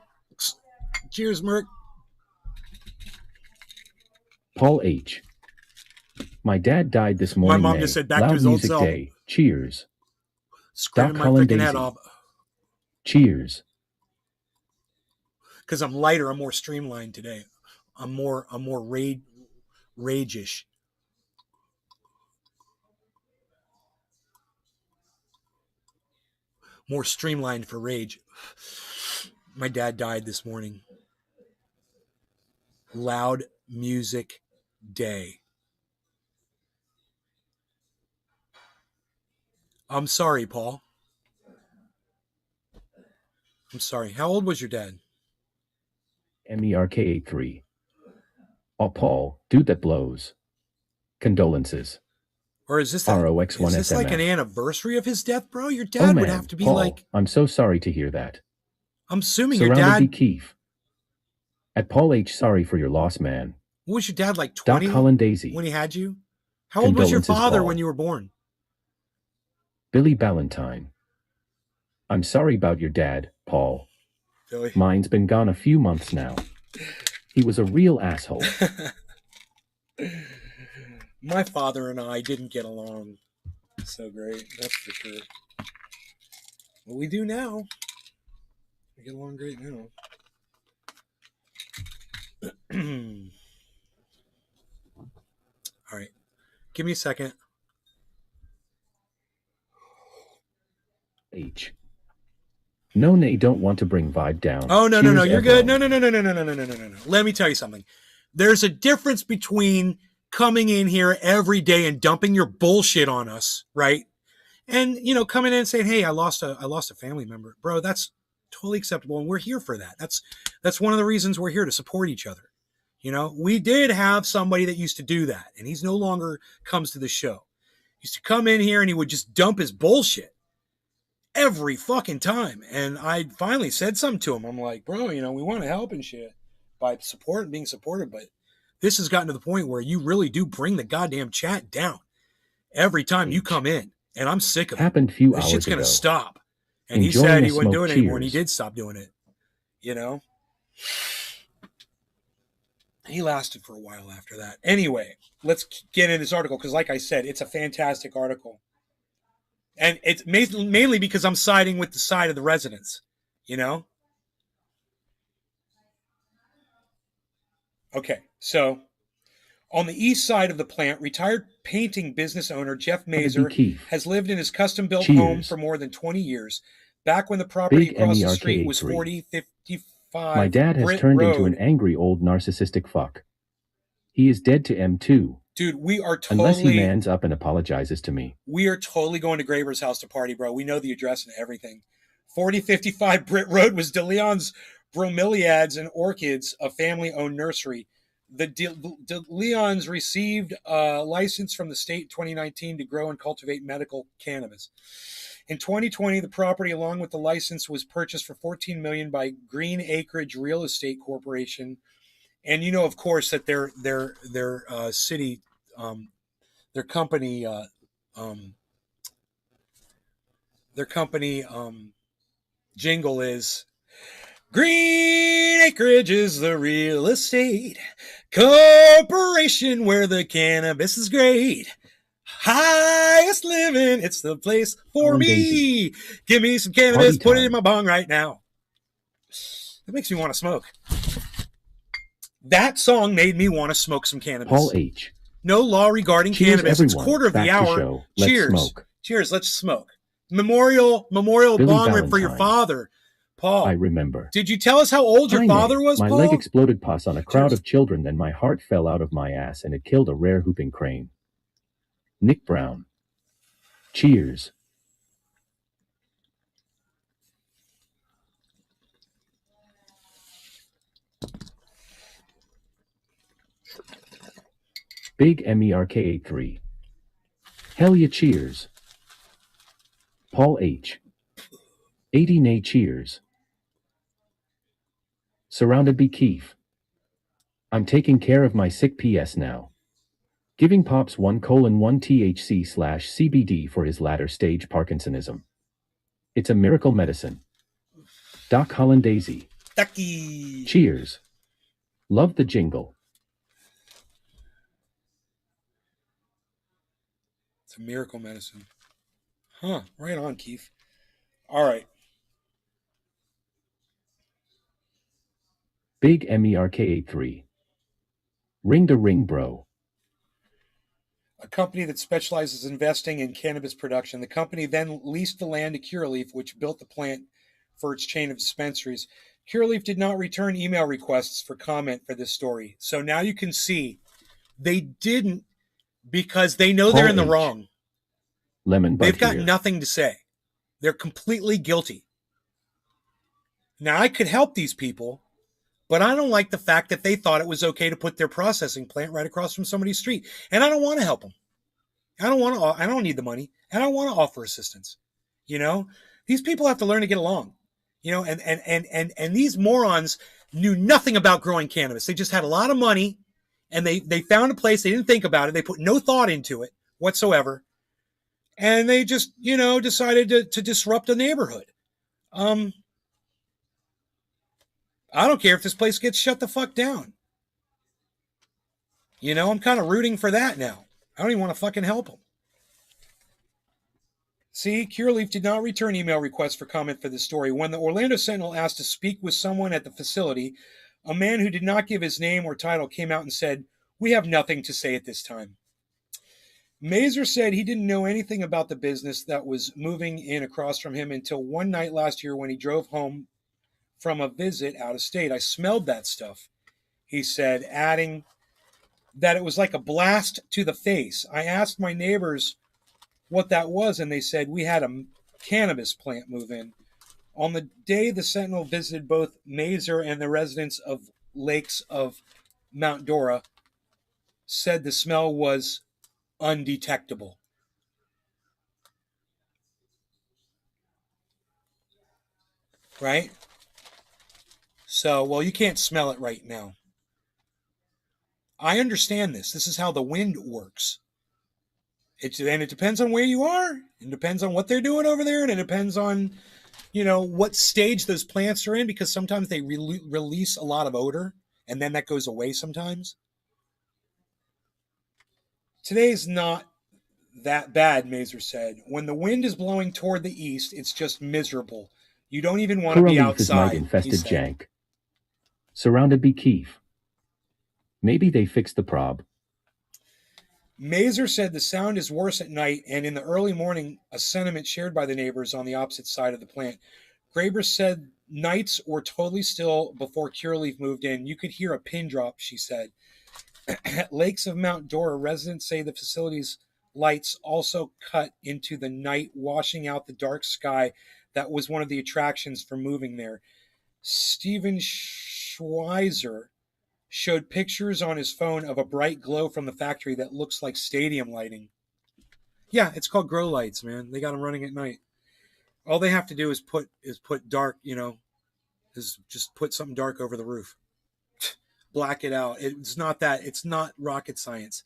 Cheers, Merc. Paul H. My dad died this morning. My mom just said back to Loud his old music self. Day. Cheers. Screaming my Colin freaking head Daisy. off. Cheers. Because I'm lighter, I'm more streamlined today. I'm more rage-ish. More streamlined for rage. My dad died this morning. Loud music day. I'm sorry, Paul. I'm sorry. How old was your dad? MERK83. Oh, Paul, dude that blows. Condolences. Or is this ROX1SMF. is this like an anniversary of his death, bro? Your dad would have to be Paul, like... I'm so sorry to hear that. I'm assuming Surrounded your by dad... Keith. At Paul H. Sorry for your loss, man. What was your dad, like 20 Colin Daisy. when he had you? How old was your Condolences, father Paul. when you were born? Billy Ballantyne. I'm sorry about your dad, Paul. Billy. Mine's been gone a few months now. He was a real asshole. My father and I didn't get along so great, that's for sure. But we do now. We get along great now. All right. Give me a second. H. No, they don't want to bring vibe down. Oh, no. Cheers, You're good. everyone. No. Let me tell you something. There's a difference between coming in here every day and dumping your bullshit on us, right? And, coming in and saying, hey, I lost a family member. Bro, that's totally acceptable. And we're here for that. That's one of the reasons we're here, to support each other. We did have somebody that used to do that, and he's no longer comes to the show. He used to come in here and he would just dump his bullshit. every fucking time. And I finally said something to him. I'm like, bro, we want to help and shit by support and being supported, but this has gotten to the point where you really do bring the goddamn chat down every time you come in, and I'm sick of it. Happened few This hours shit's gonna ago. stop. And he Enjoying said a he wouldn't do smoke. it anymore, and he Cheers. did stop doing it. He lasted for a while after that. Anyway, let's get into this article because, like I said, it's a fantastic article. And it's mainly because I'm siding with the side of the residents, Okay, so on the east side of the plant, retired painting business owner Jeff Mazer has lived in his custom-built home for more than 20 years. Back when the property across the street was 4055 My dad has Britt turned Road. into an angry old narcissistic fuck. He is dead to M2. Dude, we are totally... Unless he mans up and apologizes to me. We are totally going to Graber's house to party, bro. We know the address and everything. 4055 Britt Road was DeLeon's bromeliads and orchids, a family-owned nursery. The DeLeons received a license from the state in 2019 to grow and cultivate medical cannabis. In 2020, the property, along with the license, was purchased for $14 million by Green Acreage Real Estate Corporation. And of course, that their city, their company jingle is Green Acreage is the real estate corporation where the cannabis is great. Highest living, it's the place for me. Daisy. Give me some cannabis, put it in my bong right now. That makes me want to smoke. That song made me want to smoke some cannabis. Paul H. No law regarding Cheers, cannabis. Everyone. It's quarter of Back the hour. show. Let's Cheers. Smoke. Cheers. Let's smoke. Memorial Billy bong rip Valentine. for your father, Paul. I remember. Did you tell us how old your father was, my Paul? leg exploded pus on a crowd Cheers. of children, then my heart fell out of my ass and it killed a rare whooping crane. Nick Brown. Cheers. Big MERK83. Hell yeah, cheers. Paul H. 80 nay cheers. Surrounded by Keef. I'm taking care of my sick PS now. Giving Pops 1:1 THC/CBD for his latter stage Parkinsonism. It's a miracle medicine. Doc Hollandaisy. Ducky. Cheers. Love the jingle. It's a miracle medicine. Huh. Right on, Keith. All right. Big MERK83. Ring the ring, bro. A company that specializes in investing in cannabis production. The company then leased the land to Curaleaf, which built the plant for its chain of dispensaries. Curaleaf did not return email requests for comment for this story. So now you can see they didn't, because they know they're in the wrong. Lemon They've got here. nothing to say. They're completely guilty. Now, I could help these people, but I don't like the fact that they thought it was okay to put their processing plant right across from somebody's street. And I don't want to help them. I don't need the money. And I don't want to offer assistance. These people have to learn to get along. And these morons knew nothing about growing cannabis. They just had a lot of money, and they found a place. They didn't think about it. They put no thought into it whatsoever. And they just, decided to disrupt a neighborhood. I don't care if this place gets shut the fuck down. I'm kind of rooting for that now. I don't even want to fucking help them. See, Curaleaf did not return email requests for comment for this story. When the Orlando Sentinel asked to speak with someone at the facility, a man who did not give his name or title came out and said, "We have nothing to say at this time." Mazer said he didn't know anything about the business that was moving in across from him until one night last year when he drove home from a visit out of state. "I smelled that stuff," he said, adding that it was like a blast to the face. "I asked my neighbors what that was, and they said we had a cannabis plant move in." On the day the Sentinel visited both Mazer and the residents of Lakes of Mount Dora, said the smell was undetectable. right? So, well, you can't smell it right now. I understand this. This is how the wind works. And it depends on where you are. It depends on what they're doing over there. And it depends on, what stage those plants are in, because sometimes they release a lot of odor and then that goes away sometimes. Today's not that bad, Mazer said. When the wind is blowing toward the east, it's just miserable. You don't even want to be outside. Is night-infested jank. Surrounded by Keef. Maybe they fixed the prob. Mazer said the sound is worse at night and in the early morning, a sentiment shared by the neighbors on the opposite side of the plant. Graber said nights were totally still before Curaleaf moved in. You could hear a pin drop, she said. At Lakes of Mount Dora, residents say the facility's lights also cut into the night, washing out the dark sky. That was one of the attractions for moving there. Steven Schweizer showed pictures on his phone of a bright glow from the factory that looks like stadium lighting. Yeah, it's called grow lights, man. They got them running at night. All they have to do is put dark, is just put something dark over the roof. Black it out. It's not rocket science.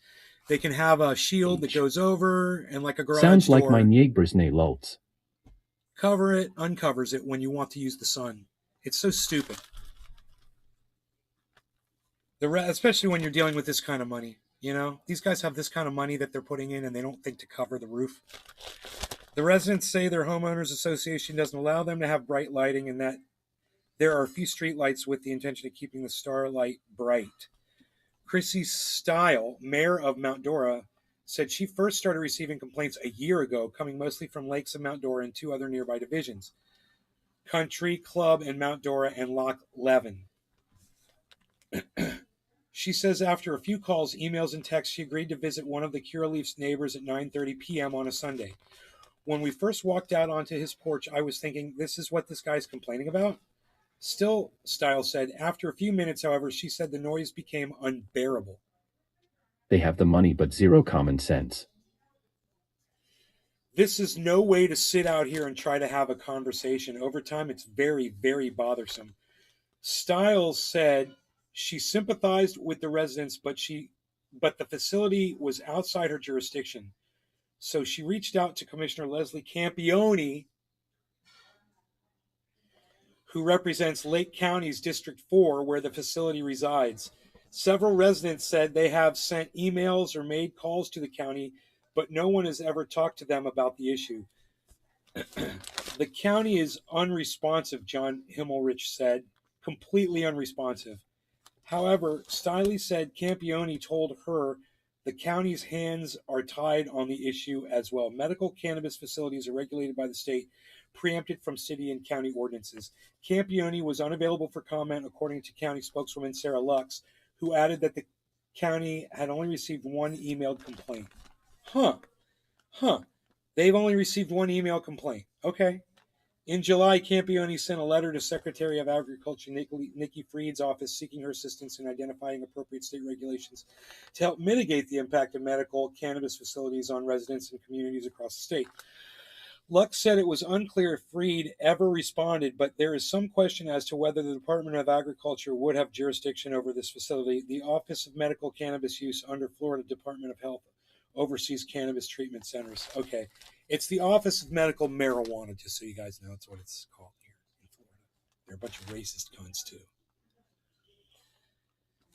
They can have a shield that goes over and like a garage Sounds door. like my neighbor's nay lults. Cover it, uncovers it when you want to use the sun. It's so stupid. Especially when you're dealing with this kind of money. These guys have this kind of money that they're putting in and they don't think to cover the roof. The residents say their homeowners association doesn't allow them to have bright lighting and that there are a few street lights with the intention of keeping the starlight bright. Chrissy Stile, mayor of Mount Dora, said she first started receiving complaints a year ago, coming mostly from Lakes of Mount Dora and two other nearby divisions, Country Club in Mount Dora and Loch Leven. She says after a few calls, emails, and texts, she agreed to visit one of the Curaleaf's neighbors at 9:30 p.m. on a Sunday. When we first walked out onto his porch, I was thinking, this is what this guy's complaining about? Still, Stile said, after a few minutes, however, she said the noise became unbearable. They have the money but zero common sense. This is no way to sit out here and try to have a conversation. Over time, it's very, very bothersome. Stiles said she sympathized with the residents, but the facility was outside her jurisdiction. So she reached out to Commissioner Leslie Campione, who represents Lake County's District 4, where the facility resides. Several residents said they have sent emails or made calls to the county, but no one has ever talked to them about the issue. The county is unresponsive, John Himmelrich said, completely unresponsive. However, Stiley said Campione told her the county's hands are tied on the issue as well. Medical cannabis facilities are regulated by the state, preempted from city and county ordinances. Campione was unavailable for comment, according to county spokeswoman Sarah Lux, who added that the county had only received one emailed complaint. They've only received one email complaint. Okay. In July, Campione sent a letter to Secretary of Agriculture Nikki Fried's office seeking her assistance in identifying appropriate state regulations to help mitigate the impact of medical cannabis facilities on residents and communities across the state. Lux said it was unclear if Fried ever responded, but there is some question as to whether the Department of Agriculture would have jurisdiction over this facility. The Office of Medical Cannabis Use under Florida Department of Health oversees cannabis treatment centers. Okay. It's the Office of Medical Marijuana, just so you guys know. That's what it's called here in Florida. They're a bunch of racist cunts, too.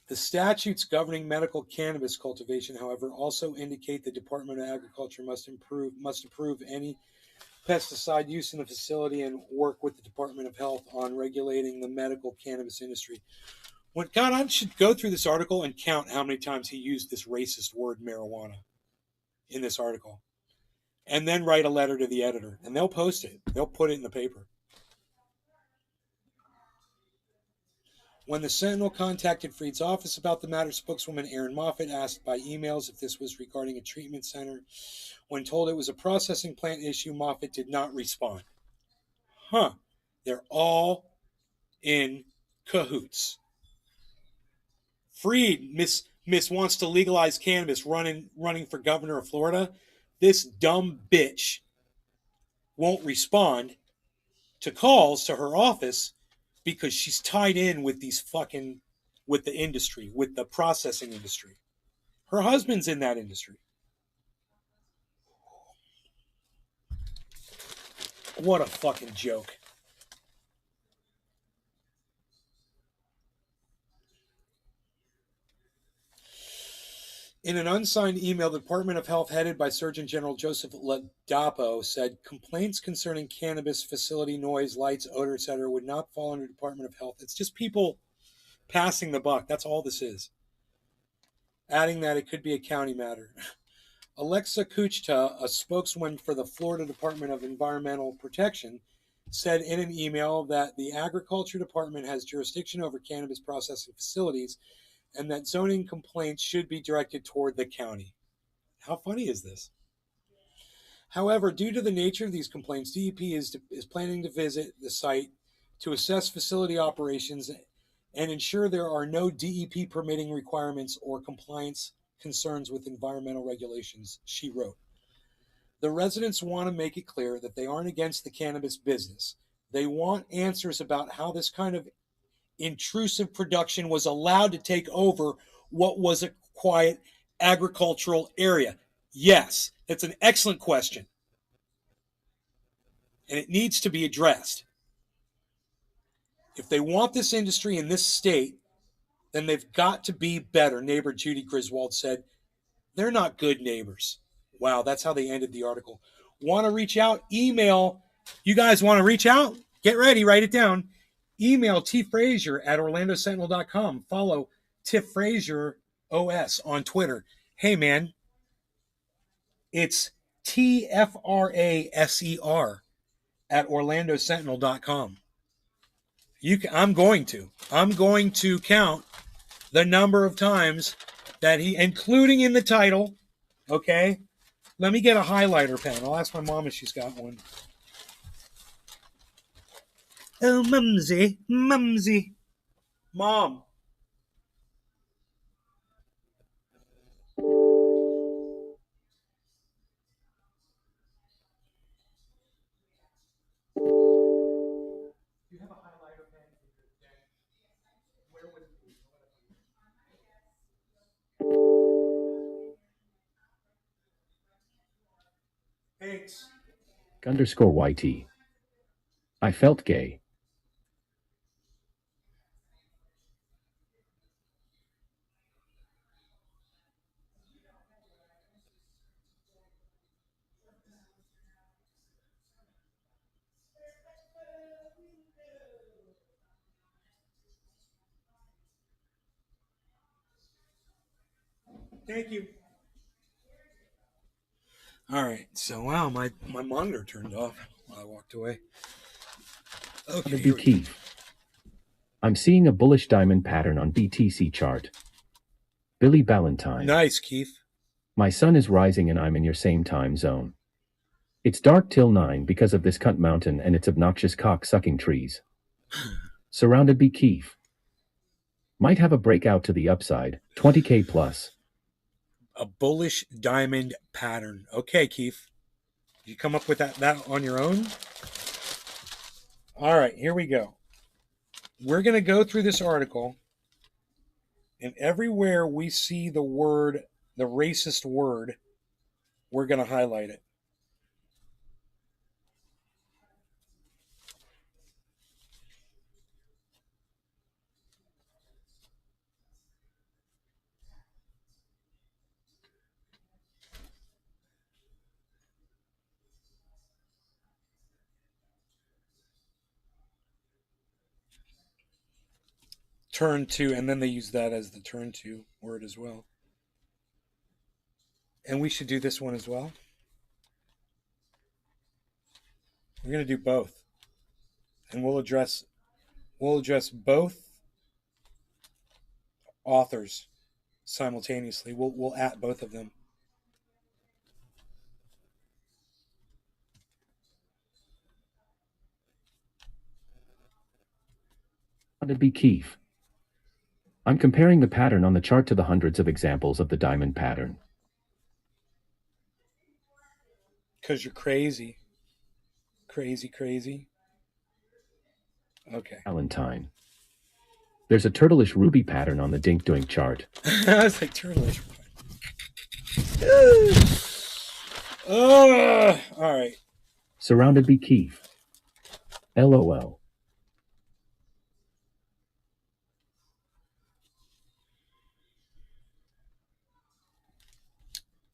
The statutes governing medical cannabis cultivation, however, also indicate the Department of Agriculture must approve any pesticide use in the facility and work with the Department of Health on regulating the medical cannabis industry. God, I should go through this article and count how many times he used this racist word marijuana in this article. And then write a letter to the editor. And they'll post it. They'll put it in the paper. When the Sentinel contacted Fried's office about the matter, spokeswoman Erin Moffett asked by emails if this was regarding a treatment center. When told it was a processing plant issue, Moffett did not respond. They're all in cahoots. Fried, Miss wants to legalize cannabis, running for governor of Florida. This dumb bitch won't respond to calls to her office because she's tied in with these fucking, with the industry, with the processing industry. Her husband's in that industry. What a fucking joke. In an unsigned email, the Department of Health, headed by Surgeon General Joseph Ladapo, said complaints concerning cannabis facility noise, lights, odor, etc. would not fall under Department of Health. It's just people passing the buck. That's all this is. Adding that it could be a county matter. Alexa Kuchta, a spokeswoman for the Florida Department of Environmental Protection, said in an email that the Agriculture Department has jurisdiction over cannabis processing facilities and that zoning complaints should be directed toward the county. How funny is this? However, due to the nature of these complaints, DEP is planning to visit the site to assess facility operations and ensure there are no DEP permitting requirements or compliance concerns with environmental regulations, she wrote. The residents want to make it clear that they aren't against the cannabis business. They want answers about how this kind of intrusive production was allowed to take over what was a quiet agricultural area. Yes, that's an excellent question. And it needs to be addressed. If they want this industry in this state, then they've got to be better, neighbor Judy Griswold said. They're not good neighbors. Wow, that's how they ended the article. Want to reach out? Email. You guys want to reach out? Get ready, write it down. Email tfrazier@orlandosentinel.com. Follow Tiff Frazier OS on Twitter. Hey, man, it's TFRASER @orlandosentinel.com. I'm going to count the number of times that he, including in the title, okay? Let me get a highlighter pen. I'll ask my mom if she's got one. Oh, Mumsy, Mumsy. Mom. You have a highlighter pen? Where would it be? Thanks. _YT. I felt gay. Thank you. All right. So, wow, my monitor turned off while I walked away. Okay. Here we go. I'm seeing a bullish diamond pattern on BTC chart. Billy Ballantyne. Nice, Keith. My sun is rising and I'm in your same time zone. It's dark till 9 because of this cunt mountain and its obnoxious cock-sucking trees. Surrounded by Keith. Might have a breakout to the upside, 20K plus. A bullish diamond pattern. Okay, Keith. Did you come up with that on your own? All right, here we go. We're going to go through this article, and everywhere we see the word, the racist word, we're going to highlight it. Turn to, and then they use that as the turn to word as well. And we should do this one as well. We're going to do both. And we'll address both authors simultaneously. We'll at both of them. To be Keith. I'm comparing the pattern on the chart to the hundreds of examples of the diamond pattern. Because you're crazy. Crazy, crazy. Okay. Valentine. There's a turtleish ruby pattern on the dink doink chart. I was like, turtleish. Oh, all right. Surrounded by Keith. LOL.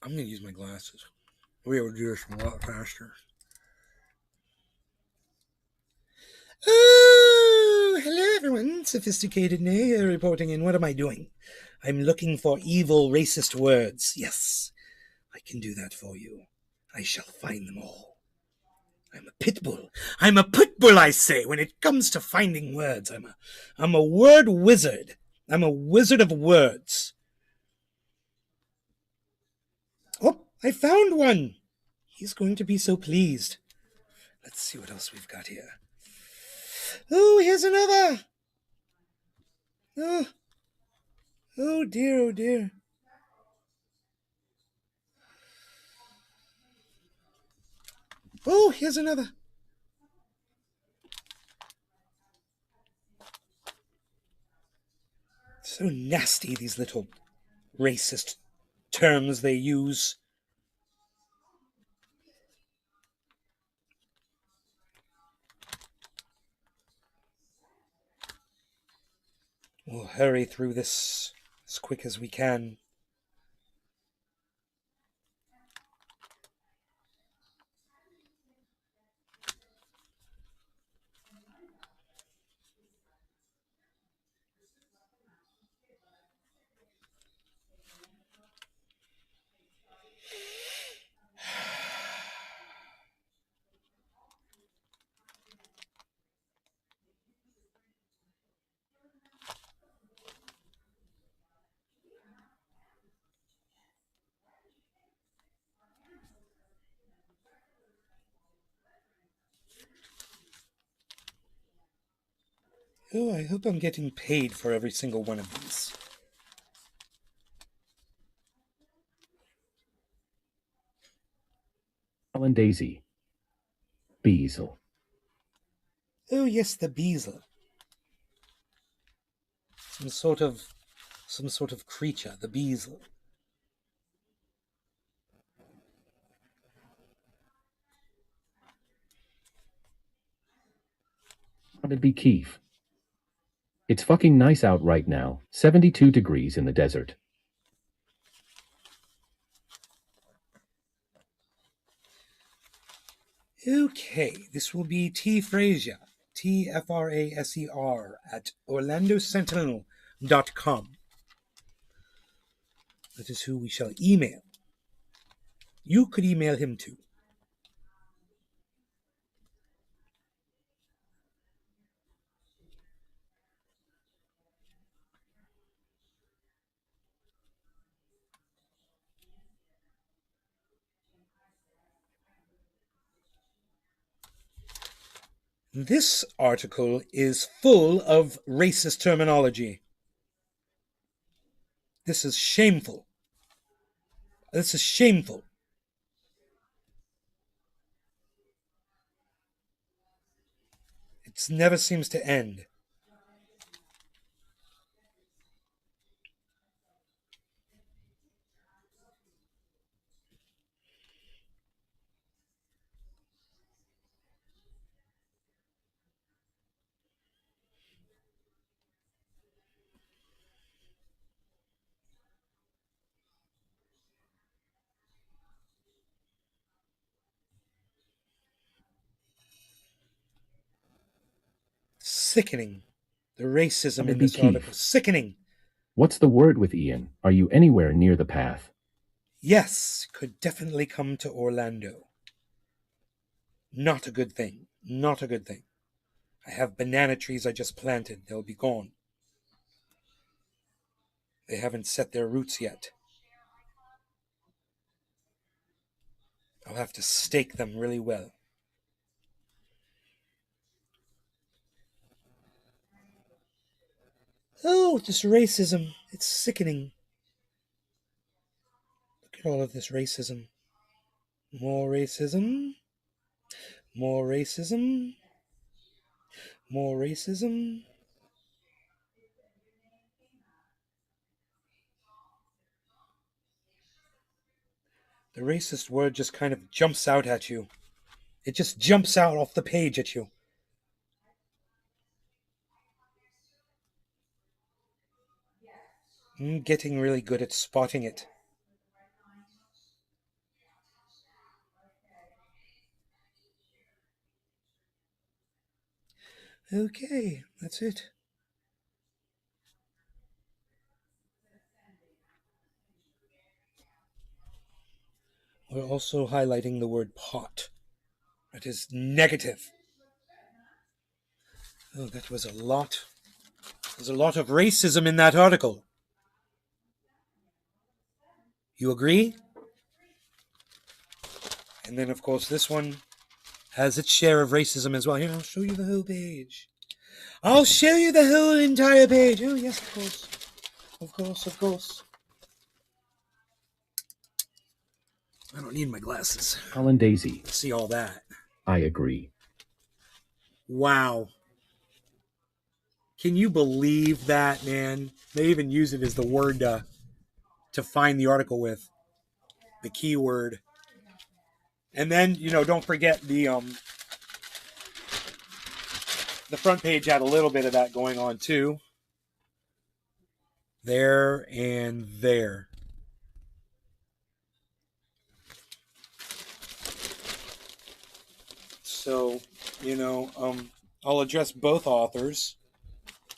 I'm going to use my glasses. We'll be able to do this a lot faster. Oh, hello everyone. Sophisticated Nay reporting in. What am I doing? I'm looking for evil racist words. Yes, I can do that for you. I shall find them all. I'm a pit bull. I'm a pit bull, I say, when it comes to finding words. I'm a word wizard. I'm a wizard of words. Oh, I found one. He's going to be so pleased. Let's see what else we've got here. Oh, here's another. Oh dear, oh dear. Oh, here's another. So nasty, these little racist terms they use. We'll hurry through this as quick as we can. Oh, I hope I'm getting paid for every single one of these. Alan Daisy. Beazle. Oh yes, the beazle. Some sort of creature, the beazle. Surrounded by Keith. It's fucking nice out right now. 72 degrees in the desert. Okay, this will be T. Fraser, Tfraser, at orlandosentinel.com. That is who we shall email. You could email him too. This article is full of racist terminology. This is shameful. This is shameful. It never seems to end. Sickening. The racism in this article. Sickening. What's the word with Ian? Are you anywhere near the path? Yes, could definitely come to Orlando. Not a good thing. Not a good thing. I have banana trees I just planted. They'll be gone. They haven't set their roots yet. I'll have to stake them really well. Oh, this racism. It's sickening. Look at all of this racism. More racism. More racism. More racism. The racist word just kind of jumps out at you. It just jumps out off the page at you. I'm getting really good at spotting it. Okay, that's it. We're also highlighting the word pot. That is negative. Oh, that was a lot. There's a lot of racism in that article. You agree? And then, of course, this one has its share of racism as well. Here, I'll show you the whole page. I'll show you the whole entire page. Oh, yes, of course. Of course, of course. I don't need my glasses. Colin Daisy. See all that. I agree. Wow. Can you believe that, man? They even use it as the word to find the article with. The keyword. And then, don't forget the front page had a little bit of that going on too. There and there. So, I'll address both authors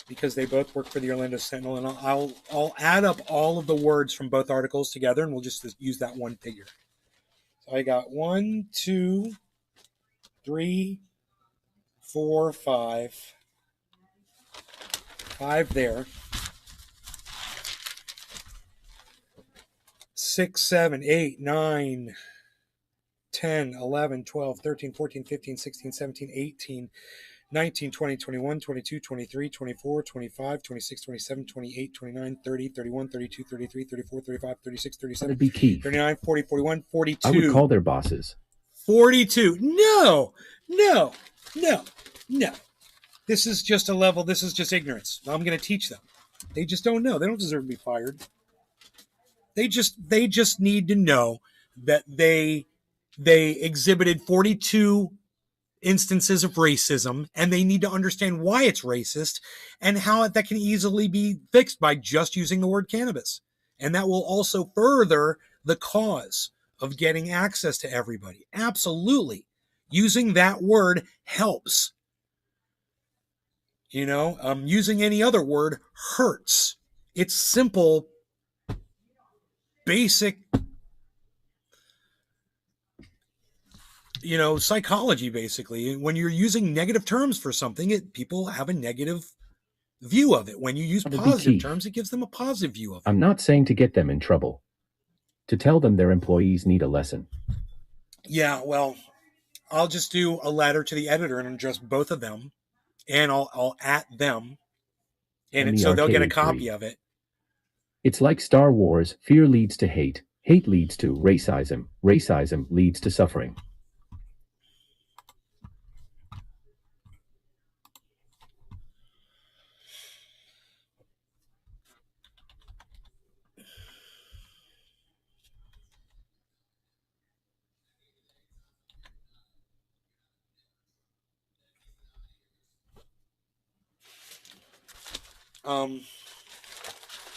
because they both work for the Orlando Sentinel, and I'll add up all of the words from both articles together, and we'll just use that one figure. So I got 1, 2, 3, 4, 5. 5 there. 6, 7, 8, 9, 10, 11, 12, 13, 14, 15, 16, 17, 18, 19, 20, 21, 22, 23, 24, 25, 26, 27, 28, 29, 30, 31, 32, 33, 34, 35, 36, 37, 39, 40, 41, 42. I would call their bosses. 42. No. This is just a level. This is just ignorance. I'm going to teach them. They just don't know. They don't deserve to be fired. They just need to know that they exhibited 42 instances of racism, and they need to understand why it's racist and how that can easily be fixed by just using the word cannabis. And that will also further the cause of getting access to everybody. Absolutely. Using that word helps. Using any other word hurts. It's simple, basic, psychology, basically. When you're using negative terms for something, people have a negative view of it. When you use positive terms, it gives them a positive view of it. I'm not saying to get them in trouble. To tell them their employees need a lesson. Yeah, well, I'll just do a letter to the editor and address both of them, and I'll at them, and so they'll get a copy of it. It's like Star Wars. Fear leads to hate. Hate leads to racism. Racism leads to suffering.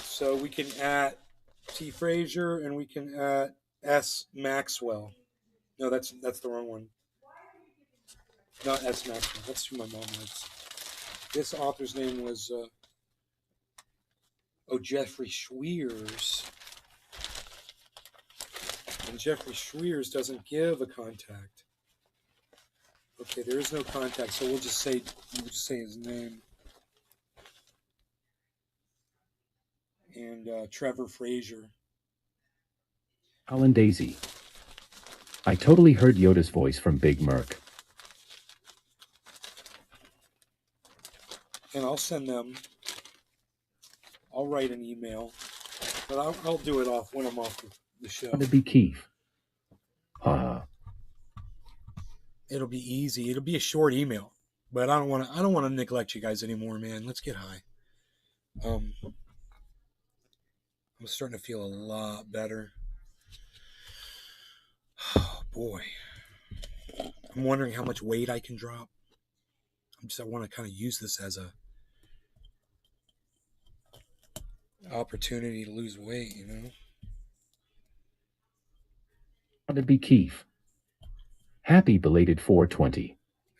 So we can at T. Frazier and we can at S. Maxwell. No, that's the wrong one. Not S. Maxwell. That's who my mom was. This author's name was Jeffrey Schweers. And Jeffrey Schweers doesn't give a contact. Okay, there is no contact, so we'll just say his name. And Trevor Frazier. Colin Daisy. I totally heard Yoda's voice from Big Merc. And I'll send them. I'll write an email, but I'll do it when I'm off the show. It'll be Keith. It'll be easy. It'll be a short email. But I don't want to neglect you guys anymore, man. Let's get high. I'm starting to feel a lot better. Oh, boy. I'm wondering how much weight I can drop. I want to kind of use this as a opportunity to lose weight, you know? To be Keith. Happy belated 420.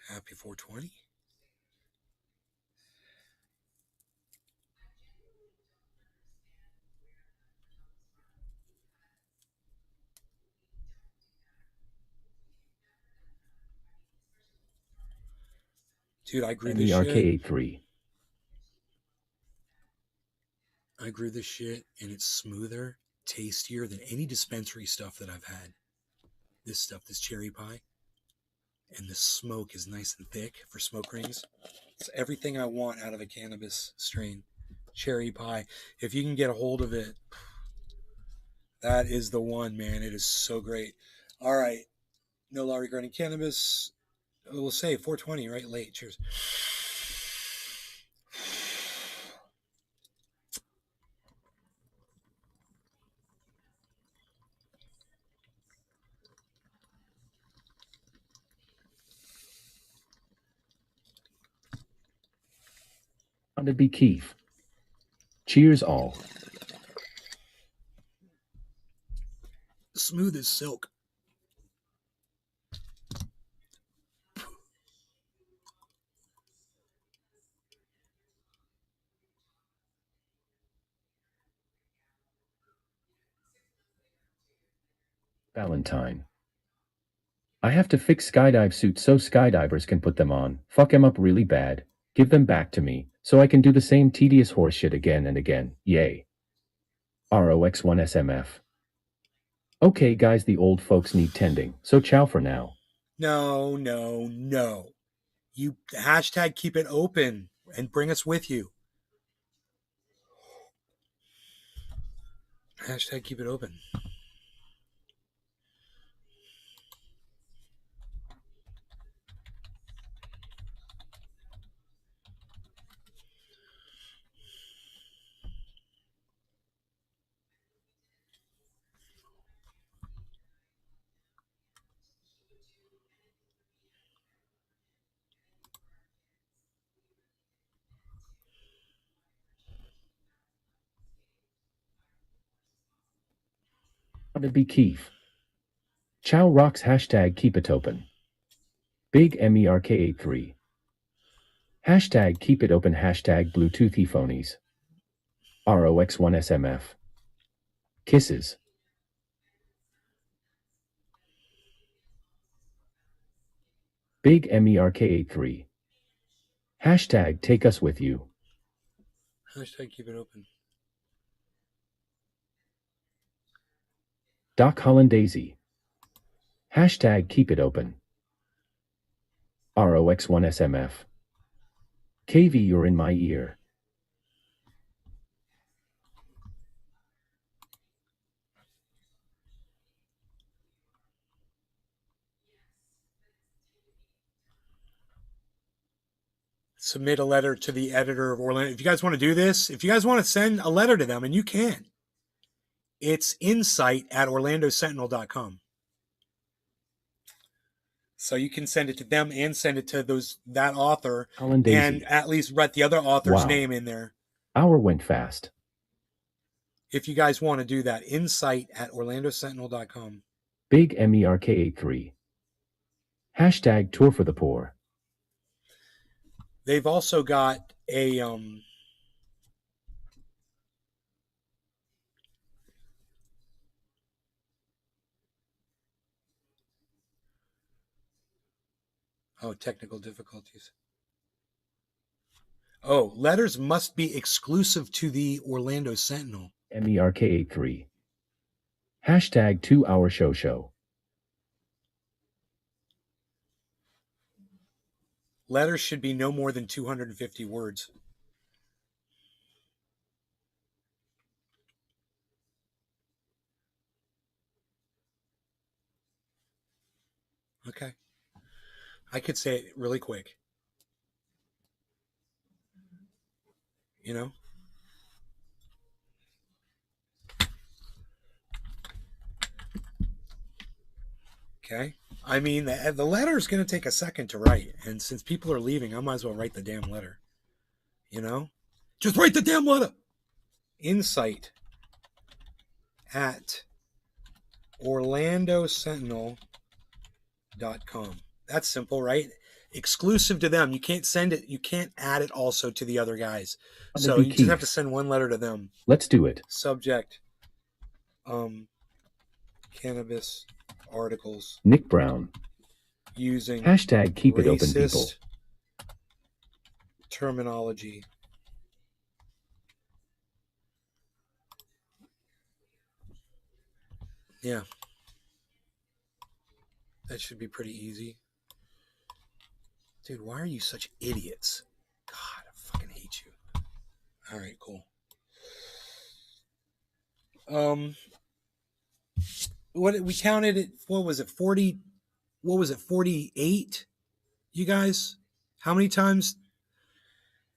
Happy 420? Dude, I grew this shit. MERK83. I grew this shit, and it's smoother, tastier than any dispensary stuff that I've had. This stuff, this cherry pie. And the smoke is nice and thick for smoke rings. It's everything I want out of a cannabis strain. Cherry pie. If you can get a hold of it, that is the one, man. It is so great. All right. No law regarding cannabis. We'll say 420, right? Late. Cheers. To be Keith. Cheers all. Smooth as silk. Valentine. I have to fix skydive suits so skydivers can put them on. Fuck them up really bad. Give them back to me, so I can do the same tedious horseshit again and again. Yay. ROX1SMF. Okay guys, the old folks need tending, so ciao for now. No. You hashtag keep it open and bring us with you. Hashtag keep it open. To be Keith. Ciao rocks hashtag keep it open. Big MERK83. Hashtag keep it open hashtag Bluetoothy phonies. ROX1SMF. Kisses. Big MERK83. Hashtag take us with you. Hashtag keep it open. Doc Hollandaisy. Hashtag keep it open. ROX1SMF. KV, you're in my ear. Submit a letter to the editor of Orlando. If you guys want to do this, if you guys want to send a letter to them, and you can, it's insight@orlandosentinel.com. So you can send it to them and send it to that author and at least write the other author's name in there. Hour went fast. If you guys want to do that, insight@orlandosentinel.com. Big MERK83. Hashtag tour for the poor. They've also got a technical difficulties. Oh, letters must be exclusive to the Orlando Sentinel. MERK83. Hashtag 2-hour show. Letters should be no more than 250 words. Okay. I could say it really quick. you know? Okay. I mean, the letter is going to take a second to write. And since people are leaving, I might as well write the damn letter. You know? Just write the damn letter. Insight at OrlandoSentinel.com. That's simple, right? Exclusive to them. You can't send it. You can't add it also to the other guys. So you just have to send one letter to them. Let's do it. Subject. Cannabis articles. Nick Brown. Using hashtag keep it open, people. Terminology. Yeah. That should be pretty easy. Dude, why are you such idiots? God, I fucking hate you. All right, cool. What we counted it, what was it, 40, what was it, 48? You guys? How many times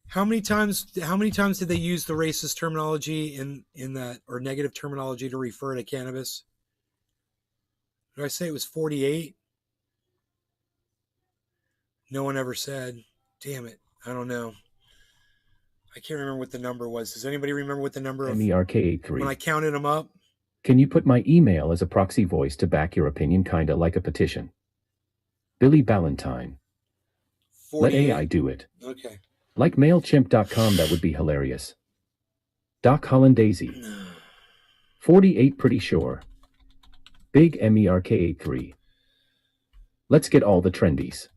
did they use the racist terminology in that, or negative terminology to refer to cannabis? Did I say it was 48? No one ever said. Damn it. I don't know. I can't remember what the number was. Does anybody remember what the number of MERK83. when I counted them up? Can you put my email as a proxy voice to back your opinion, kinda like a petition? Billy Ballantyne. 48. Let AI do it. Okay. Like MailChimp.com, that would be hilarious. Doc Hollandaisy. 48 pretty sure. Big MERK83. Let's get all the trendies.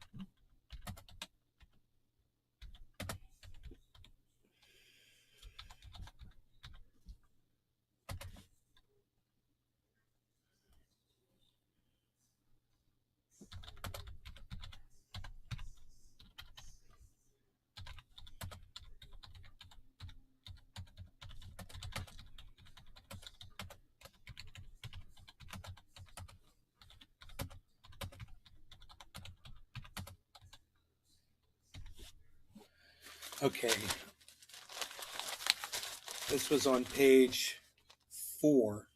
Okay. This was on page 4.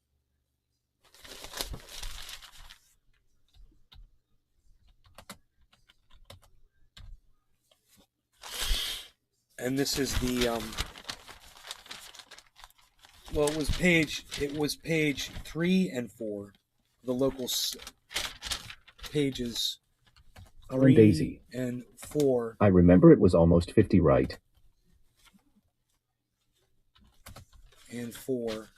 And this is the well, it was page 3 and 4. The local pages 3 Daisy. and 4. I remember it was almost 50, right? And 4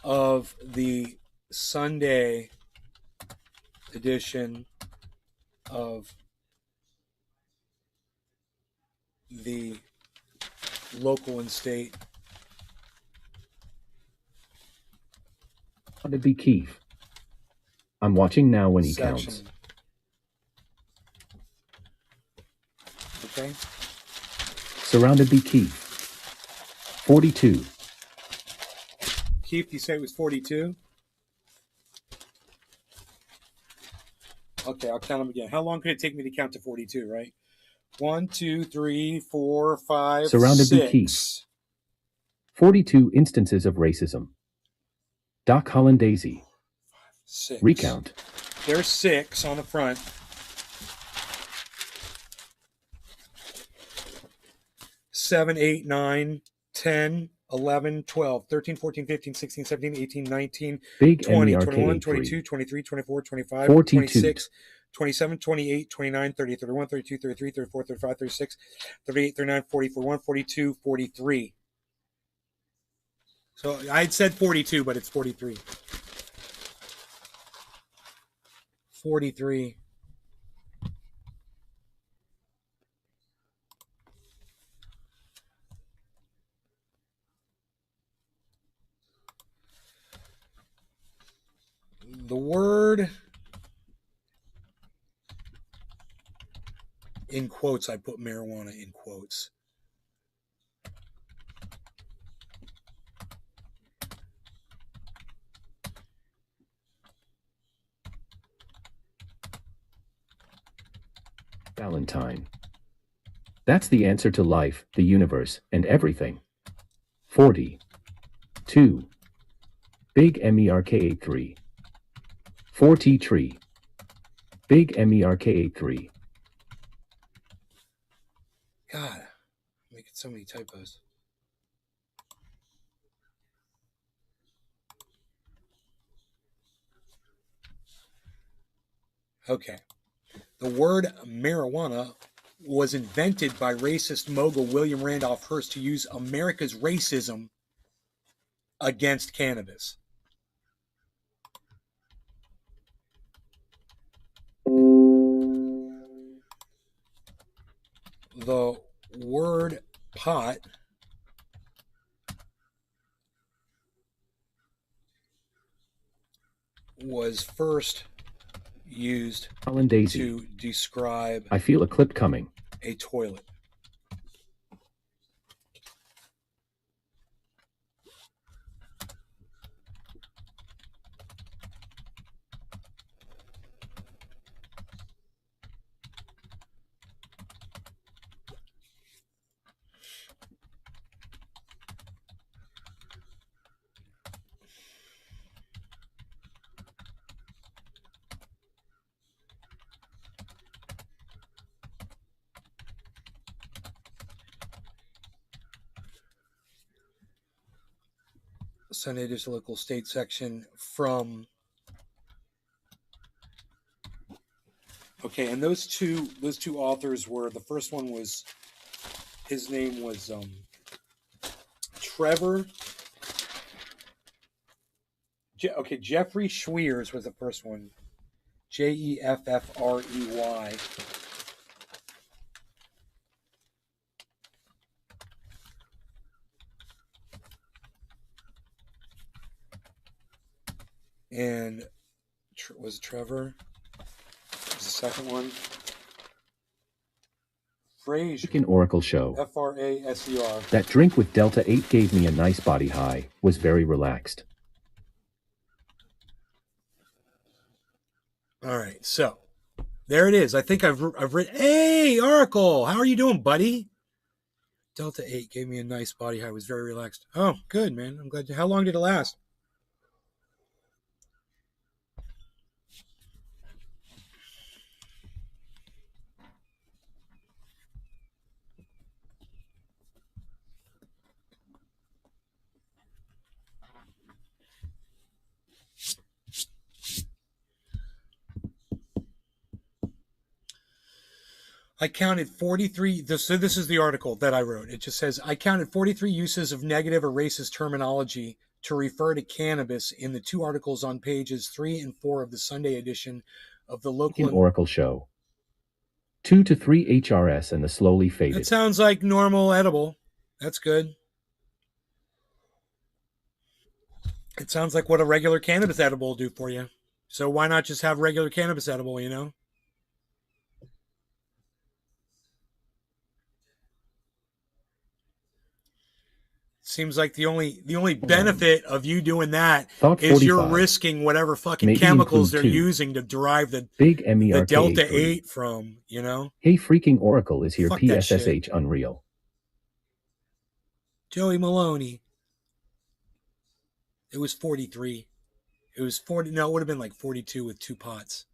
of the Sunday edition of the local and state. To be Keith. I'm watching now when he section. counts. Okay. Surrounded by Keith. 42. Keith, you say it was 42? Okay, I'll count them again. How long could it take me to count to 42, right? 1, 2, 3, 4, 5, Surrounded 6. by Keith. 42 instances of racism. Doc Hollandaisy. 6. Recount. There's 6 on the front. 7, 8, 9, 10, 11, 12, 13, 14, 15, 16, 17, 18, 19, Big 20, MERK 21, 83. 22, 23, 24, 25, 42. 26, 27, 28, 29, 30, 31, 32, 33, 34, 35, 36, 38, 39, 40, 41, 42, 43. So I had said 42, but it's 43. 43. The word in quotes, I put marijuana in quotes. Valentine. That's the answer to life, the universe, and everything. 40. 2. Big MERK83. 4T tree. Big MERK83. God, I'm making so many typos. Okay. The word marijuana was invented by racist mogul William Randolph Hearst to use America's racism against cannabis. The word pot was first used to describe I feel a clip coming. A toilet. Sunday Edition Local State section from. Okay, and those two authors were, the first one was, his name was Trevor. Jeffrey Schweers was the first one. Jeffrey. And was it Trevor? Was the second one? Fraser. Freaking Oracle show. Fraser. That drink with Delta 8 gave me a nice body high. Was very relaxed. All right, so there it is. I think I've written. Hey, Oracle, how are you doing, buddy? Delta 8 gave me a nice body high. Was very relaxed. Oh, good, man. I'm glad. How long did it last? I counted 43. So this is the article that I wrote. It just says, I counted 43 uses of negative or racist terminology to refer to cannabis in the two articles on pages 3 and 4 of the Sunday edition of the local Oracle show. 2 to 3 HRS and the slowly faded. It sounds like normal edible. That's good. It sounds like what a regular cannabis edible will do for you. So why not just have regular cannabis edible, you know? Seems like the only benefit of you doing that is you're risking whatever fucking maybe chemicals they're using to derive the Delta 8 from, you know? Hey, freaking Oracle is here. Fuck PSSH Unreal. Joey Maloney. It was 43. It was 40. No, it would have been like 42 with 2 pots.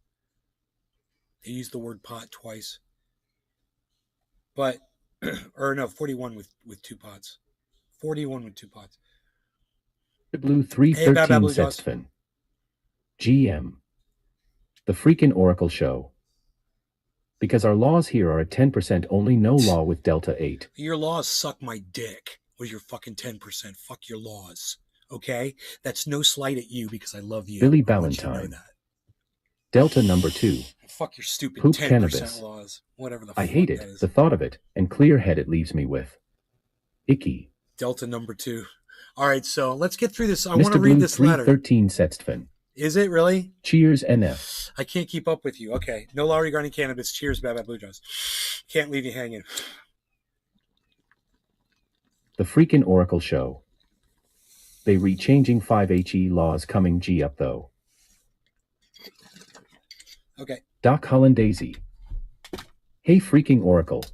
They used the word pot twice. But, or no, 41 with 2 pots. 41 with 2 pots. The Blue 313 Setsfin. GM. The freaking Oracle show. Because our laws here are at 10% only, no law with Delta 8. Your laws suck my dick with your fucking 10%. Fuck your laws. Okay? That's no slight at you because I love you. Billy Ballantyne. You know that. Delta number 2. Fuck your stupid Poop 10% cannabis. Laws. Whatever the I fuck hate it. that is. The thought of it. And clear head it leaves me with. Icky. Delta number 2. All right, so let's get through this. I want to read this letter. 13 Setsfin. Is it really? Cheers, NF. I can't keep up with you. Okay. No law regarding cannabis. Cheers, Bad Blue Jaws. Can't leave you hanging. The freaking Oracle show. They re-changing 5HE laws coming G up though. Okay. Doc Hollandaisy. Hey, freaking Oracle.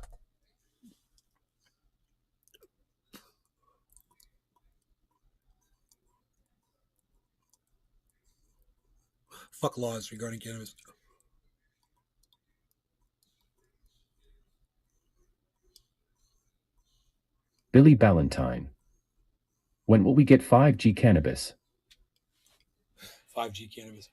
Fuck laws regarding cannabis. Billy Ballantyne. When will we get 5G cannabis? 5G cannabis.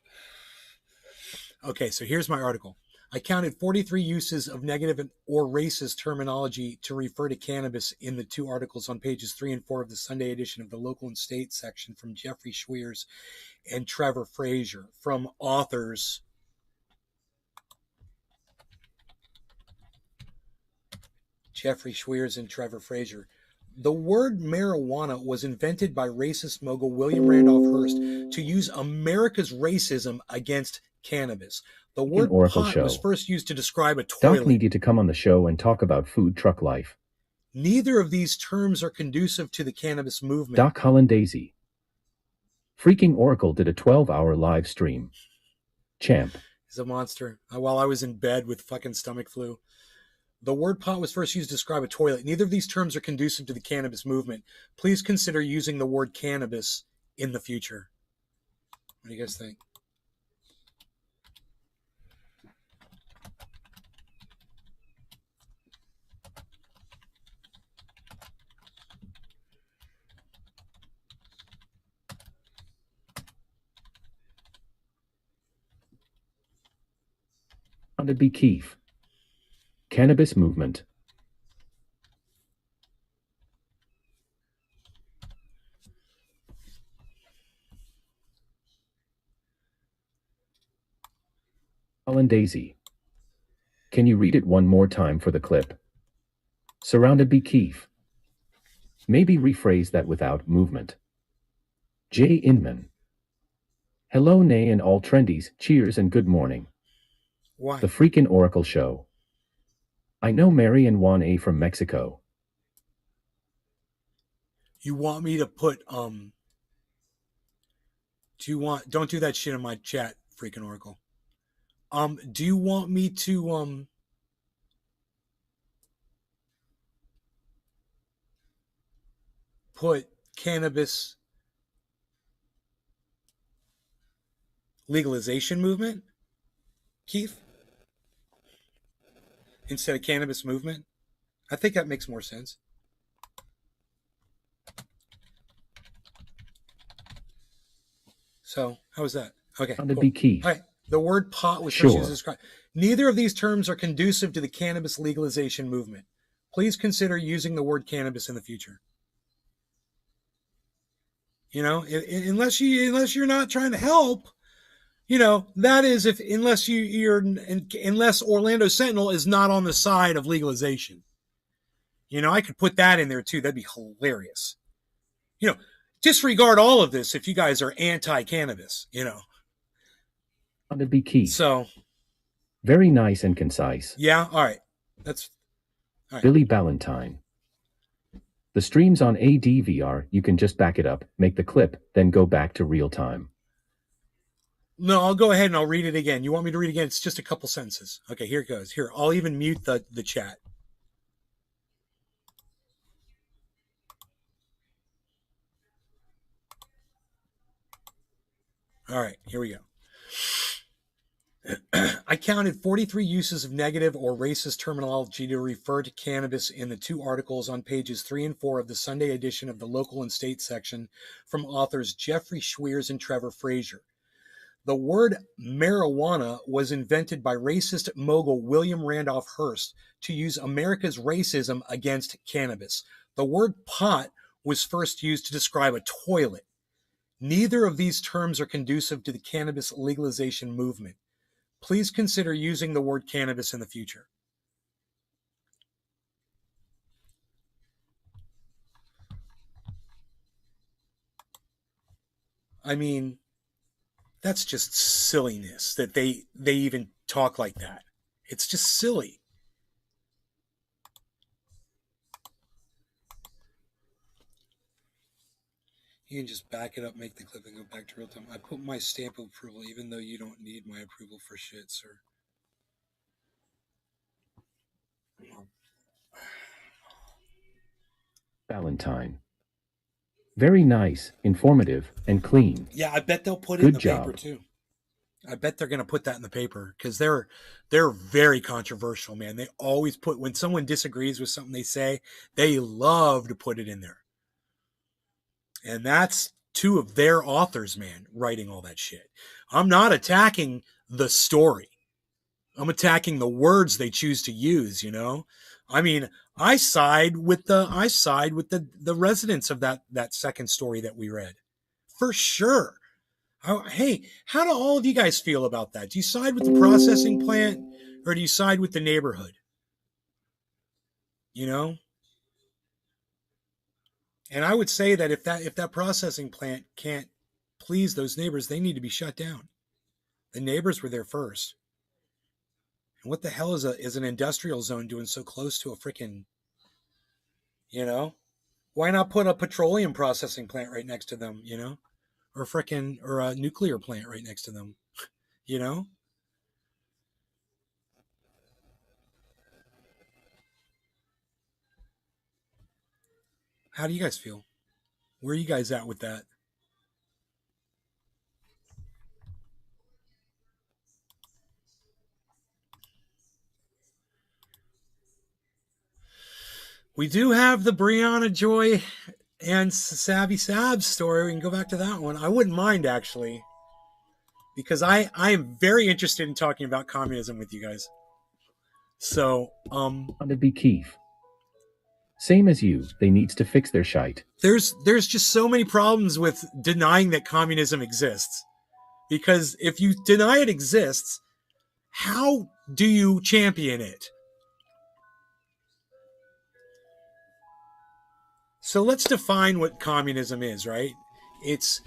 Okay, so here's my article. I counted 43 uses of negative or racist terminology to refer to cannabis in the 2 articles on pages 3 and 4 of the Sunday edition of the Local and State section from Jeffrey Schweers and Trevor Frazier, from authors Jeffrey Schweers and Trevor Frazier. The word marijuana was invented by racist mogul William Randolph Hearst to use America's racism against cannabis. The word pot was first used to describe a toilet. Doc needed to come on the show and talk about food truck life. Neither of these terms are conducive to the cannabis movement. Doc Hollandaise. Freaking Oracle did a 12-hour live stream. Champ. He's a monster. While I was in bed with fucking stomach flu. The word pot was first used to describe a toilet. Neither of these terms are conducive to the cannabis movement. Please consider using the word cannabis in the future. What do you guys think? Founded by Keith. Cannabis movement. Hollandaise. Can you read it one more time for the clip? Surrounded by Keith. Maybe rephrase that without movement. Jay Inman. Hello, Nay, and all trendies. Cheers and good morning. Why? The freaking Oracle show. I know Mary and Juan A from Mexico. You want me to put, don't do that shit in my chat, freaking Oracle. Do you want me to, put cannabis legalization movement, Keith? Instead of cannabis movement? I think that makes more sense. So, how was that? Okay, Founded cool. by Keith. All right. The word pot was first used to describe. Neither of these terms are conducive to the cannabis legalization movement. Please consider using the word cannabis in the future. You know, unless you're not trying to help, you know, that is unless Orlando Sentinel is not on the side of legalization. You know, I could put that in there too. That'd be hilarious. You know, disregard all of this if you guys are anti-cannabis, you know. Founded by Keith. So very nice and concise. Yeah, all right. That's all right. Billy Ballantyne. The stream's on ADVR, you can just back it up, make the clip, then go back to real time. No, I'll go ahead and I'll read it again. You want me to read it again? It's just a couple sentences. Okay, here it goes. Here, I'll even mute the chat. All right, here we go. I counted 43 uses of negative or racist terminology to refer to cannabis in the 2 articles on pages 3 and 4 of the Sunday edition of the Local and State section from authors Jeffrey Schweers and Trevor Frazier. The word marijuana was invented by racist mogul William Randolph Hearst to use America's racism against cannabis. The word pot was first used to describe a toilet. Neither of these terms are conducive to the cannabis legalization movement. Please consider using the word cannabis in the future. I mean, that's just silliness that they even talk like that. It's just silly. You can just back it up, make the clip, and go back to real time. I put my stamp of approval, even though you don't need my approval for shit, sir. Ballantyne. Very nice, informative, and clean. Yeah, I bet they'll put it in the paper too. I bet they're going to put that in the paper because they're very controversial, man. They always put, when someone disagrees with something they say, they love to put it in there. And that's two of their authors, man, writing all that shit. I'm not attacking the story. I'm attacking the words they choose to use, you know? I mean, I side with the residents of that second story that we read. For sure. Hey, how do all of you guys feel about that? Do you side with the processing plant or do you side with the neighborhood? You know? And I would say that if that processing plant can't please those neighbors, they need to be shut down. The neighbors were there first. And what the hell is an industrial zone doing so close to a freaking, you know? Why not put a petroleum processing plant right next to them, you know? Or a nuclear plant right next to them, you know? How do you guys feel? Where are you guys at with that? We do have the Brianna Joy and SABS story. We can go back to that one. I wouldn't mind, actually, because I am very interested in talking about communism with you guys. So, to be Keith. Same as you, they needs to fix their shite. There's just so many problems with denying that communism exists. Because if you deny it exists, how do you champion it? So let's define what communism is, right? It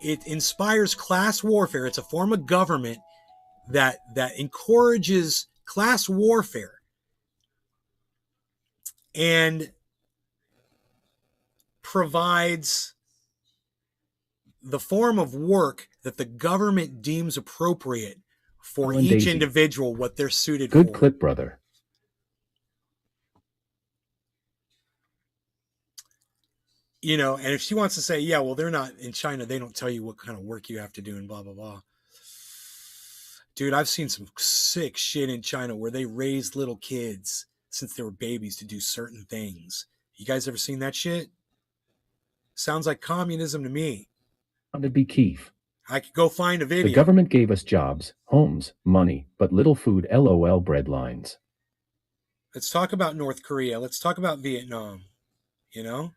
inspires class warfare. It's a form of government that encourages class warfare and provides the form of work that the government deems appropriate for each individual, what they're suited for. Good clip, brother. You know, and if she wants to say, yeah, well, they're not in China, they don't tell you what kind of work you have to do and blah, blah, blah. Dude, I've seen some sick shit in China where they raised little kids since they were babies to do certain things. You guys ever seen that shit? Sounds like communism to me. To be Keith. I could go find a video. The government gave us jobs, homes, money, but little food, LOL breadlines. Let's talk about North Korea. Let's talk about Vietnam. You know?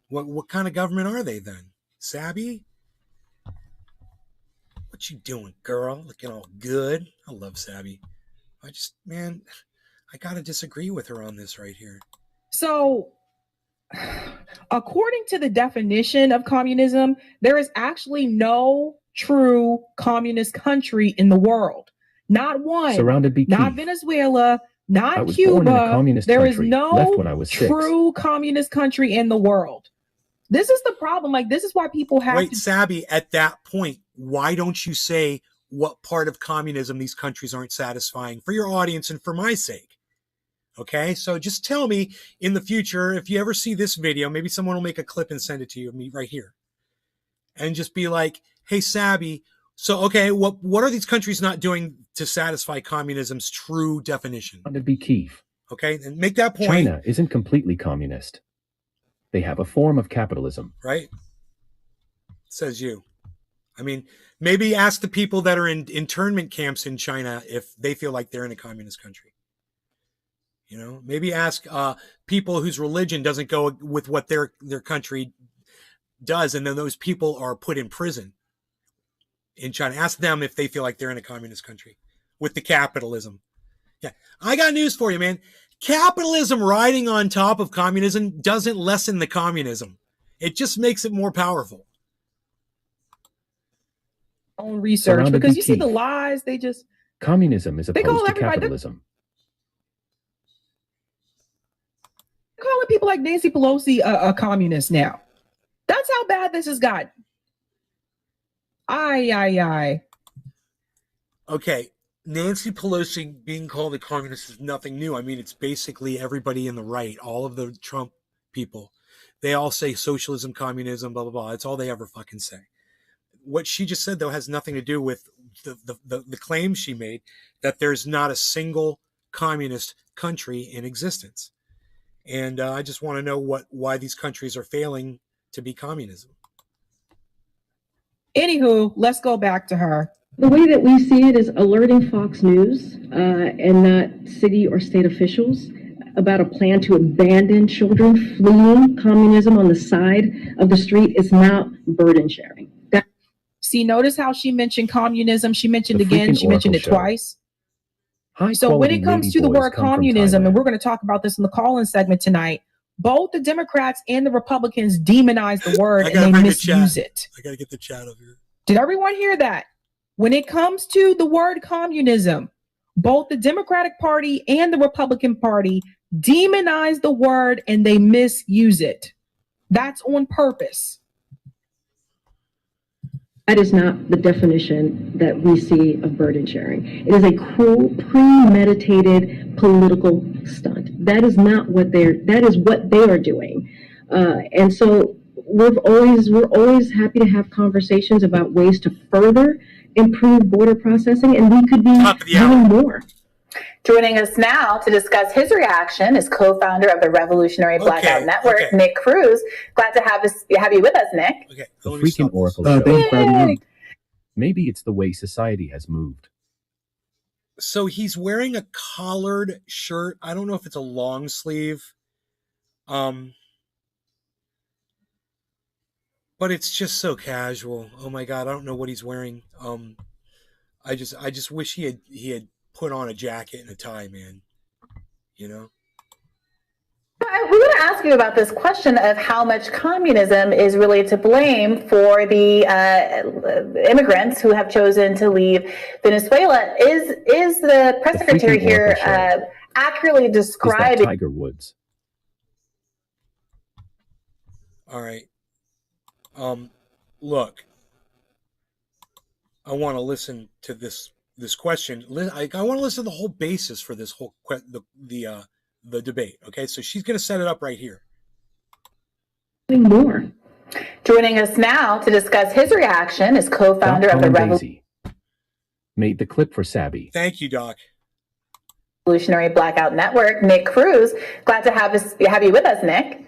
What kind of government are they then? SABBY? What you doing, girl? Looking all good. I love SABBY. I gotta disagree with her on this right here. So, according to the definition of communism, there is actually no true communist country in the world. Not one. Surrounded by not Venezuela, not Cuba. There is no true communist country in the world. This is the problem. Like, this is why people have Wait, SABBY, at that point, why don't you say what part of communism these countries aren't satisfying for your audience and for my sake? Okay, so just tell me in the future, if you ever see this video, maybe someone will make a clip and send it to you, me right here. And just be like, hey, SABBY, so, okay, what are these countries not doing to satisfy communism's true definition? To be Keith. Okay, and make that point. China isn't completely communist. They have a form of capitalism. Right? Says you. I mean, maybe ask the people that are in internment camps in China if they feel like they're in a communist country. You know, maybe ask people whose religion doesn't go with what their country does, and then those people are put in prison in China. Ask them if they feel like they're in a communist country with the capitalism. Yeah, I got news for you, man. Capitalism riding on top of communism doesn't lessen the communism. It just makes it more powerful. Own research, because you see the lies, they just... Communism is opposed to capitalism. They're calling people like Nancy Pelosi a communist now. That's how bad this has gotten. Aye. Okay. Nancy Pelosi being called a communist is nothing new. I mean, it's basically everybody in the right, all of the Trump people. They all say socialism, communism, blah, blah, blah. It's all they ever fucking say. what she just said, though, has nothing to do with the claim she made that there's not a single communist country in existence. And I just want to know why these countries are failing to be communism. Anywho, let's go back to her. The way that we see it is alerting Fox News and not city or state officials about a plan to abandon children fleeing communism on the side of the street is not burden sharing. See, notice how she mentioned communism. She mentioned again, she mentioned it twice. So when it comes to the word communism, and we're going to talk about this in the call-in segment tonight, both the Democrats and the Republicans demonize the word and they misuse it. I got to get the chat over here. Did everyone hear that? When it comes to the word communism, both the Democratic Party and the Republican Party demonize the word and they misuse it. That's on purpose. That is not the definition that we see of burden sharing. It is a cruel, premeditated political stunt. That is not what that is what they are doing. And so we're always happy to have conversations about ways to further improve border processing, and we could be doing more. Joining us now to discuss his reaction is co-founder of the Revolutionary Blackout Network, Nick Cruz. Glad to have you with us, Nick. Okay, the freaking Oracle show. Maybe it's the way society has moved. So he's wearing a collared shirt. I don't know if it's a long sleeve. But it's just so casual. Oh my God, I don't know what he's wearing. I just wish he had put on a jacket and a tie, man. You know? We want to ask you about this question of how much communism is really to blame for the immigrants who have chosen to leave Venezuela. Is the press secretary here accurately describing Tiger Woods? All right. Look, I want to listen to this question. I want to listen to the whole basis for this whole the debate. Okay, so she's going to set it up right here. More. Joining us now to discuss his reaction is co-founder of the made the clip for SABBY. Thank you, Doc. Revolutionary Blackout Network, Nick Cruz. Glad to have you with us, Nick.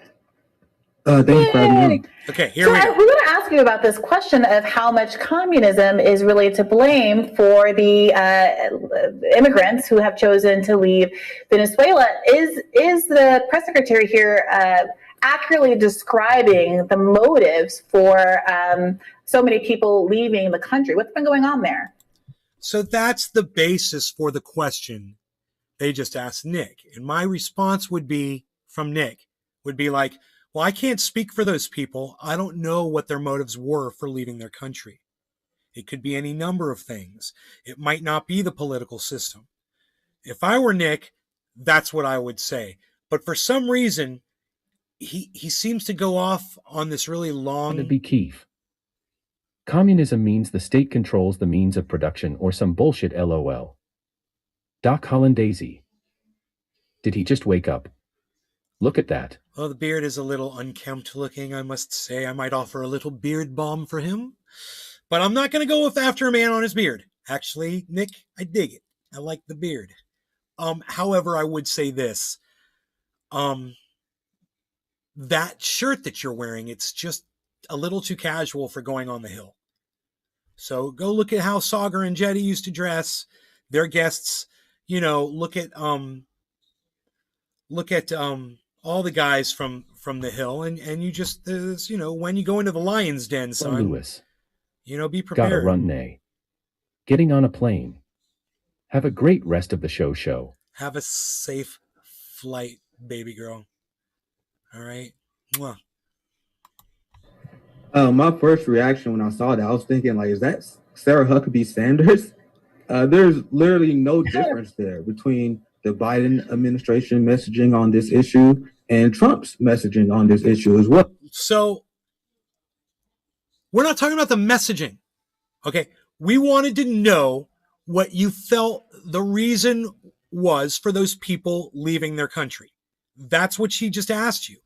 Thanks for having me. Okay, here we go. We want to ask you about this question of how much communism is really to blame for the immigrants who have chosen to leave Venezuela. Is the press secretary here accurately describing the motives for so many people leaving the country? What's been going on there? So that's the basis for the question they just asked Nick. And my response would be, from Nick, would be like, well, I can't speak for those people. I don't know what their motives were for leaving their country. It could be any number of things. It might not be the political system. If I were Nick, that's what I would say. But for some reason, he seems to go off on this really long... To be Keith. Communism means the state controls the means of production or some bullshit LOL. Doc Hollandaise. Did he just wake up? Look at that. Well, the beard is a little unkempt looking, I must say. I might offer a little beard balm for him. But I'm not going to go after a man on his beard. Actually, Nick, I dig it. I like the beard. However, I would say this. That shirt that you're wearing, it's just a little too casual for going on the Hill. So go look at how Sagar and Jetty used to dress. Their guests, you know, look at all the guys from the Hill, and you just, you know, when you go into the lion's den, son, Lewis, you know, be prepared. Gotta run, nay. Getting on a plane. Have a great rest of the show. Have a safe flight, baby girl. All right. Mwah. My first reaction when I saw that, I was thinking, like, is that Sarah Huckabee Sanders? There's literally no difference there between the Biden administration messaging on this issue and Trump's messaging on this issue as well. So we're not talking about the messaging. Okay. We wanted to know what you felt the reason was for those people leaving their country. That's what she just asked you.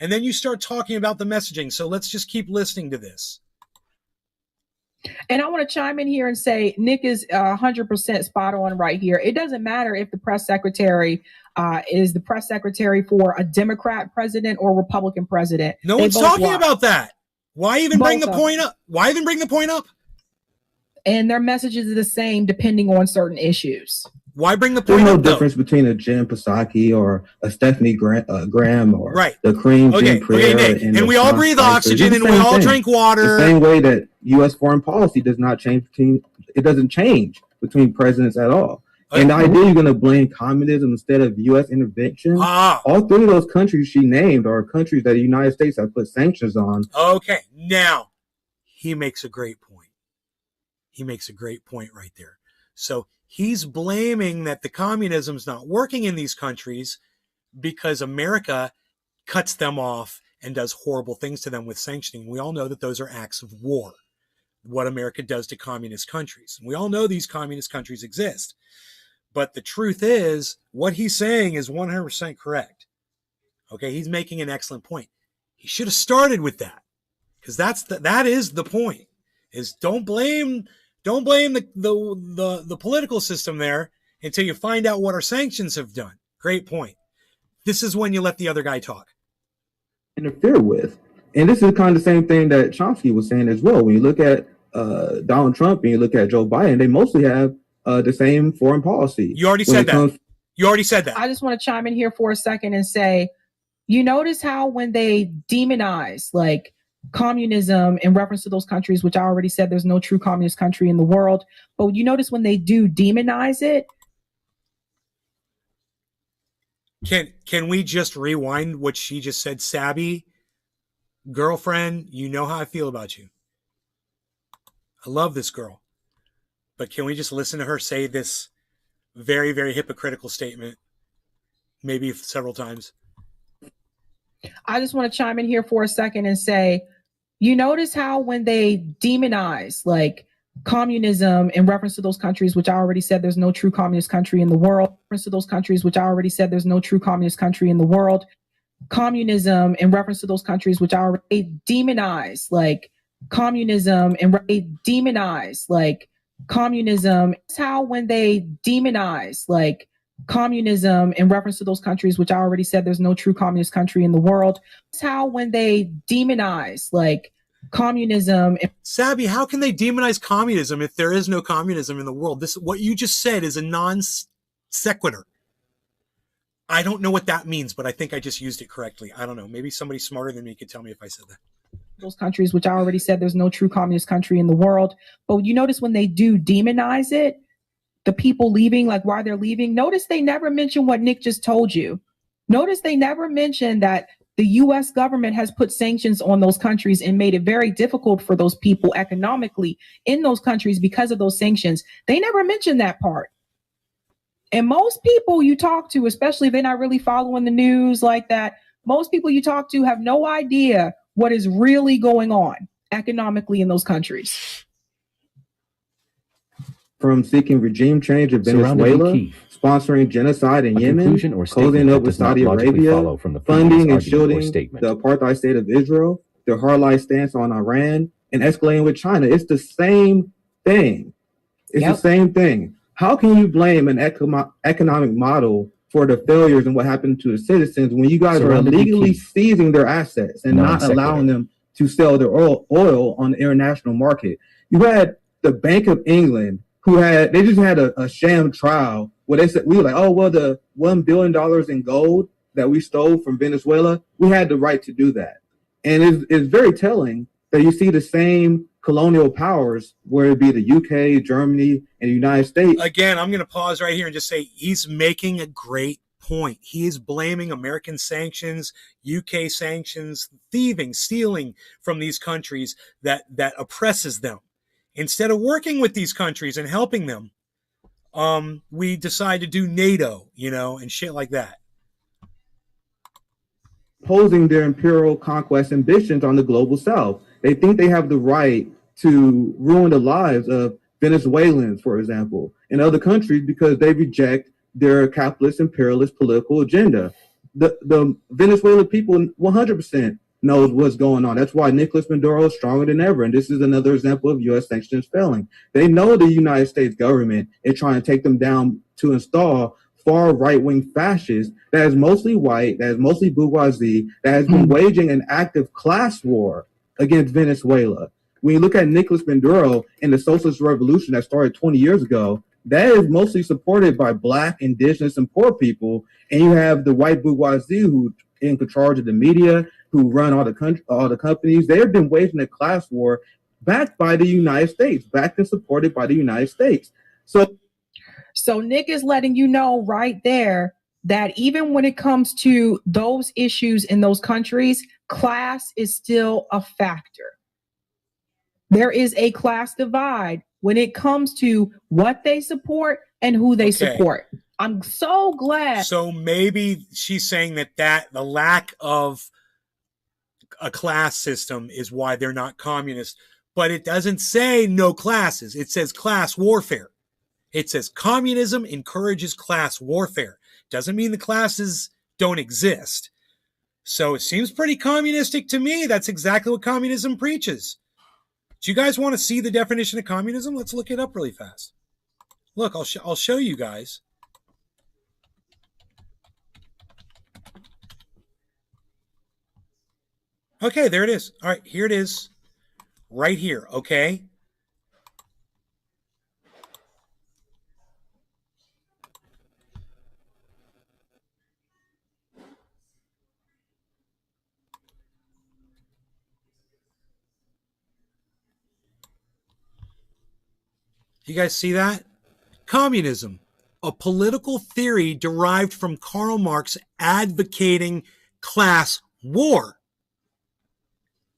And then you start talking about the messaging. So let's just keep listening to this. And I want to chime in here and say Nick is 100% spot on right here. It doesn't matter if the press secretary is the press secretary for a Democrat president or Republican president. No one's talking about that. Why even bring the point up? Why even bring the point up? And their messages are the same depending on certain issues. Why bring the point up? There's no difference between a Jen Psaki or a Stephanie Graham or the Kareem Jean-Pierre. Nick. And we all breathe oxygen and we all drink water. The same way that U.S. foreign policy does not change it doesn't change between presidents at all. And the idea you're going to blame communism instead of U.S. intervention, all three of those countries she named are countries that the United States have put sanctions on. Okay, now he makes a great point. He makes a great point right there. So he's blaming that the communism's not working in these countries because America cuts them off and does horrible things to them with sanctioning. We all know that those are acts of war, what America does to communist countries. And we all know these communist countries exist. But the truth is, what he's saying is 100% correct. Okay, he's making an excellent point. He should have started with that, because that is the point. Is don't blame the political system there until you find out what our sanctions have done. Great point. This is when you let the other guy talk. Interfere with, and this is kind of the same thing that Chomsky was saying as well. When you look at Donald Trump and you look at Joe Biden, they mostly have the same foreign policy. You already said that. You already said that. I just want to chime in here for a second and say, you notice how when they demonize like communism in reference to those countries, which I already said there's no true communist country in the world, but you notice when they do demonize it. Can we just rewind what she just said? Sabby, girlfriend, you know how I feel about you. I love this girl. But can we just listen to her say this very, very hypocritical statement, maybe several times? I just want to chime in here for a second and say, you notice how when they demonize like communism in reference to those countries, which I already said there's no true communist country in the world, reference to those countries, which I already said there's no true communist country in the world, communism in reference to those countries, which I already demonize like communism and demonize like communism. It's how when they demonize like communism in reference to those countries, which I already said there's no true communist country in the world. It's how when they demonize like communism. Sabby, how can they demonize communism if there is no communism in the world? This, what you just said, is a non sequitur. I don't know what that means, but I think I just used it correctly. I don't know. Maybe somebody smarter than me could tell me if I said that. Those countries, which I already said there's no true communist country in the world. But you notice when they do demonize it, the people leaving, like why they're leaving, notice they never mention what Nick just told you. Notice they never mention that the U.S. government has put sanctions on those countries and made it very difficult for those people economically in those countries because of those sanctions. They never mention that part. And most people you talk to, especially if they're not really following the news like that, most people you talk to have no idea what is really going on economically in those countries. From seeking regime change in Venezuela, sponsoring genocide in Yemen, closing up with Saudi Arabia, funding and shielding the apartheid state of Israel, their hardline stance on Iran, and escalating with China. It's the same thing. It's the same thing. How can you blame an economic model for the failures and what happened to the citizens when you guys are illegally seizing their assets and not allowing them to sell their oil on the international market? You had the Bank of England, they just had a sham trial where they said, we were like, oh, well, the $1 billion in gold that we stole from Venezuela, we had the right to do that. And it's very telling that you see the same colonial powers, whether it be the UK, Germany, and the United States. Again, I'm going to pause right here and just say he's making a great point. He is blaming American sanctions, UK sanctions, thieving, stealing from these countries that oppresses them. Instead of working with these countries and helping them, we decide to do NATO, and shit like that. Posing their imperial conquest ambitions on the global south. They think they have the right to ruin the lives of Venezuelans, for example, and other countries because they reject their capitalist imperialist political agenda. The Venezuelan people 100% knows what's going on. That's why Nicolas Maduro is stronger than ever. And this is another example of U.S. sanctions failing. They know the United States government is trying to take them down to install far right-wing fascists that is mostly white, that is mostly bourgeoisie, that has been waging an active class war against Venezuela. When you look at Nicolas Maduro and the socialist revolution that started 20 years ago, that is mostly supported by Black, indigenous, and poor people. And you have the white bourgeoisie who in charge of the media, who run all the companies. They have been waging a class war backed by the United States, backed and supported by the United States. So Nick is letting you know right there that even when it comes to those issues in those countries, class is still a factor. There is a class divide when it comes to what they support and who they support. I'm so glad. So maybe she's saying that the lack of a class system is why they're not communist, but it doesn't say no classes. It says class warfare. It says communism encourages class warfare. Doesn't mean the classes don't exist. So it seems pretty communistic to me. That's exactly what communism preaches. Do you guys want to see the definition of communism? Let's look it up really fast. Look, I'll show you guys. Okay, there it is. All right, here it is. Right here, okay? You guys see that? Communism, a political theory derived from Karl Marx advocating class war.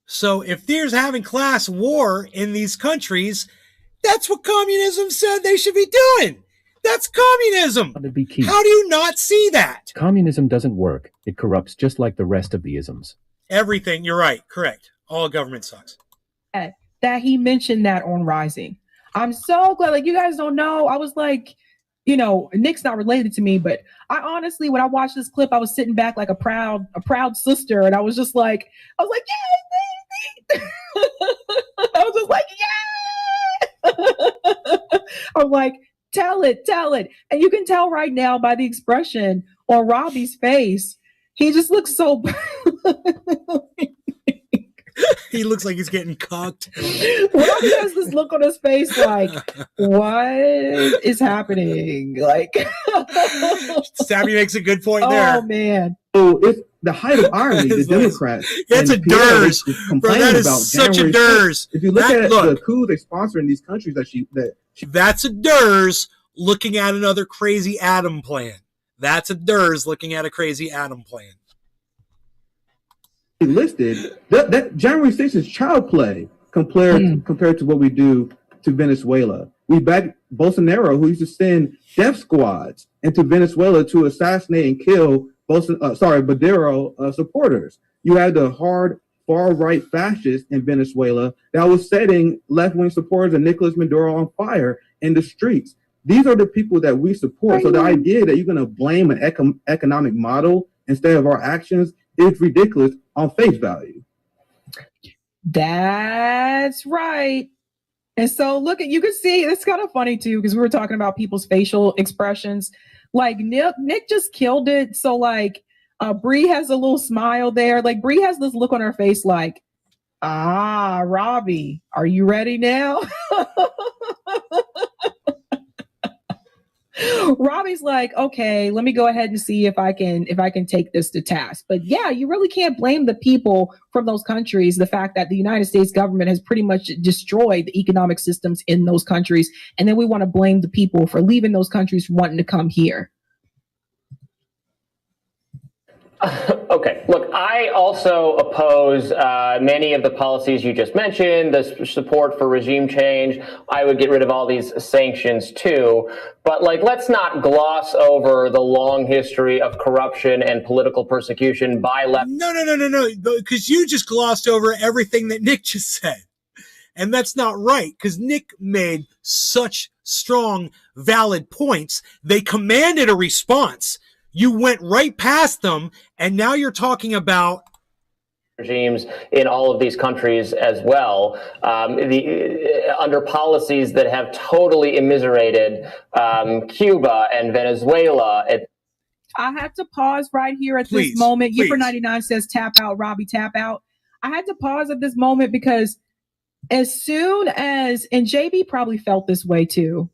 So if there's having class war in these countries, that's what communism said they should be doing. That's communism. How do you not see that? Communism doesn't work. It corrupts just like the rest of the isms. Everything, you're right, correct. All government sucks. That he mentioned that on Rising. I'm so glad, like, you guys don't know. I was like, you know, Nick's not related to me, but I honestly, when I watched this clip, I was sitting back like a proud sister, and I was like, yes, I was just like, yeah. I'm like, tell it. And you can tell right now by the expression on Robbie's face, he just looks so He looks like he's getting cocked. Robbie has this look on his face like, what is happening? Like, Sabby makes a good point there. Oh, man. So it's the height of irony, the Democrats. It's a DERS. Bro, that is such a DERS. If you look at the coups they sponsor in these countries that's a DERS looking at another crazy atom plan. That's a DERS looking at a crazy atom plan. Listed that January 6th is child play compared to what we do to Venezuela. We back Bolsonaro, who used to send death squads into Venezuela to assassinate and kill Maduro supporters. You had the hard far right fascists in Venezuela that was setting left wing supporters of Nicolas Maduro on fire in the streets. These are the people that we support. So the idea that you're going to blame an economic model instead of our actions is ridiculous on face value. That's right. And so look, you can see it's kind of funny too, because we were talking about people's facial expressions. Like Nick just killed it. So like Bree has a little smile there. Like Bree has this look on her face like, Robbie, are you ready now? Robbie's like, okay, let me go ahead and see if I can take this to task. But yeah, you really can't blame the people from those countries. The fact that the United States government has pretty much destroyed the economic systems in those countries. And then we want to blame the people for leaving those countries wanting to come here. Okay, look, I also oppose many of the policies you just mentioned, the support for regime change. I would get rid of all these sanctions too. But like, let's not gloss over the long history of corruption and political persecution by left. No, because you just glossed over everything that Nick just said. And that's not right, because Nick made such strong, valid points. They commanded a response. You went right past them, and now you're talking about regimes in all of these countries as well, under policies that have totally immiserated Cuba and Venezuela. I had to pause right here at this moment. You for 99 says tap out, Robbie, tap out. I had to pause at this moment because as soon as, and JB probably felt this way too,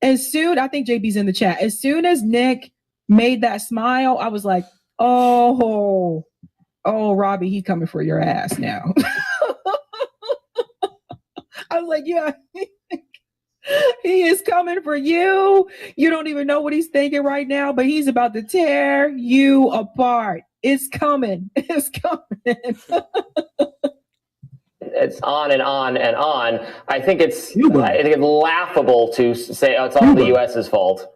I think JB's in the chat, as soon as Nick made that smile, I was like, oh, Robbie, he coming for your ass now. I was like, yeah, he is coming for you. You don't even know what he's thinking right now, but he's about to tear you apart. It's coming. It's coming. It's on and on and on. I think it's laughable to say, oh, it's all the U.S.'s fault.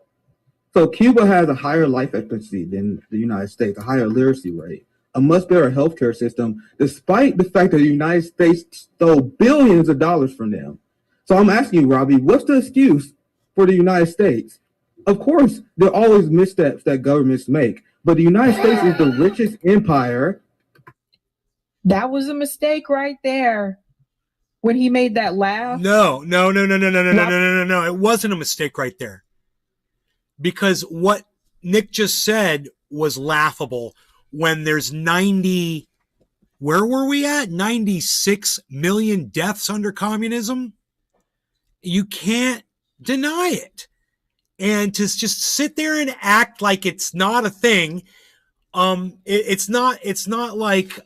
So Cuba has a higher life expectancy than the United States, a higher literacy rate, a much better healthcare system, despite the fact that the United States stole billions of dollars from them. So I'm asking you, Robbie, what's the excuse for the United States? Of course, there are always missteps that governments make, but the United States is the richest empire. That was a mistake right there when he made that laugh. No. It wasn't a mistake right there. Because what Nick just said was laughable when there's 96 million deaths under communism. You can't deny it. And to just sit there and act like it's not a thing, it's not like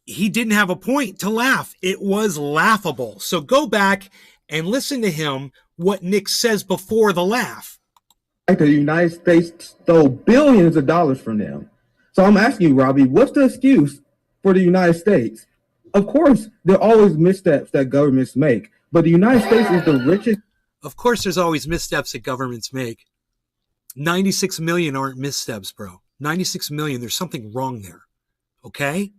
he didn't have a point to laugh. It was laughable. So go back and listen to him, what Nick says before the laugh. The United States stole billions of dollars from them. So I'm asking you, Robbie, what's the excuse for the United States? Of course, there are always missteps that governments make, but the United States is the richest. Of course, there's always missteps that governments make. 96 million aren't missteps, bro. 96 million, there's something wrong there. Okay?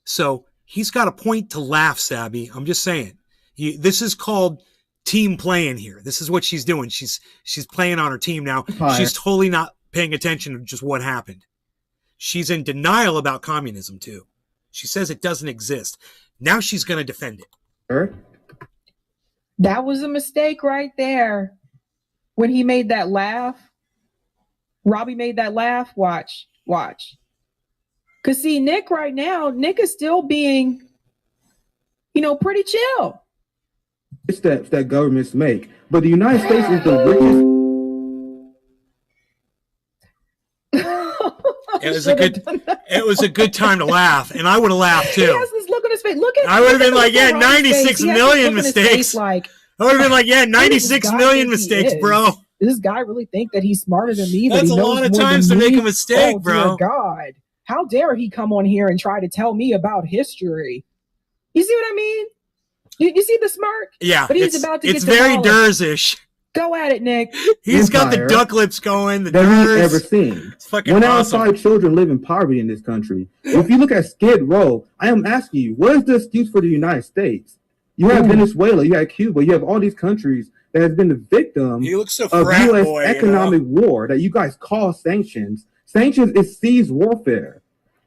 So he's got a point to laugh, Sabby. I'm just saying. This is called team playing here. This is what she's doing. She's playing on her team now. She's totally not paying attention to just what happened. She's in denial about communism, too. She says it doesn't exist. Now she's going to defend it. That was a mistake right there. When he made that laugh, Robbie made that laugh. Watch. Because see, Nick right now, Nick is still being, pretty chill. Steps that governments make, but the United States is the richest. It was a good time to laugh, and I would have laughed too. He has this look on his face. I would have been like, 96 million mistakes. I would have been like, 96 million mistakes, bro. Does this guy really think that he's smarter than me? That's a lot of times to make a mistake, bro. Dear God, how dare he come on here and try to tell me about history? You see what I mean? You see the smirk? Yeah, but he's about to get it's very Durs-ish. Go at it, Nick. He's got the duck lips going. The that Durs. we've ever seen. It's fucking when awesome. outside children live in poverty in this country. If you look at Skid Row, I am asking you, what is the excuse for the United States? You have Venezuela, you have Cuba, you have all these countries that has been the victim of U.S. economic war that you guys call sanctions. Sanctions is seized warfare.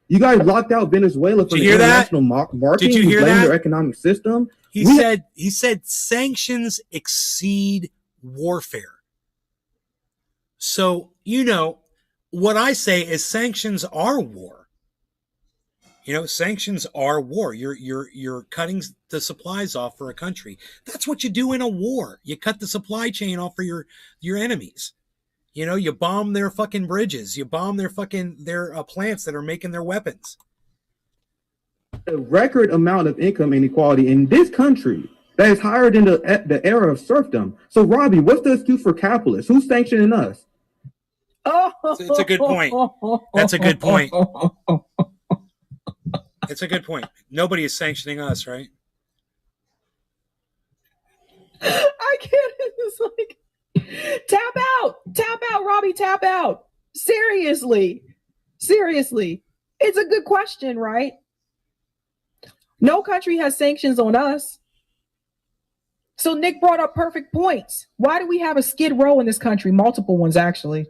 You guys locked out Venezuela from the international market. Did you hear that? Their economic system. He said sanctions exceed warfare. So, what I say is sanctions are war. Sanctions are war. You're cutting the supplies off for a country. That's what you do in a war. You cut the supply chain off for your enemies. You bomb their fucking bridges. You bomb their plants that are making their weapons. A record amount of income inequality in this country that is higher than the era of serfdom. So, Robbie, what's the excuse for capitalists? Who's sanctioning us? It's a good point. That's a good point. It's a good point. Nobody is sanctioning us, right? I can't. It's like, tap out, Robbie, tap out. Seriously. It's a good question, right? No country has sanctions on us. So Nick brought up perfect points. Why do we have a Skid Row in this country? Multiple ones, actually.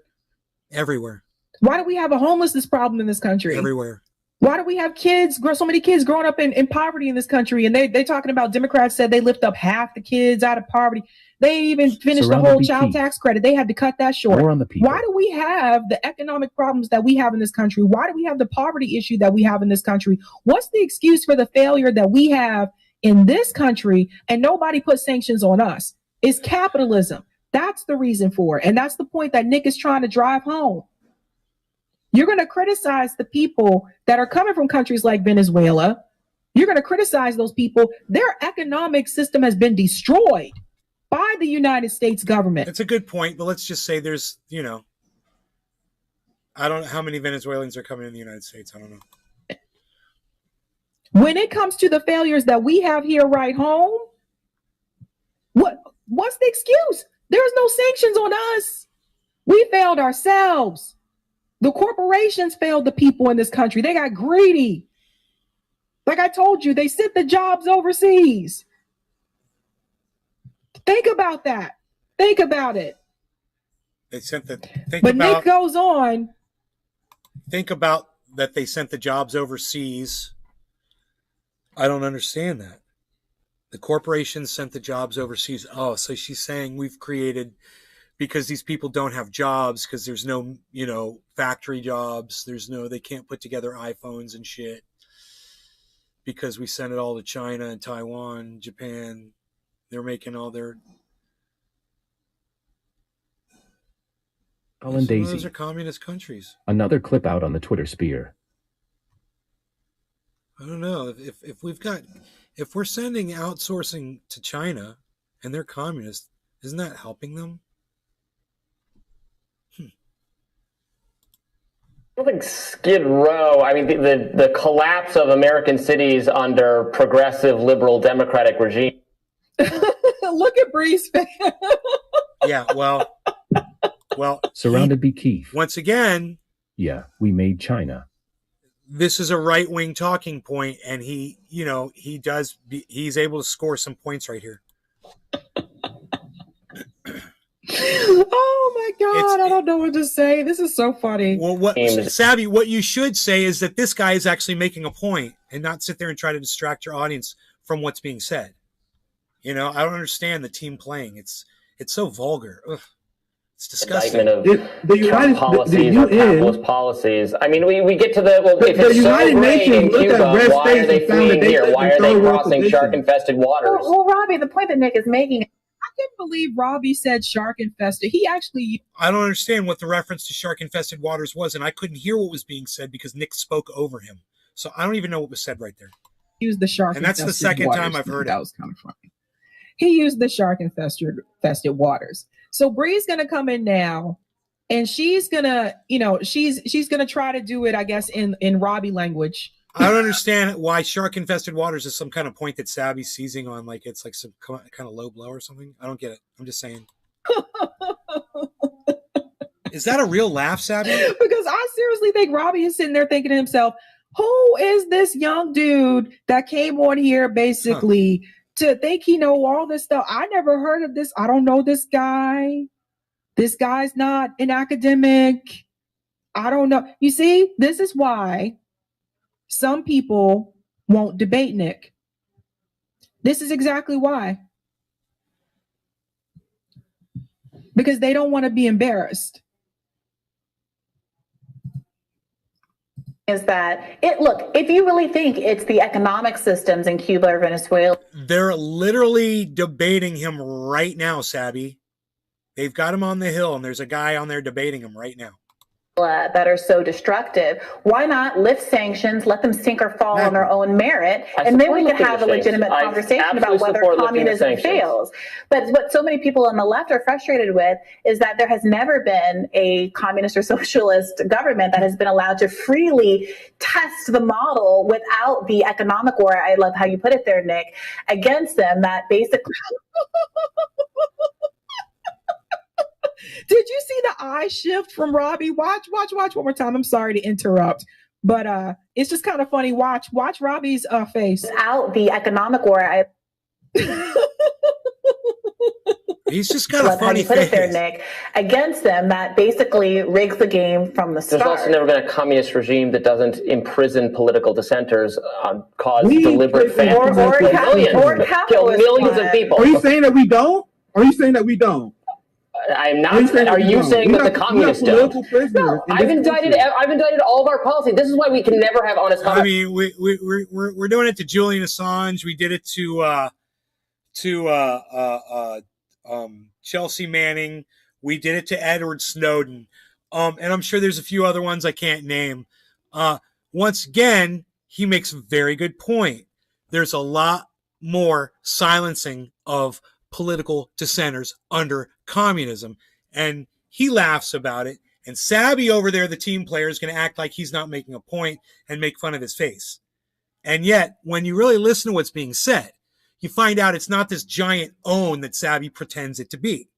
Everywhere. Why do we have a homelessness problem in this country? Everywhere. Why do we have so many kids growing up in poverty in this country? And they talking about, Democrats said they lift up half the kids out of poverty. They even finished the whole child tax credit. They had to cut that short. Why do we have the economic problems that we have in this country? Why do we have the poverty issue that we have in this country? What's the excuse for the failure that we have in this country and nobody put sanctions on us? It's capitalism. That's the reason for it. And that's the point that Nick is trying to drive home. You're going to criticize the people that are coming from countries like Venezuela. You're going to criticize those people. Their economic system has been destroyed by the United States government. It's a good point, but let's just say there's, I don't know how many Venezuelans are coming in the United States. I don't know. When it comes to the failures that we have here right home, what's the excuse? There's no sanctions on us. We failed ourselves. The corporations failed the people in this country. They got greedy. Like I told you, they sent the jobs overseas. Think about that. Think about it. They sent the. Nick goes on. Think about that. They sent the jobs overseas. I don't understand that. The corporations sent the jobs overseas. Oh, so she's saying we've created, because these people don't have jobs, because there's no, factory jobs. They can't put together iPhones and shit, because we sent it all to China and Taiwan, Japan. They're making all their. Colin Daisy. Those are communist countries. Another clip out on the Twitter sphere. I don't know if we're sending outsourcing to China and they're communist, isn't that helping them? I don't think Skid Row, I mean, the collapse of American cities under progressive liberal democratic regime. Look at Bree's face. Yeah, well, surrounded by Keith. Once again, yeah, we made China. This is a right-wing talking point, and he's able to score some points right here. Oh my God, I don't know what to say. This is so funny. Well, Sabby, what you should say is that this guy is actually making a point and not sit there and try to distract your audience from what's being said. I don't understand the team playing. It's so vulgar. Ugh. It's disgusting. The United policies or capitalist policies. I mean, we get to if it's so great in Cuba, why are they fleeing here? Why are they crossing shark-infested waters? Well, Robbie, the point that Nick is making. I can't believe Robbie said shark-infested. He actually. I don't understand what the reference to shark-infested waters was, and I couldn't hear what was being said because Nick spoke over him. So I don't even know what was said right there. He used the shark-infested waters. And that's the second time I've heard it. That was kind of funny. He used the shark-infested waters. So Bree's gonna come in now, and she's gonna, she's gonna try to do it, I guess, in Robbie language. I don't understand why shark-infested waters is some kind of point that Sabby's seizing on, like it's like some kind of low blow or something. I don't get it. I'm just saying. Is that a real laugh, Sabby? Because I seriously think Robbie is sitting there thinking to himself, who is this young dude that came on here basically to think he know all this stuff? I never heard of this. I don't know this guy. This guy's not an academic. I don't know. You see, this is why some people won't debate Nick. This is exactly why. Because they don't want to be embarrassed. Is that look, if you really think it's the economic systems in Cuba or Venezuela. They're literally debating him right now, Sabby. They've got him on the Hill, and there's a guy on there debating him right now. That are so destructive. Why not lift sanctions, let them sink or fall on their own merit, and then we could have a legitimate conversation about whether communism fails. But what so many people on the left are frustrated with is that there has never been a communist or socialist government that has been allowed to freely test the model without the economic war, I love how you put it there, Nick, against them, that basically... Did you see the eye shift from Robbie? Watch one more time. I'm sorry to interrupt, but it's just kind of funny. Watch Robbie's face. Without the economic war, He's just got a funny how you put face. it there, Nick, against them that basically rigs the game from the start. There's also never been a communist regime that doesn't imprison political dissenters, cause deliberate famines, kill millions of people. Are you saying that we don't? Are you saying that we don't? I'm not. Are you saying that the communists don't? No, I've indicted all of our policy. This is why we can never have honest conversation. I mean, we're doing it to Julian Assange. We did it to Chelsea Manning. We did it to Edward Snowden. And I'm sure there's a few other ones I can't name. Once again, he makes a very good point. There's a lot more silencing of political dissenters under communism. And he laughs about it. And Sabby over there, the team player, is going to act like he's not making a point and make fun of his face. And yet, when you really listen to what's being said, you find out it's not this giant own that Sabby pretends it to be.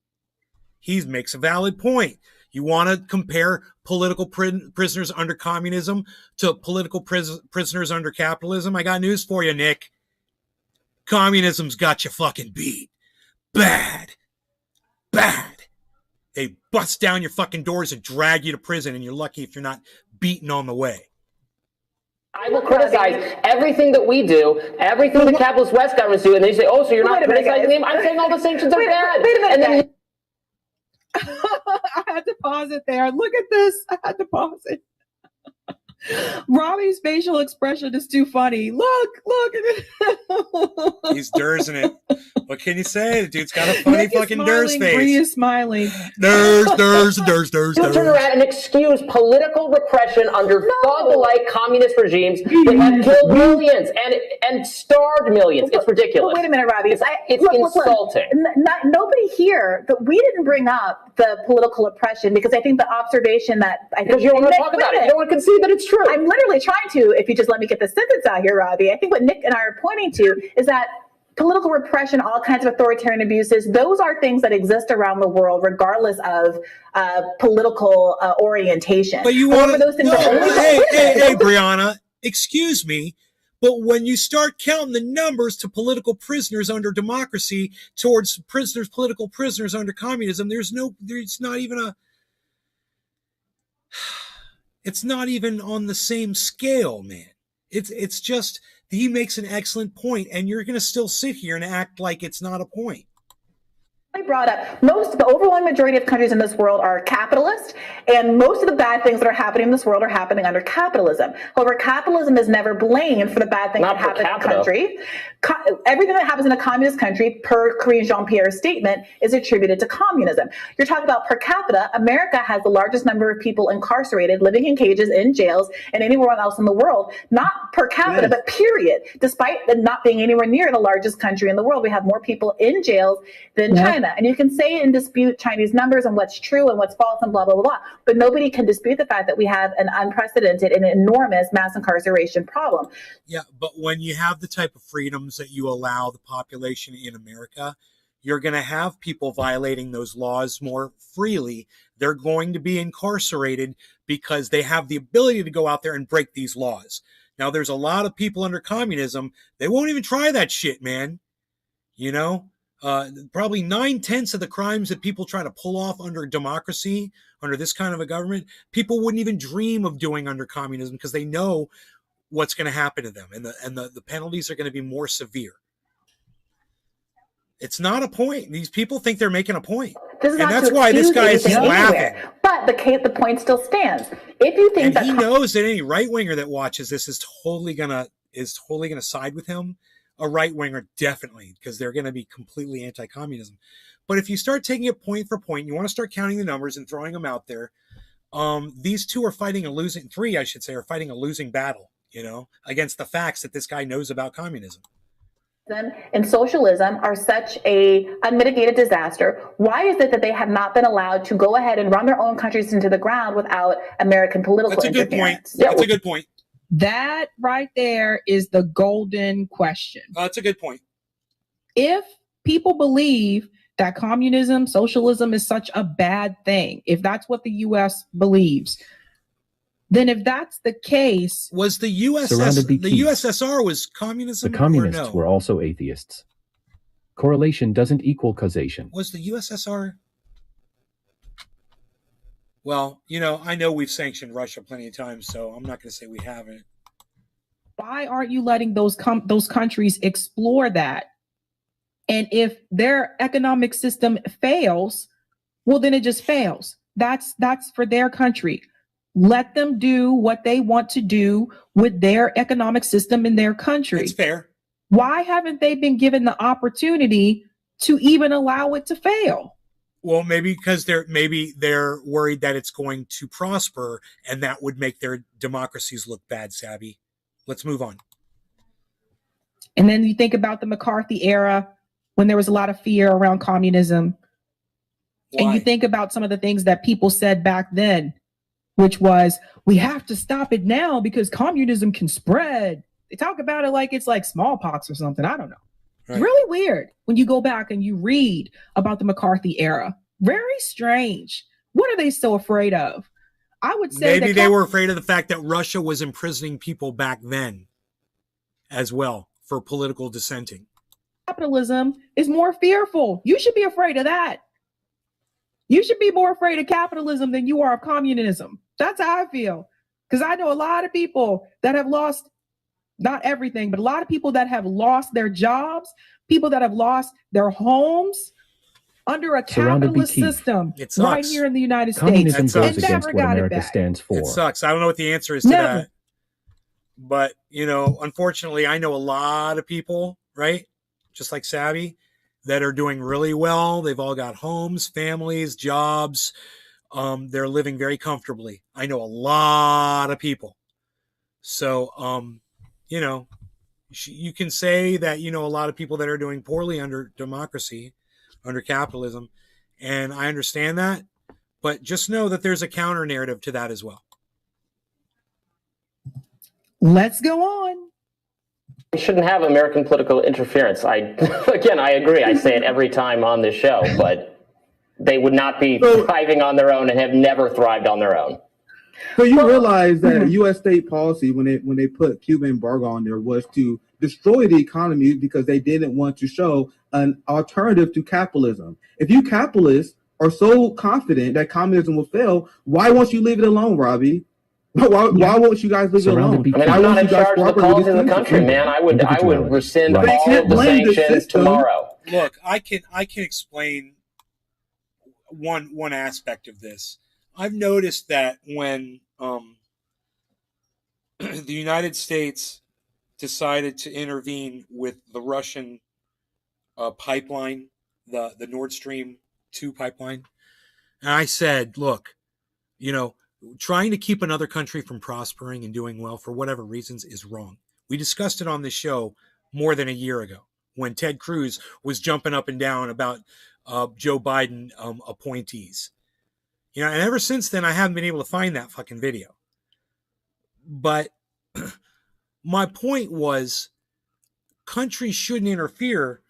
He makes a valid point. You want to compare political prisoners under communism to political prisoners under capitalism? I got news for you, Nick. Communism's got you fucking beat. Bad. They bust down your fucking doors and drag you to prison, and you're lucky if you're not beaten on the way. I will criticize everything that we do, everything the capitalist West governments do, and they say, oh, so you're not criticizing them? I'm saying all the sanctions are bad. Wait a minute, and then I had to pause it there. Look at this. I had to pause it. Robbie's facial expression is too funny. Look at it. He's dursing it. What can you say? The dude's got a funny fucking durs face. Bree is smiling. Durs. You turn around and excuse political repression under thug-like communist regimes that have killed millions and starved millions. It's ridiculous. Wait a minute, Robbie. It's insulting. Nobody here, but we didn't bring up the political oppression because I think the observation that I think because you don't want to talk about it. You don't want to concede that it's true. I'm literally trying to, if you just let me get the sentence out here, Robbie. I think what Nick and I are pointing to is that political repression, all kinds of authoritarian abuses, those are things that exist around the world regardless of political orientation. But you want to, no, hey, Brianna, excuse me, but when you start counting the numbers to political prisoners under democracy towards political prisoners under communism, it's not even on the same scale, man. It's just, he makes an excellent point, and you're going to still sit here and act like it's not a point. I brought up the overwhelming majority of countries in this world are capitalist, and most of the bad things that are happening in this world are happening under capitalism. However, capitalism is never blamed for the bad things that happen in a country. Everything that happens in a communist country, per Karine Jean-Pierre's statement, is attributed to communism. You're talking about per capita. America has the largest number of people incarcerated, living in cages, in jails, and anywhere else in the world. Not per capita, but period. Despite not being anywhere near the largest country in the world, we have more people in jails than China. And you can say and dispute Chinese numbers and what's true and what's false and blah, blah, blah, blah. But nobody can dispute the fact that we have an unprecedented and enormous mass incarceration problem. Yeah, but when you have the type of freedoms that you allow the population in America, you're going to have people violating those laws more freely. They're going to be incarcerated because they have the ability to go out there and break these laws. Now, there's a lot of people under communism, they won't even try that shit, man. You know? Probably 9/10 of the crimes that people try to pull off under democracy, under this kind of a government, people wouldn't even dream of doing under communism because they know what's going to happen to them, and the penalties are going to be more severe. It's not a point. These people think they're making a point, and that's why this guy is laughing. But the point still stands. If you think he knows that any right winger that watches this is totally gonna side with him. A right-winger, definitely, because they're going to be completely anti-communism. But if you start taking it point for point, you want to start counting the numbers and throwing them out there, these two are fighting a losing battle, you know, against the facts that this guy knows about communism. And socialism are such a unmitigated disaster. Why is it that they have not been allowed to go ahead and run their own countries into the ground without American political interference? That's a good point. That right there is the golden question. That's a good point. If people believe that communism, socialism is such a bad thing, if that's what the U.S. believes, then if that's the case, was the USSR was communism? The communists were also atheists. Correlation doesn't equal causation. Was the USSR? Well, you know, I know we've sanctioned Russia plenty of times, so I'm not going to say we haven't. Why aren't you letting those countries explore that? And if their economic system fails, well, then it just fails. That's for their country. Let them do what they want to do with their economic system in their country. It's fair. Why haven't they been given the opportunity to even allow it to fail? Well, maybe because they're worried that it's going to prosper and that would make their democracies look bad, Sabby. Let's move on. And then you think about the McCarthy era when there was a lot of fear around communism. Why? And you think about some of the things that people said back then, which was, we have to stop it now because communism can spread. They talk about it like it's like smallpox or something. I don't know. Right. It's really weird when you go back and you read about the McCarthy era. Very strange. What are they so afraid of? I would say maybe they were afraid of the fact that Russia was imprisoning people back then as well for political dissenting. Capitalism is more fearful. You should be afraid of that. You should be more afraid of capitalism than you are of communism. That's how I feel. Because I know a lot of people that have lost, not everything, but a lot of people that have lost their jobs, people that have lost their homes under a capitalist system right here in the United States. Communism goes against what America stands for. It sucks. I don't know what the answer is to that. But, you know, unfortunately, I know a lot of people, right, just like Sabby, that are doing really well. They've all got homes, families, jobs. They're living very comfortably. I know a lot of people. So, you know, you can say that, you know, a lot of people that are doing poorly under democracy, under capitalism. And I understand that. But just know that there's a counter narrative to that as well. Let's go on. We shouldn't have American political interference. Again, I agree. I say it every time on this show, but they would not be thriving on their own and have never thrived on their own. So you realize that U.S. state policy, when they put Cuban embargo on there, was to destroy the economy because they didn't want to show an alternative to capitalism. If you capitalists are so confident that communism will fail, why won't you leave it alone, Robbie? Why won't you guys leave it alone? I mean, I'm not in charge of the policy of the country, man. I would rescind all of the sanctions tomorrow. Look, I can explain one aspect of this. I've noticed that when the United States decided to intervene with the Russian pipeline, the Nord Stream 2 pipeline, and I said, look, you know, trying to keep another country from prospering and doing well for whatever reasons is wrong. We discussed it on this show more than a year ago when Ted Cruz was jumping up and down about Joe Biden appointees. You know, and ever since then, I haven't been able to find that fucking video. But my point was, countries shouldn't interfere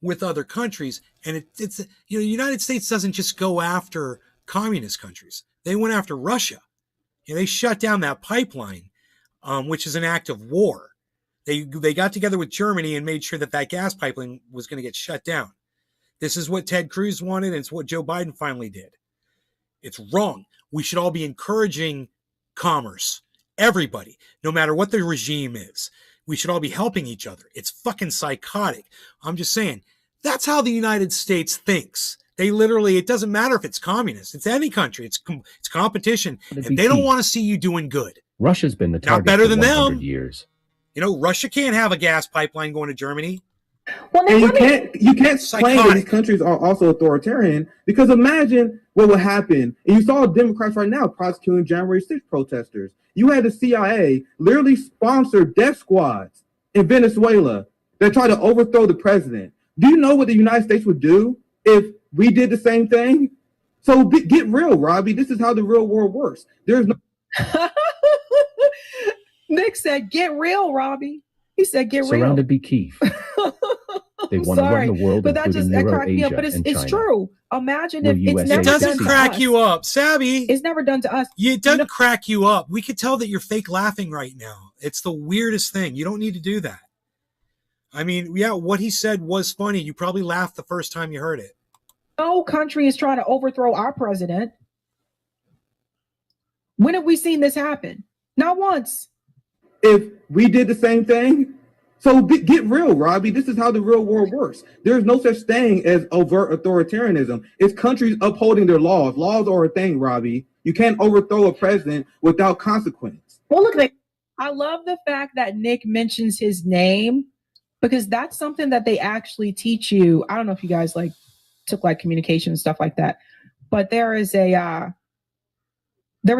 with other countries. And it's, you know, the United States doesn't just go after communist countries. They went after Russia. You know, they shut down that pipeline, which is an act of war. They got together with Germany and made sure that gas pipeline was going to get shut down. This is what Ted Cruz wanted, and it's what Joe Biden finally did. It's wrong. We should all be encouraging commerce. Everybody, no matter what the regime is. We should all be helping each other. It's fucking psychotic. I'm just saying, that's how the United States thinks. They literally, it doesn't matter if it's communist. It's any country. It's competition. And they don't want to see you doing good. Russia's been the target better for than 100 them. years. You know, Russia can't have a gas pipeline going to Germany. Well, and you can't claim that these countries are also authoritarian, because imagine what would happen. And you saw Democrats right now prosecuting January 6th protesters. You had the CIA literally sponsor death squads in Venezuela that try to overthrow the president. Do you know what the United States would do if we did the same thing? So get real, Robbie. This is how the real world works. There's no. Nick said, "Get real, Robbie." He said, "Get real." Surrounded be Keith. They want to run the world, but that just cracked me up. But it's true. Imagine if it's never done to us. It doesn't crack you up, Sabby. It's never done to us. It doesn't crack you up. We could tell that you're fake laughing right now. It's the weirdest thing. You don't need to do that. I mean, yeah, what he said was funny. You probably laughed the first time you heard it. No country is trying to overthrow our president. When have we seen this happen? Not once. If we did the same thing, so get real, Robbie. This is how the real world works. There's no such thing as overt authoritarianism. It's countries upholding their laws. Laws are a thing, Robbie. You can't overthrow a president without consequence. Well, look, I love the fact that Nick mentions his name, because that's something that they actually teach you. I don't know if you guys like took like communication and stuff like that, but there was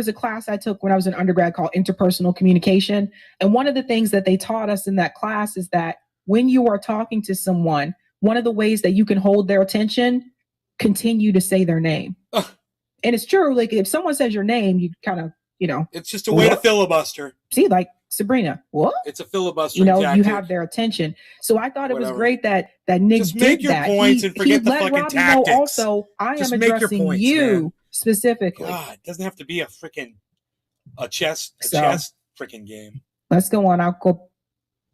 a class I took when I was in undergrad called interpersonal communication. And one of the things that they taught us in that class is that when you are talking to someone, one of the ways that you can hold their attention, continue to say their name. And it's true. Like if someone says your name, you kind of, it's just a way to filibuster. See, like Sabrina, what? It's a filibuster. You tactic. have their attention. So I thought it was great that Nick just did make your that. points and forget the let fucking Robbie tactics. Know also, I just am make addressing your points, you man. specifically. God, it doesn't have to be a chess freaking game. Let's go on. I'll go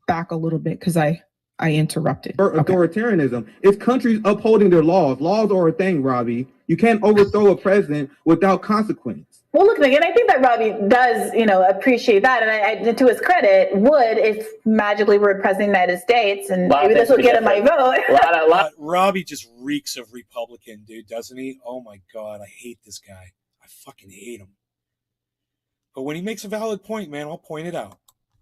back a little bit because I interrupted. Authoritarianism. It's countries upholding their laws. Laws are a thing, Robbie. You can't overthrow a president without consequence. Well, look, and I think that Robbie does, appreciate that. And to his credit, would if magically we're president of the United States, and maybe this will get him my vote. Robbie just reeks of Republican, dude, doesn't he? Oh my God, I hate this guy. I fucking hate him. But when he makes a valid point, man, I'll point it out.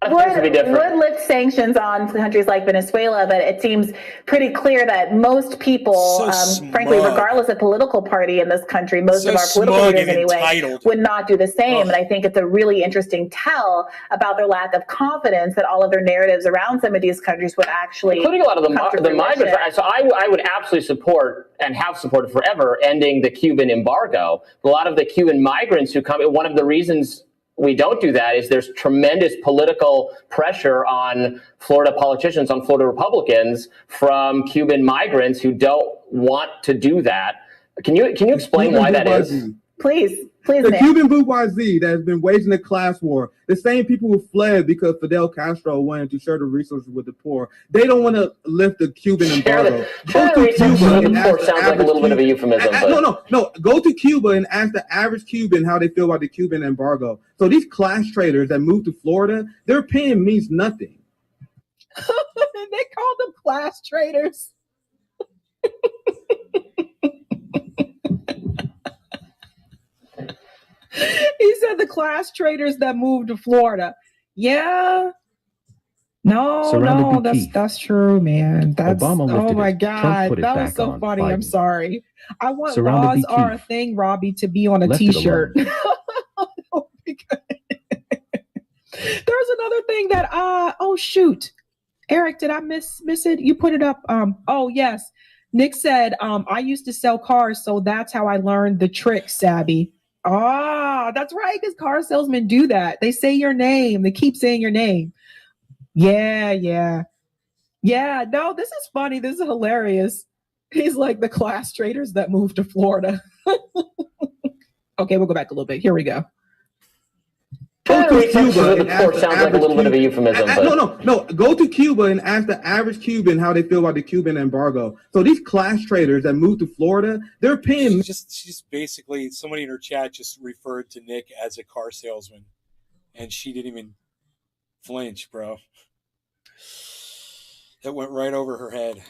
Would lift sanctions on countries like Venezuela, but it seems pretty clear that most people, frankly, regardless of political party in this country, most of our political leaders anyway, would not do the same. And I think it's a really interesting tell about their lack of confidence that all of their narratives around some of these countries would actually, including a lot of the migrants. So I would absolutely support and have supported forever ending the Cuban embargo. A lot of the Cuban migrants who come, one of the reasons we don't do that is there's tremendous political pressure on Florida politicians, on Florida Republicans from Cuban migrants who don't want to do that. Can you explain why that is? Please, the Nick. Cuban bourgeoisie that has been waging a class war, the same people who fled because Fidel Castro wanted to share the resources with the poor, they don't want to lift the Cuban embargo. Share the resources with the poor sounds like a little bit of a euphemism. No. Go to Cuba and ask the average Cuban how they feel about the Cuban embargo. So these class traders that moved to Florida, their opinion means nothing. They call them class traders. He said the class traders that moved to Florida. Yeah. No, that's true, man. That's oh my God. That was so funny. I'm sorry. I want laws are a thing, Robbie, to be on a t-shirt. There's another thing that oh shoot. Eric, did I miss it? You put it up. Oh yes. Nick said, I used to sell cars, so that's how I learned the trick, Sabby. Ah, that's right, because car salesmen do that. They say your name. They keep saying your name. Yeah. No, this is funny. This is hilarious. He's like the class traders that moved to Florida. Okay, we'll go back a little bit. Here we go. Go to Cuba and ask sounds like a little bit of a euphemism. No. Go to Cuba and ask the average Cuban how they feel about the Cuban embargo. So these class traders that moved to Florida, their opinion. She's basically, somebody in her chat just referred to Nick as a car salesman, and she didn't even flinch, bro. That went right over her head.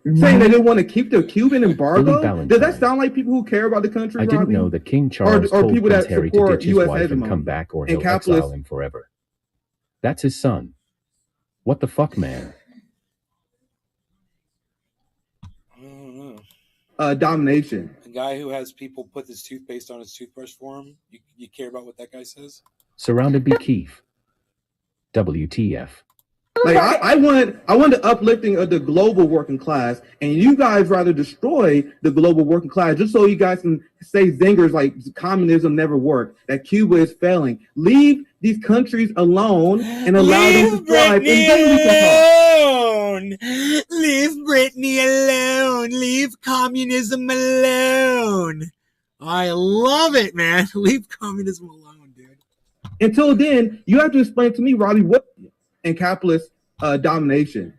Saying they didn't want to keep the Cuban embargo? Does that sound like people who care about the country, I didn't Robbie? know that King Charles told people Prince that Harry to support ditch his US wife and hegemony come back or and he'll exile him forever. That's his son. What the fuck, man? I don't know. Domination. A guy who has people put his toothpaste on his toothbrush for him. You care about what that guy says? Surrounded by Keith. WTF. Like I wanted the uplifting of the global working class, and you guys rather destroy the global working class just so you guys can say zingers like communism never worked, that Cuba is failing. Leave these countries alone and allow them to thrive, and then we can talk. Leave Brittany alone. Leave communism alone. I love it, man. Leave communism alone, dude. Until then, you have to explain to me, Robbie, what and capitalists domination.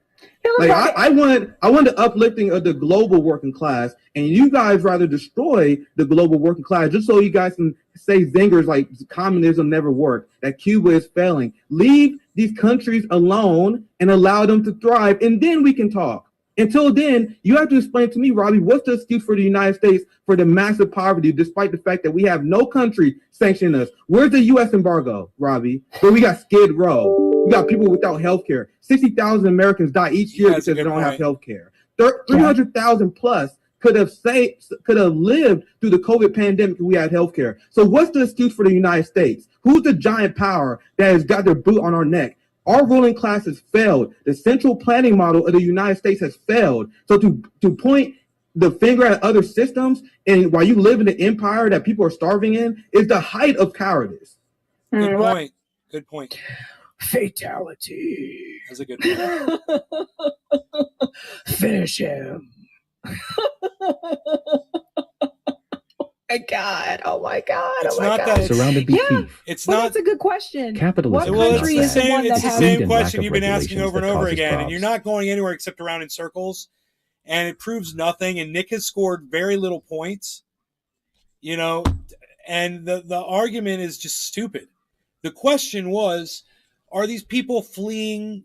Like I want the uplifting of the global working class, and you guys rather destroy the global working class just so you guys can say zingers like communism never worked, that Cuba is failing. Leave these countries alone and allow them to thrive, and then we can talk. Until then, you have to explain to me, Robbie, what's the excuse for the United States for the massive poverty, despite the fact that we have no country sanctioning us? Where's the U.S. embargo, Robbie? Where we got Skid Row. We got people without health care. 60,000 Americans die each year because they don't have health care. 300,000 plus could have lived through the COVID pandemic if we had health care. So what's the excuse for the United States? Who's the giant power that has got their boot on our neck? Our ruling class has failed. The central planning model of the United States has failed. So to point the finger at other systems and while you live in an empire that people are starving in is the height of cowardice. Good point. Good point. Fatality. That's a good point. Finish him. My God! Oh my God! It's oh my not God! that surrounded by teeth. It's well, not. That's a good question. Capitalism. What Well, country it's the is the one same. that It's the has same and question lack you've of been asking regulations over and that over causes again, and problems. you're not going anywhere except around in circles, and it proves nothing. And Nick has scored very little points, you know, and the argument is just stupid. The question was, are these people fleeing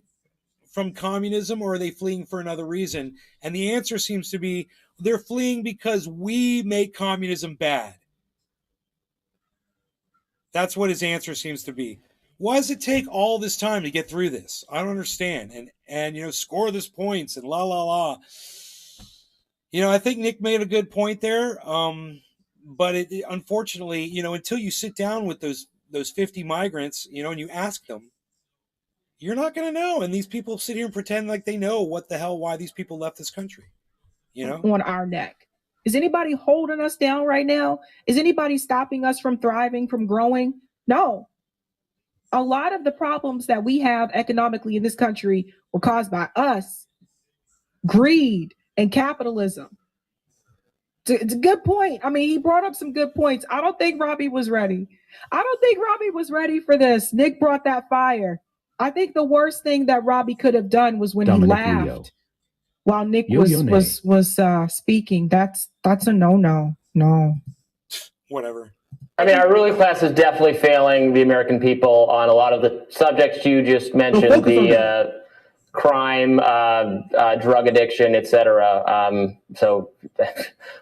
from communism or are they fleeing for another reason? And the answer seems to be they're fleeing because we make communism bad. That's what his answer seems to be. Why does it take all this time to get through this? I don't understand. And you know, score this points and la la la. You know, I think Nick made a good point there. But it unfortunately, you know, until you sit down with those 50 migrants, you know, and you ask them, you're not going to know. And these people sit here and pretend like they know what the hell, why these people left this country, you know, on our neck. Is anybody holding us down right now? Is anybody stopping us from thriving, from growing? No. A lot of the problems that we have economically in this country were caused by us, greed and capitalism. It's a good point. I mean, he brought up some good points. I don't think Robbie was ready. I don't think Robbie was ready for this. Nick brought that fire. I think the worst thing that Robbie could have done was when Dominic he laughed Leo. while Nick Yo, yo, was speaking. That's a no. whatever. I mean, our ruling class is definitely failing the American people on a lot of the subjects you just mentioned, the crime, drug addiction, etc. So,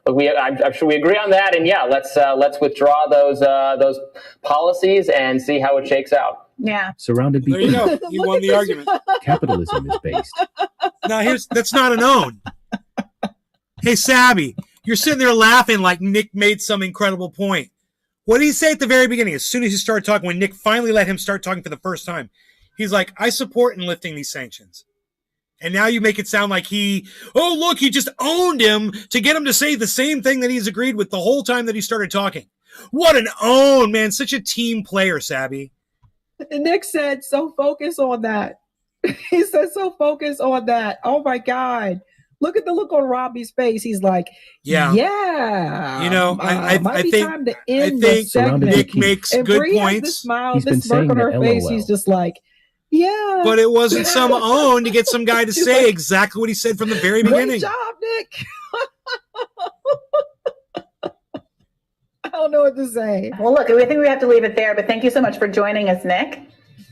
look, I'm sure we agree on that. And yeah, let's withdraw those policies and see how it shakes out. Yeah. Surrounded by There you go. You won the argument. Capitalism is based. Now that's not an own. Hey, Sabby, you're sitting there laughing like Nick made some incredible point. What did he say at the very beginning? As soon as he started talking, when Nick finally let him start talking for the first time, he's like, I support in lifting these sanctions. And now you make it sound like he just owned him to get him to say the same thing that he's agreed with the whole time that he started talking. What an own, man. Such a team player, Sabby. And Nick said, so focus on that. He said, so focus on that. Oh my God. Look at the look on Robbie's face. He's like, yeah. You know, I think time to end the segment. Nick makes and good Bree points. Has smile, this smirk on her face. He's just like, yeah. But it wasn't some own to get some guy to say exactly what he said from the very beginning. Great job, Nick. I don't know what to say. Well, look, I think we have to leave it there, but thank you so much for joining us, Nick.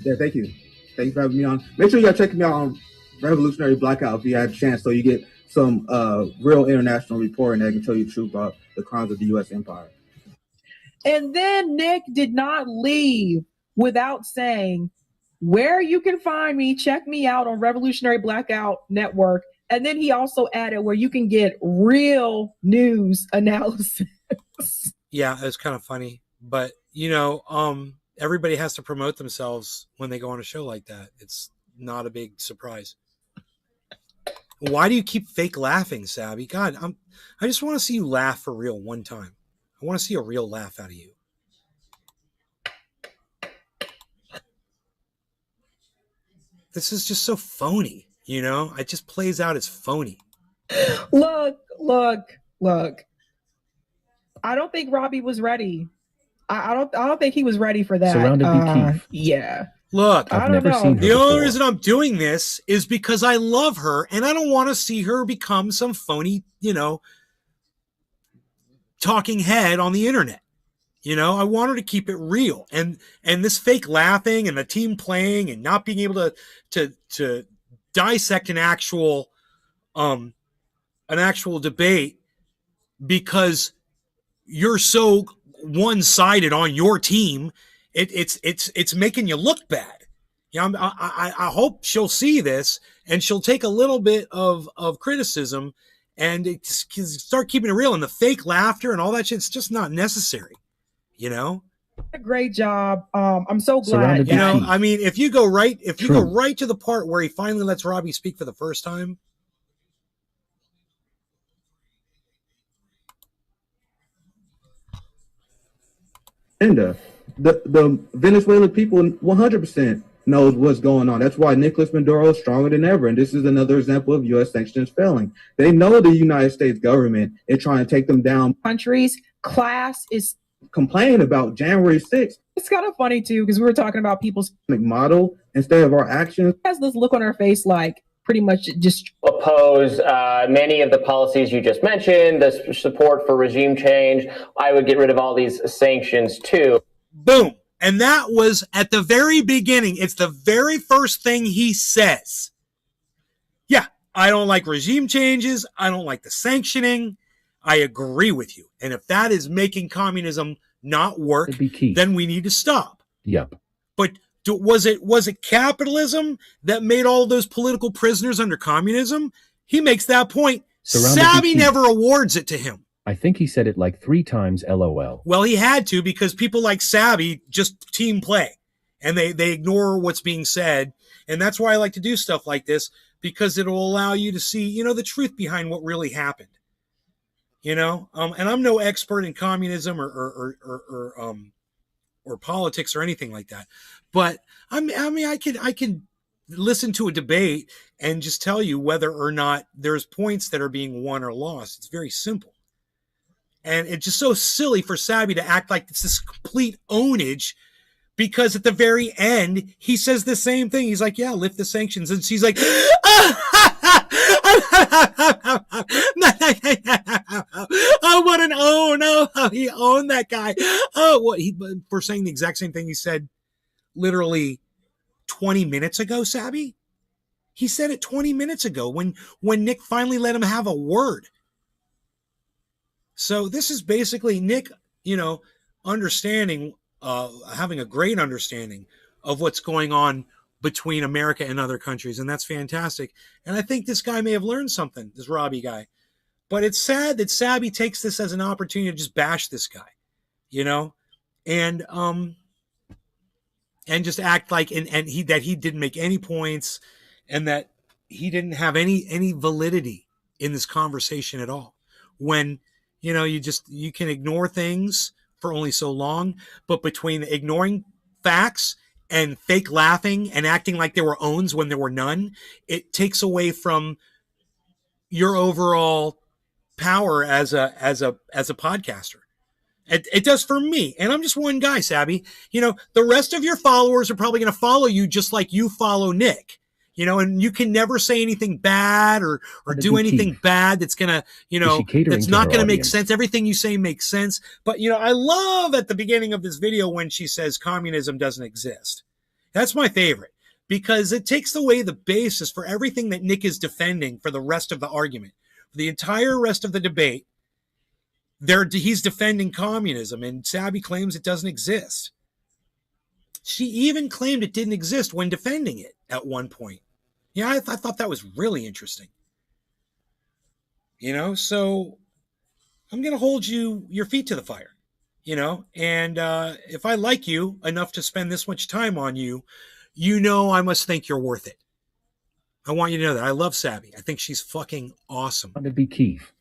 Yeah, thank you. Thank you for having me on. Make sure you guys check me out on Revolutionary Blackout if you had a chance, so you get some real international reporting that can tell you the truth about the crimes of the U.S. empire. And then Nick did not leave without saying, where you can find me, check me out on Revolutionary Blackout Network. And then he also added where you can get real news analysis. Yeah, it's kind of funny. But, you know, everybody has to promote themselves when they go on a show like that. It's not a big surprise. Why do you keep fake laughing, Sabby? God, I just want to see you laugh for real one time. I want to see a real laugh out of you. This is just so phony, you know? It just plays out as phony. Look. I don't think Robbie was ready. I don't think he was ready for that. Surrounded by Keith. Yeah. Look, I've never seen her the only before. reason I'm doing this is because I love her and I don't want to see her become some phony, talking head on the internet. I want her to keep it real. And this fake laughing and the team playing and not being able to dissect an actual debate because you're so one-sided on your team, it's making you look bad. I hope she'll see this and she'll take a little bit of criticism and start keeping it real. And the fake laughter and all that shit, it's just not necessary. A great job. I'm so glad. I mean, if you go right to the part where he finally lets Robbie speak for the first time. The Venezuelan people 100% knows what's going on. That's why Nicolas Maduro is stronger than ever. And this is another example of U.S. sanctions failing. They know the United States government is trying to take them down. Countries, class is complaining about January 6th. It's kind of funny too, because we were talking about people's model instead of our actions. Has this look on her face like pretty much just oppose many of the policies you just mentioned, the support for regime change. I would get rid of all these sanctions too. Boom. And that was at the very beginning. It's the very first thing he says. Yeah, I don't like regime changes. I don't like the sanctioning. I agree with you. And if that is making communism not work, then we need to stop. Yep. But was it capitalism that made all those political prisoners under communism? He makes that point. Sabby never awards it to him. I think he said it like 3 times, LOL. Well, he had to, because people like Sabby just team play and they ignore what's being said. And that's why I like to do stuff like this, because it'll allow you to see, the truth behind what really happened. And I'm no expert in communism or politics or anything like that. But I can listen to a debate and just tell you whether or not there's points that are being won or lost. It's very simple. And it's just so silly for Sabby to act like it's this complete ownage, because at the very end, he says the same thing. He's like, yeah, lift the sanctions. And she's like, oh, what an own. Oh, he owned that guy. Oh, for saying the exact same thing he said literally 20 minutes ago, Sabby. He said it 20 minutes ago when Nick finally let him have a word. So this is basically Nick, understanding, having a great understanding of what's going on between America and other countries. And that's fantastic. And I think this guy may have learned something, this Robbie guy. But it's sad that Sabby takes this as an opportunity to just bash this guy, and just act like, that he didn't make any points and that he didn't have any validity in this conversation at all. When, you can ignore things for only so long, but between ignoring facts and fake laughing and acting like there were owns when there were none, it takes away from your overall power as a podcaster. It does for me. And I'm just one guy, Sabby. The rest of your followers are probably going to follow you just like you follow Nick. And you can never say anything bad or do anything bad that's going to, that's not going to make sense. Everything you say makes sense. But, I love at the beginning of this video when she says communism doesn't exist. That's my favorite, because it takes away the basis for everything that Nick is defending for the rest of the argument. For the entire rest of the debate, he's defending communism, and Sabby claims it doesn't exist. She even claimed it didn't exist when defending it at one point. Yeah, I thought that was really interesting. So I'm going to hold your feet to the fire, and if I like you enough to spend this much time on you, I must think you're worth it. I want you to know that I love Sabby. I think she's fucking awesome. To be Keith.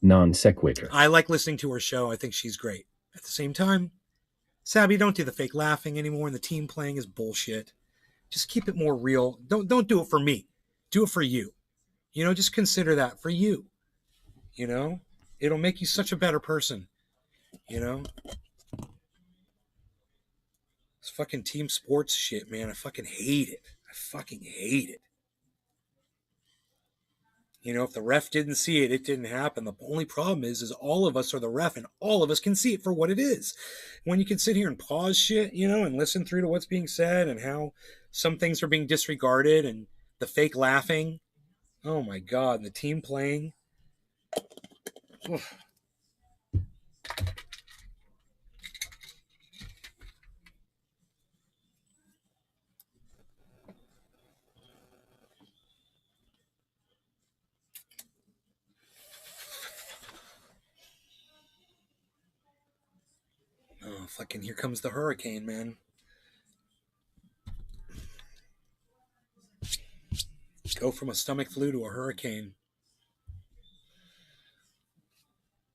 Non sequitur. I like listening to her show. I think she's great. At the same time, Sabby, don't do the fake laughing anymore, and the team playing is bullshit. Just keep it more real. Don't do it for me. Do it for you. Just consider that for you. It'll make you such a better person. It's fucking team sports shit, man. I fucking hate it. I fucking hate it. You know, if the ref didn't see it, it didn't happen. The only problem is all of us are the ref and all of us can see it for what it is. When you can sit here and pause shit, you know, and listen through to what's being said and how some things are being disregarded and the fake laughing. Oh my God, the team playing. Oof. Oh, fucking here comes the hurricane, man. Go from a stomach flu to a hurricane.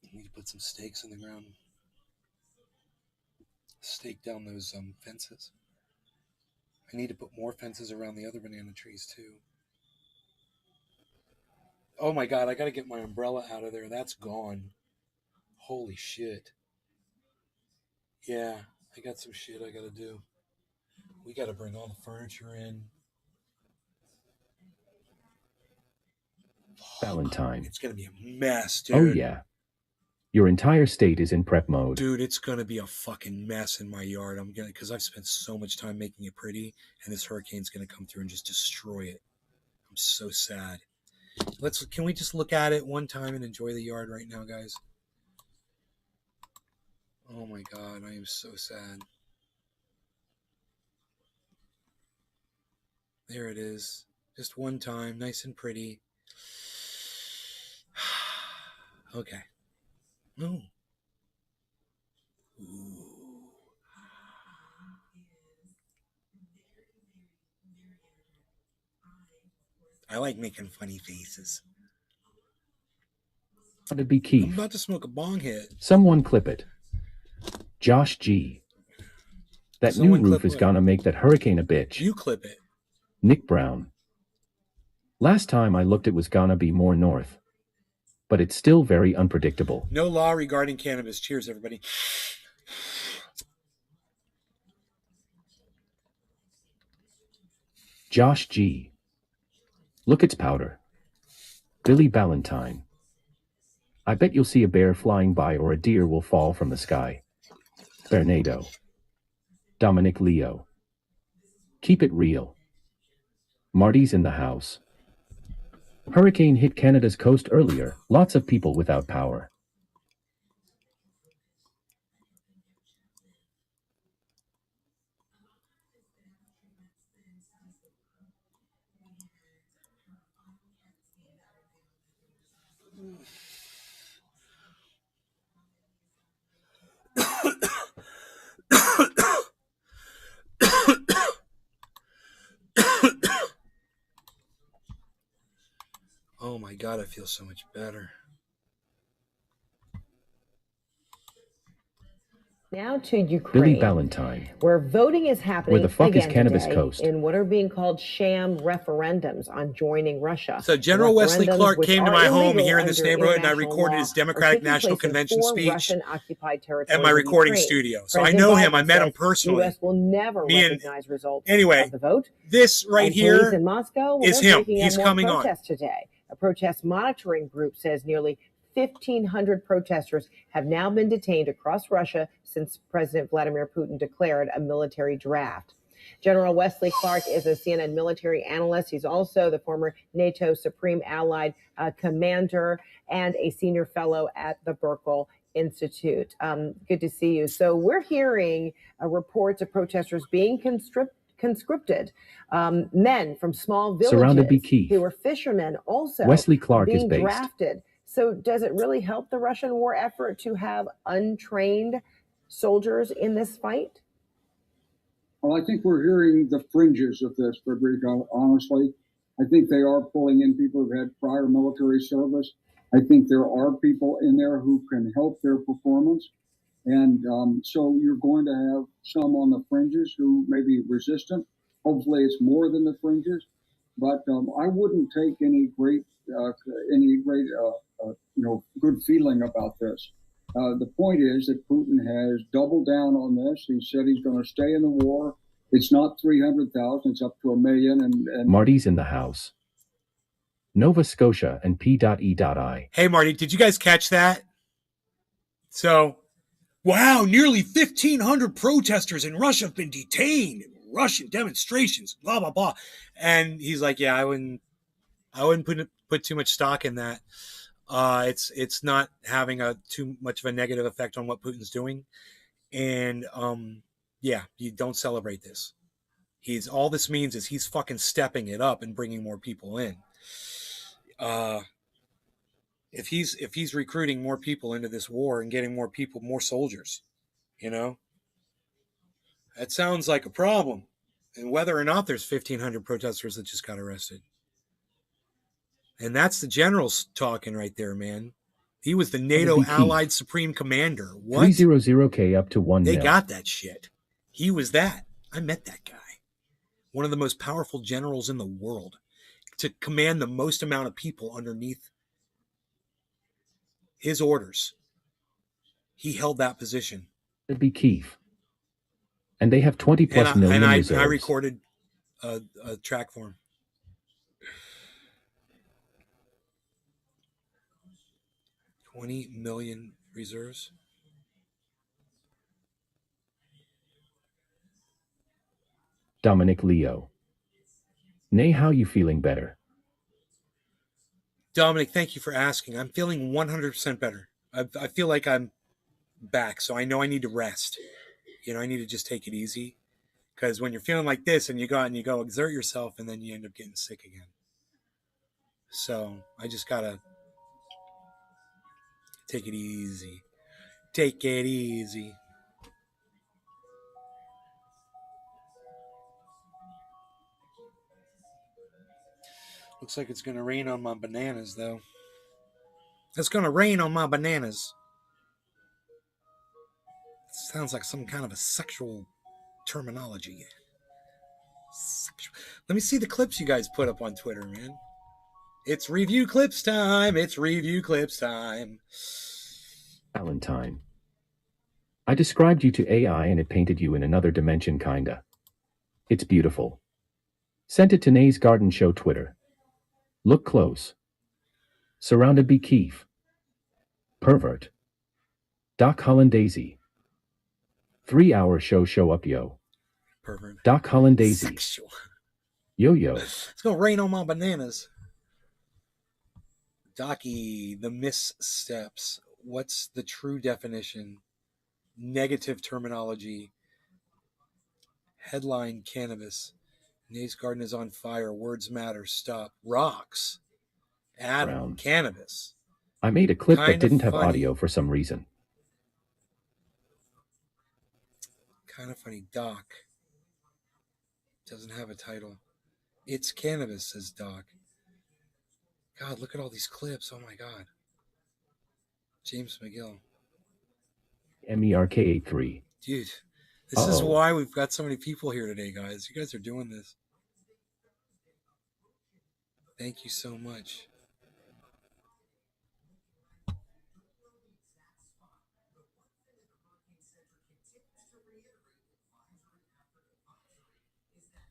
I need to put some stakes in the ground. Stake down those fences. I need to put more fences around the other banana trees too. Oh my God, I gotta get my umbrella out of there. That's gone. Holy shit. Yeah, I got some shit I gotta do. We gotta bring all the furniture in. Valentine. It's gonna be a mess, dude. Oh yeah. Your entire state is in prep mode. Dude, it's gonna be a fucking mess in my yard. Because I've spent so much time making it pretty, and this hurricane's gonna come through and just destroy it. I'm so sad. Can we just look at it one time and enjoy the yard right now, guys? Oh my God, I am so sad. There it is. Just one time, nice and pretty. Okay. Ooh. Ooh. I like making funny faces. To be Keith. I'm about to smoke a bong hit. Someone clip it. Josh G. That Someone new roof is gonna make that hurricane a bitch. You clip it. Nick Brown. Last time I looked it was gonna be more north. But it's still very unpredictable. No law regarding cannabis. Cheers, everybody. Josh G. Look, it's powder. Billy Ballantyne. I bet you'll see a bear flying by or a deer will fall from the sky. Bernardo. Dominic Leo. Keep it real. Marty's in the house. Hurricane hit Canada's coast earlier, lots of people without power. Oh my God, I feel so much better. Now to Ukraine, Billy Ballantyne, where voting is happening where the fuck is again Cannabis today Coast? In what are being called sham referendums on joining Russia. So General Wesley Referendums Clark which came to are my home illegal here in this under neighborhood, and I international recorded law his are Democratic taking National place in Convention 4 speech Russian-occupied at territories my in recording Ukraine. studio. So I President know Biden him. I met him says personally. The U.S. will never recognize results anyway, of the vote. This right and here police in Moscow, is they're him. breaking He's up more coming on. protests today. A protest monitoring group says nearly 1,500 protesters have now been detained across Russia since President Vladimir Putin declared a military draft. General Wesley Clark is a CNN military analyst. He's also the former NATO Supreme Allied Commander and a senior fellow at the Berkeley Institute. Good to see you. So we're hearing reports of protesters being conscripted, men from small villages who were fishermen also Wesley Clark being is based. drafted. So does it really help the Russian war effort to have untrained soldiers in this fight? Well, I think we're hearing the fringes of this, Frederica, honestly. I think they are pulling in people who've had prior military service. I think there are people in there who can help their performance. And so you're going to have some on the fringes who may be resistant. Hopefully it's more than the fringes. But I wouldn't take any great good feeling about this. The point is that Putin has doubled down on this. He said he's going to stay in the war. It's not 300,000, it's up to 1 million. And Marty's in the house. Nova Scotia and P.E.I. Hey, Marty, did you guys catch that? So, wow, nearly 1,500 protesters in Russia have been detained. Russian demonstrations, blah, blah, blah. And he's like, yeah, I wouldn't put too much stock in that. It's not having too much of a negative effect on what Putin's doing. And yeah, you don't celebrate this. All this means is he's fucking stepping it up and bringing more people in. If he's recruiting more people into this war and getting more people, more soldiers, that sounds like a problem. And whether or not there's 1,500 protesters that just got arrested. And that's the general's talking right there, man. He was the NATO Allied Supreme Commander. What? 300K up to 1 They mil. got that shit. He was that. I met that guy. One of the most powerful generals in the world. To command the most amount of people underneath his orders. He held that position. It'd be Kiev. And they have 20 plus million reserves. I recorded a track for him. $20 million reserves. Dominic Leo. Nay, how you feeling better? Dominic, thank you for asking. I'm feeling 100% better. I feel like I'm back, so I know I need to rest. I need to just take it easy. Because when you're feeling like this and you go out and you go exert yourself and then you end up getting sick again. So I just got to take it easy. Take it easy. Looks like it's going to rain on my bananas, though. It's going to rain on my bananas. Sounds like some kind of a sexual terminology. Let me see the clips you guys put up on Twitter, man. It's review clips time. It's review clips time. Valentine. I described you to AI and it painted you in another dimension, kinda. It's beautiful. Sent it to Nay's Garden Show Twitter. Look close. Surrounded by Kiev. Pervert. Doc Hollandaisy. 3-hour show up, yo. Pervert. Doc Hollandaisy. Sexual. Yo. It's going to rain on my bananas. Docky, the missteps. What's the true definition? Negative terminology. Headline, cannabis. Nay's garden is on fire. Words matter. Stop. Rocks. Adam. Brown. Cannabis. I made a clip Kind that didn't have funny. audio for some reason. Kind of funny. Doc. Doesn't have a title. It's cannabis, says Doc. God, look at all these clips. Oh my God. James McGill. MERK83. Dude, this is why we've got so many people here today, guys. You guys are doing this. Thank you so much.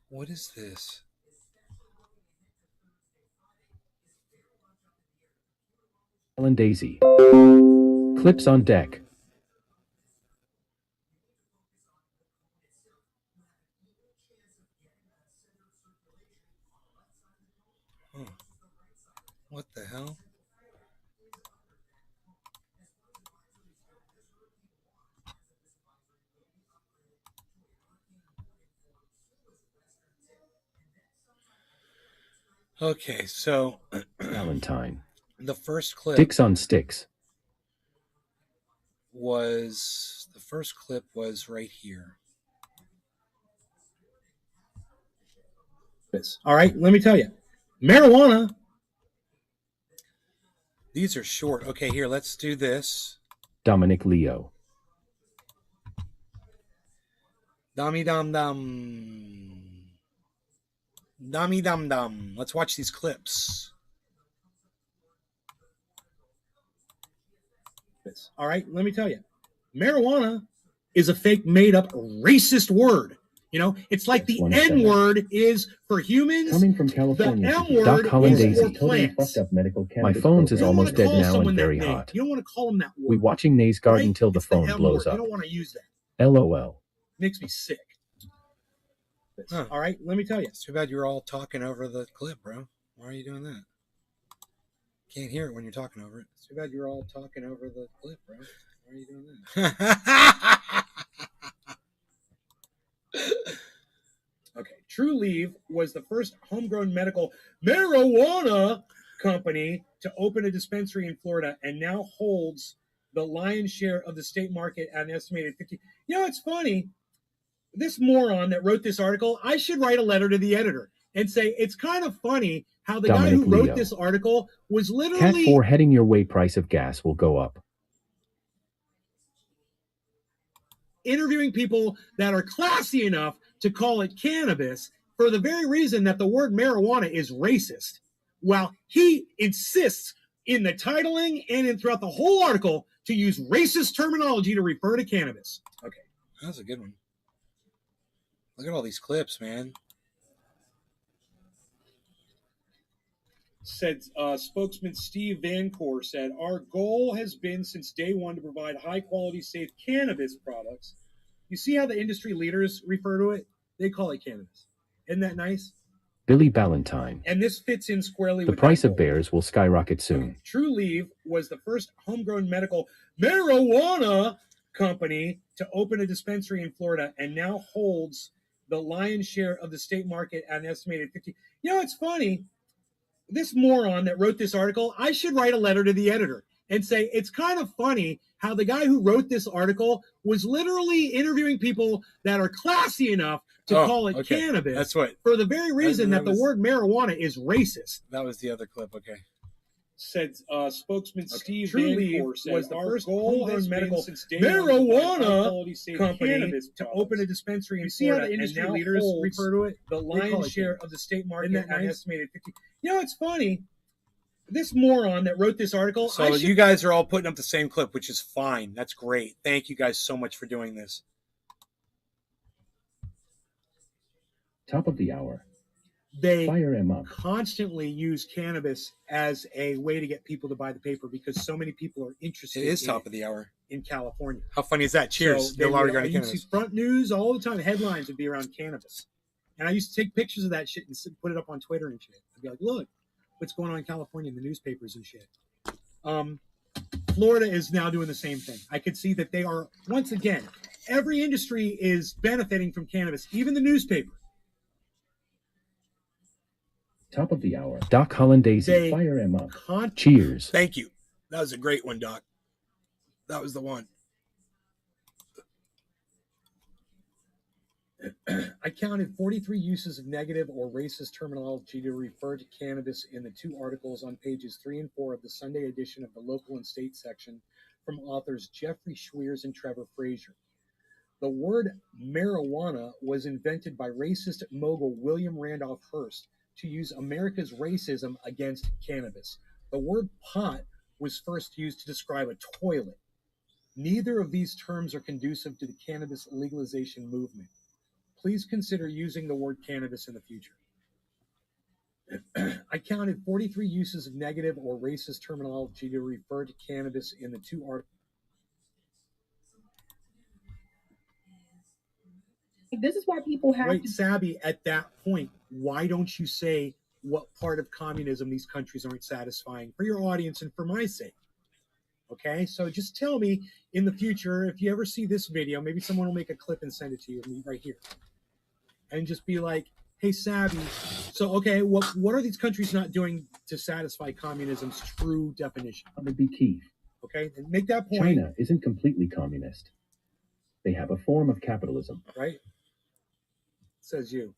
What is this? Ellen Daisy. Clips on deck. What the hell? Okay, so Valentine. The first clip Dicks on sticks. was right here. All right, let me tell you. Marijuana. These are short. Okay, here, let's do this. Dominic Leo. Dummy dum dum. Dummy dum dum. Let's watch these clips. All right, let me tell you, marijuana is a fake, made-up, racist word. You know, it's like the N-word is for humans. Coming from California, the M-word is for totally plants. fucked up medical cannabis. My phone's is almost dead now and very hot. You don't want to call them that word. We watching Nays Garden right? till the It's phone the blows up. You don't want to use that. LOL. Makes me sick. Huh. All right, let me tell you. It's too bad you're all talking over the clip, bro. Why are you doing that? Can't hear it when you're talking over it. It's too bad you're all talking over the clip, bro. Why are you doing that? Okay. True Leave was the first homegrown medical marijuana company to open a dispensary in Florida and now holds the lion's share of the state market at an estimated 50. You know, it's funny. This moron that wrote this article, I should write a letter to the editor and say, it's kind of funny how the guy who wrote this article was literally... Cat 4 heading your way, price of gas will go up. Interviewing people that are classy enough to call it cannabis for the very reason that the word marijuana is racist, while he insists in the titling and throughout the whole article to use racist terminology to refer to cannabis. Okay, that's a good one. Look at all these clips, man. Said spokesman Steve Vancore said, our goal has been since day one to provide high-quality, safe cannabis products. You see how the industry leaders refer to it? They call it cannabis. Isn't that nice? Billy Ballantyne. And this fits in squarely with the price of bears will skyrocket soon. Okay. True Leave was the first homegrown medical marijuana company to open a dispensary in Florida and now holds the lion's share of the state market at an estimated 50. You know, it's funny. This moron that wrote this article, I should write a letter to the editor and say, it's kind of funny how the guy who wrote this article was literally interviewing people that are classy enough to call it cannabis. That's what. For the very reason that the word marijuana is racist. That was the other clip. Okay. Said spokesman Steve Vancore said, was the first homegrown medical marijuana company to open a dispensary in Florida. The industry leaders refer to it? The lion's share of the state market at an estimated 50. You know, it's funny. This moron that wrote this article. So you guys are all putting up the same clip, which is fine. That's great. Thank you guys so much for doing this. Top of the hour. They fire him up. Constantly use cannabis as a way to get people to buy the paper because so many people are interested. It is top of the hour in California. How funny is that? Cheers. So you see front news all the time. Headlines would be around cannabis, and I used to take pictures of that shit and put it up on Twitter and shit. I'd be like, "Look, what's going on in California in the newspapers and shit." Florida is now doing the same thing. I could see that they are once again. Every industry is benefiting from cannabis, even the newspaper. Top of the hour. Doc Hollandaise, fire him up. Cheers. Thank you. That was a great one, Doc. That was the one. I counted 43 uses of negative or racist terminology to refer to cannabis in the two articles on pages 3 and 4 of the Sunday edition of the Local and State section from authors Jeffrey Schweers and Trevor Frazier. The word marijuana was invented by racist mogul William Randolph Hearst to use America's racism against cannabis. The word pot was first used to describe a toilet. Neither of these terms are conducive to the cannabis legalization movement. Please consider using the word cannabis in the future. I counted 43 uses of negative or racist terminology to refer to cannabis in the two articles. This is why people have Wait, Sabby, at that point, why don't you say what part of communism these countries aren't satisfying for your audience and for my sake? Okay, so just tell me in the future, if you ever see this video, maybe someone will make a clip and send it to you right here. And just be like, hey, Sabby, so, okay, what are these countries not doing to satisfy communism's true definition? That would be key. Okay, and make that point. China isn't completely communist. They have a form of capitalism. Right? Says you.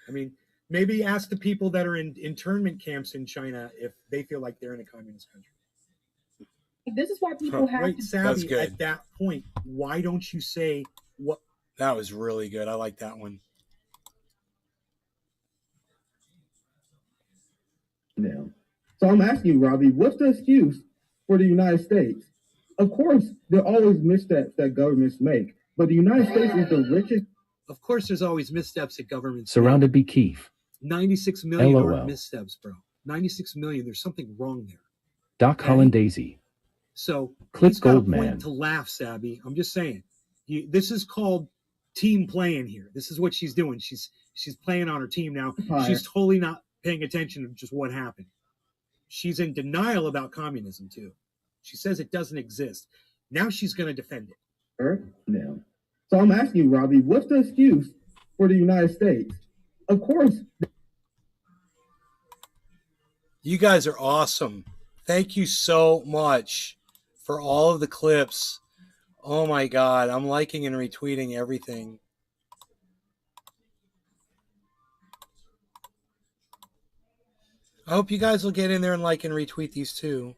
I mean, maybe ask the people that are in internment camps in China if they feel like they're in a communist country. This is why people have to Sabby, at that point, why don't you say what? That was really good. I like that one. Now, so I'm asking you, Robbie, what's the excuse for the United States Of course, there are always missteps that governments make, but the United States is the richest. Of course, there's always missteps that governments Surrounded by Keith. 96 million LOL. are missteps, bro. 96 million. There's something wrong there. Doc Holland Daisy. So Clip he's got Gold a point Man. to laugh, Sabby. I'm just saying. This is called team playing here. This is what she's doing. She's playing on her team now. She's totally not paying attention to just what happened. She's in denial about communism too. She says it doesn't exist. Now she's going to defend it. Now, so I'm asking you, Robbie, what's the excuse for the United States? Of course. You guys are awesome. Thank you so much for all of the clips. Oh my God, I'm liking and retweeting everything. I hope you guys will get in there and like and retweet these too.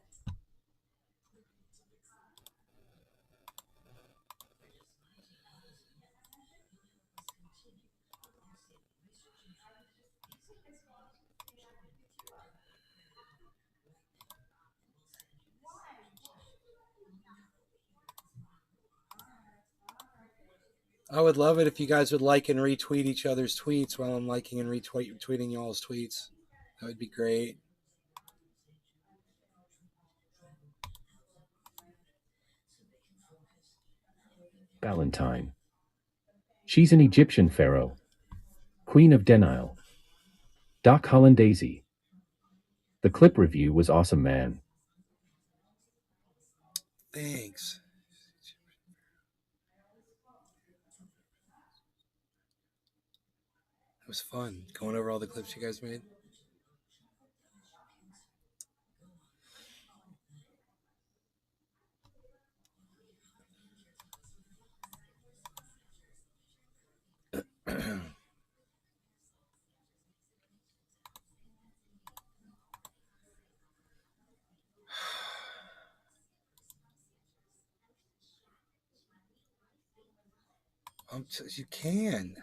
I would love it if you guys would like and retweet each other's tweets while I'm liking and retweeting y'all's tweets. That would be great. Valentine. She's an Egyptian pharaoh. Queen of Denial. Doc Holland Daisy. The clip review was awesome, man. Thanks. It was fun going over all the clips you guys made. You can.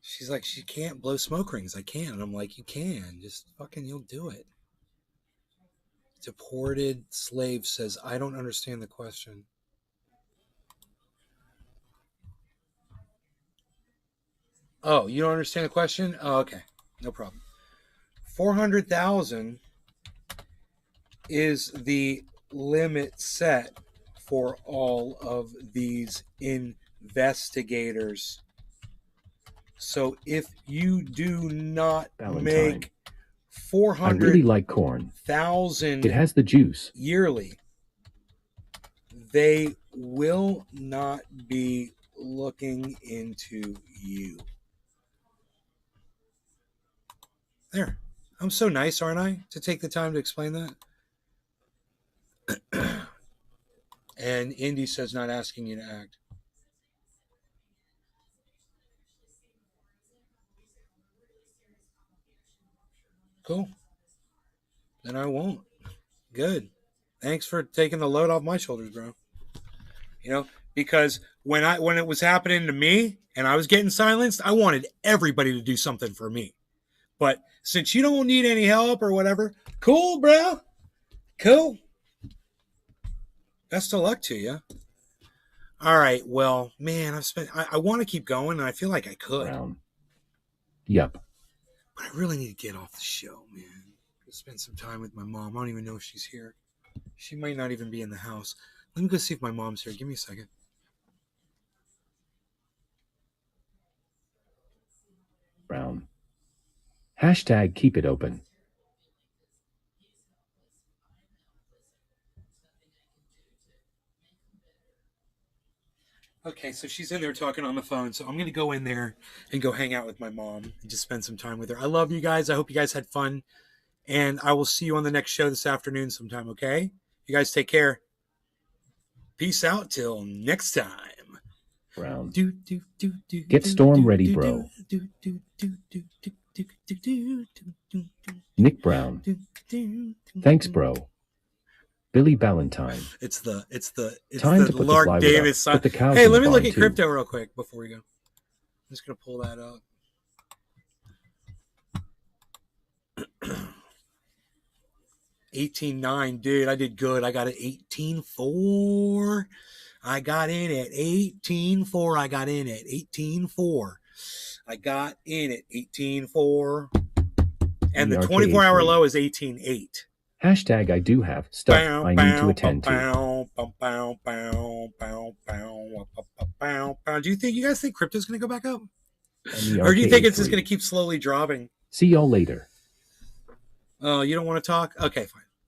She's like, she can't blow smoke rings. I can. And I'm like, you can. Just fucking, you'll do it. Deported slave says, I don't understand the question. Oh, you don't understand the question? Oh, okay. No problem. 400,000 is the limit set for all of these investigators. So if you do not make 400,000, I really like corn. It has the juice. Yearly, they will not be looking into you. There. I'm so nice, aren't I? To take the time to explain that. And Indy says not asking you to act. Cool. Then I won't. Good. Thanks for taking the load off my shoulders, bro. You know, because when it was happening to me and I was getting silenced, I wanted everybody to do something for me. But since you don't need any help or whatever, cool, bro. Cool. Best of luck to you. All right. Well, man, I want to keep going, and I feel like I could. Brown. Yep. But I really need to get off the show, man. Spend some time with my mom. I don't even know if she's here. She might not even be in the house. Let me go see if my mom's here. Give me a second. Brown. Hashtag keep it open. Okay, so she's in there talking on the phone, so I'm going to go in there and go hang out with my mom and just spend some time with her. I love you guys. I hope you guys had fun, and I will see you on the next show this afternoon sometime, okay? You guys take care. Peace out till next time. Brown. Get storm ready, bro. Nick Brown. Thanks, bro. Billy Ballantyne. It's the Time to put Lark the Davis song. Put the cows Hey, in let the me look barn, at too. crypto real quick before we go. just going to pull that up. $18.9, dude. I did good. I got it $18.4. I got in at $18.4. I got in at $18.4. I got in at $18.4. And the 24-hour low is $18.8. Hashtag I do have stuff I need to attend to. Do you guys think crypto's going to go back up? Or do you think it's just going to keep slowly dropping? See y'all later. Oh, you don't want to talk? Okay, fine.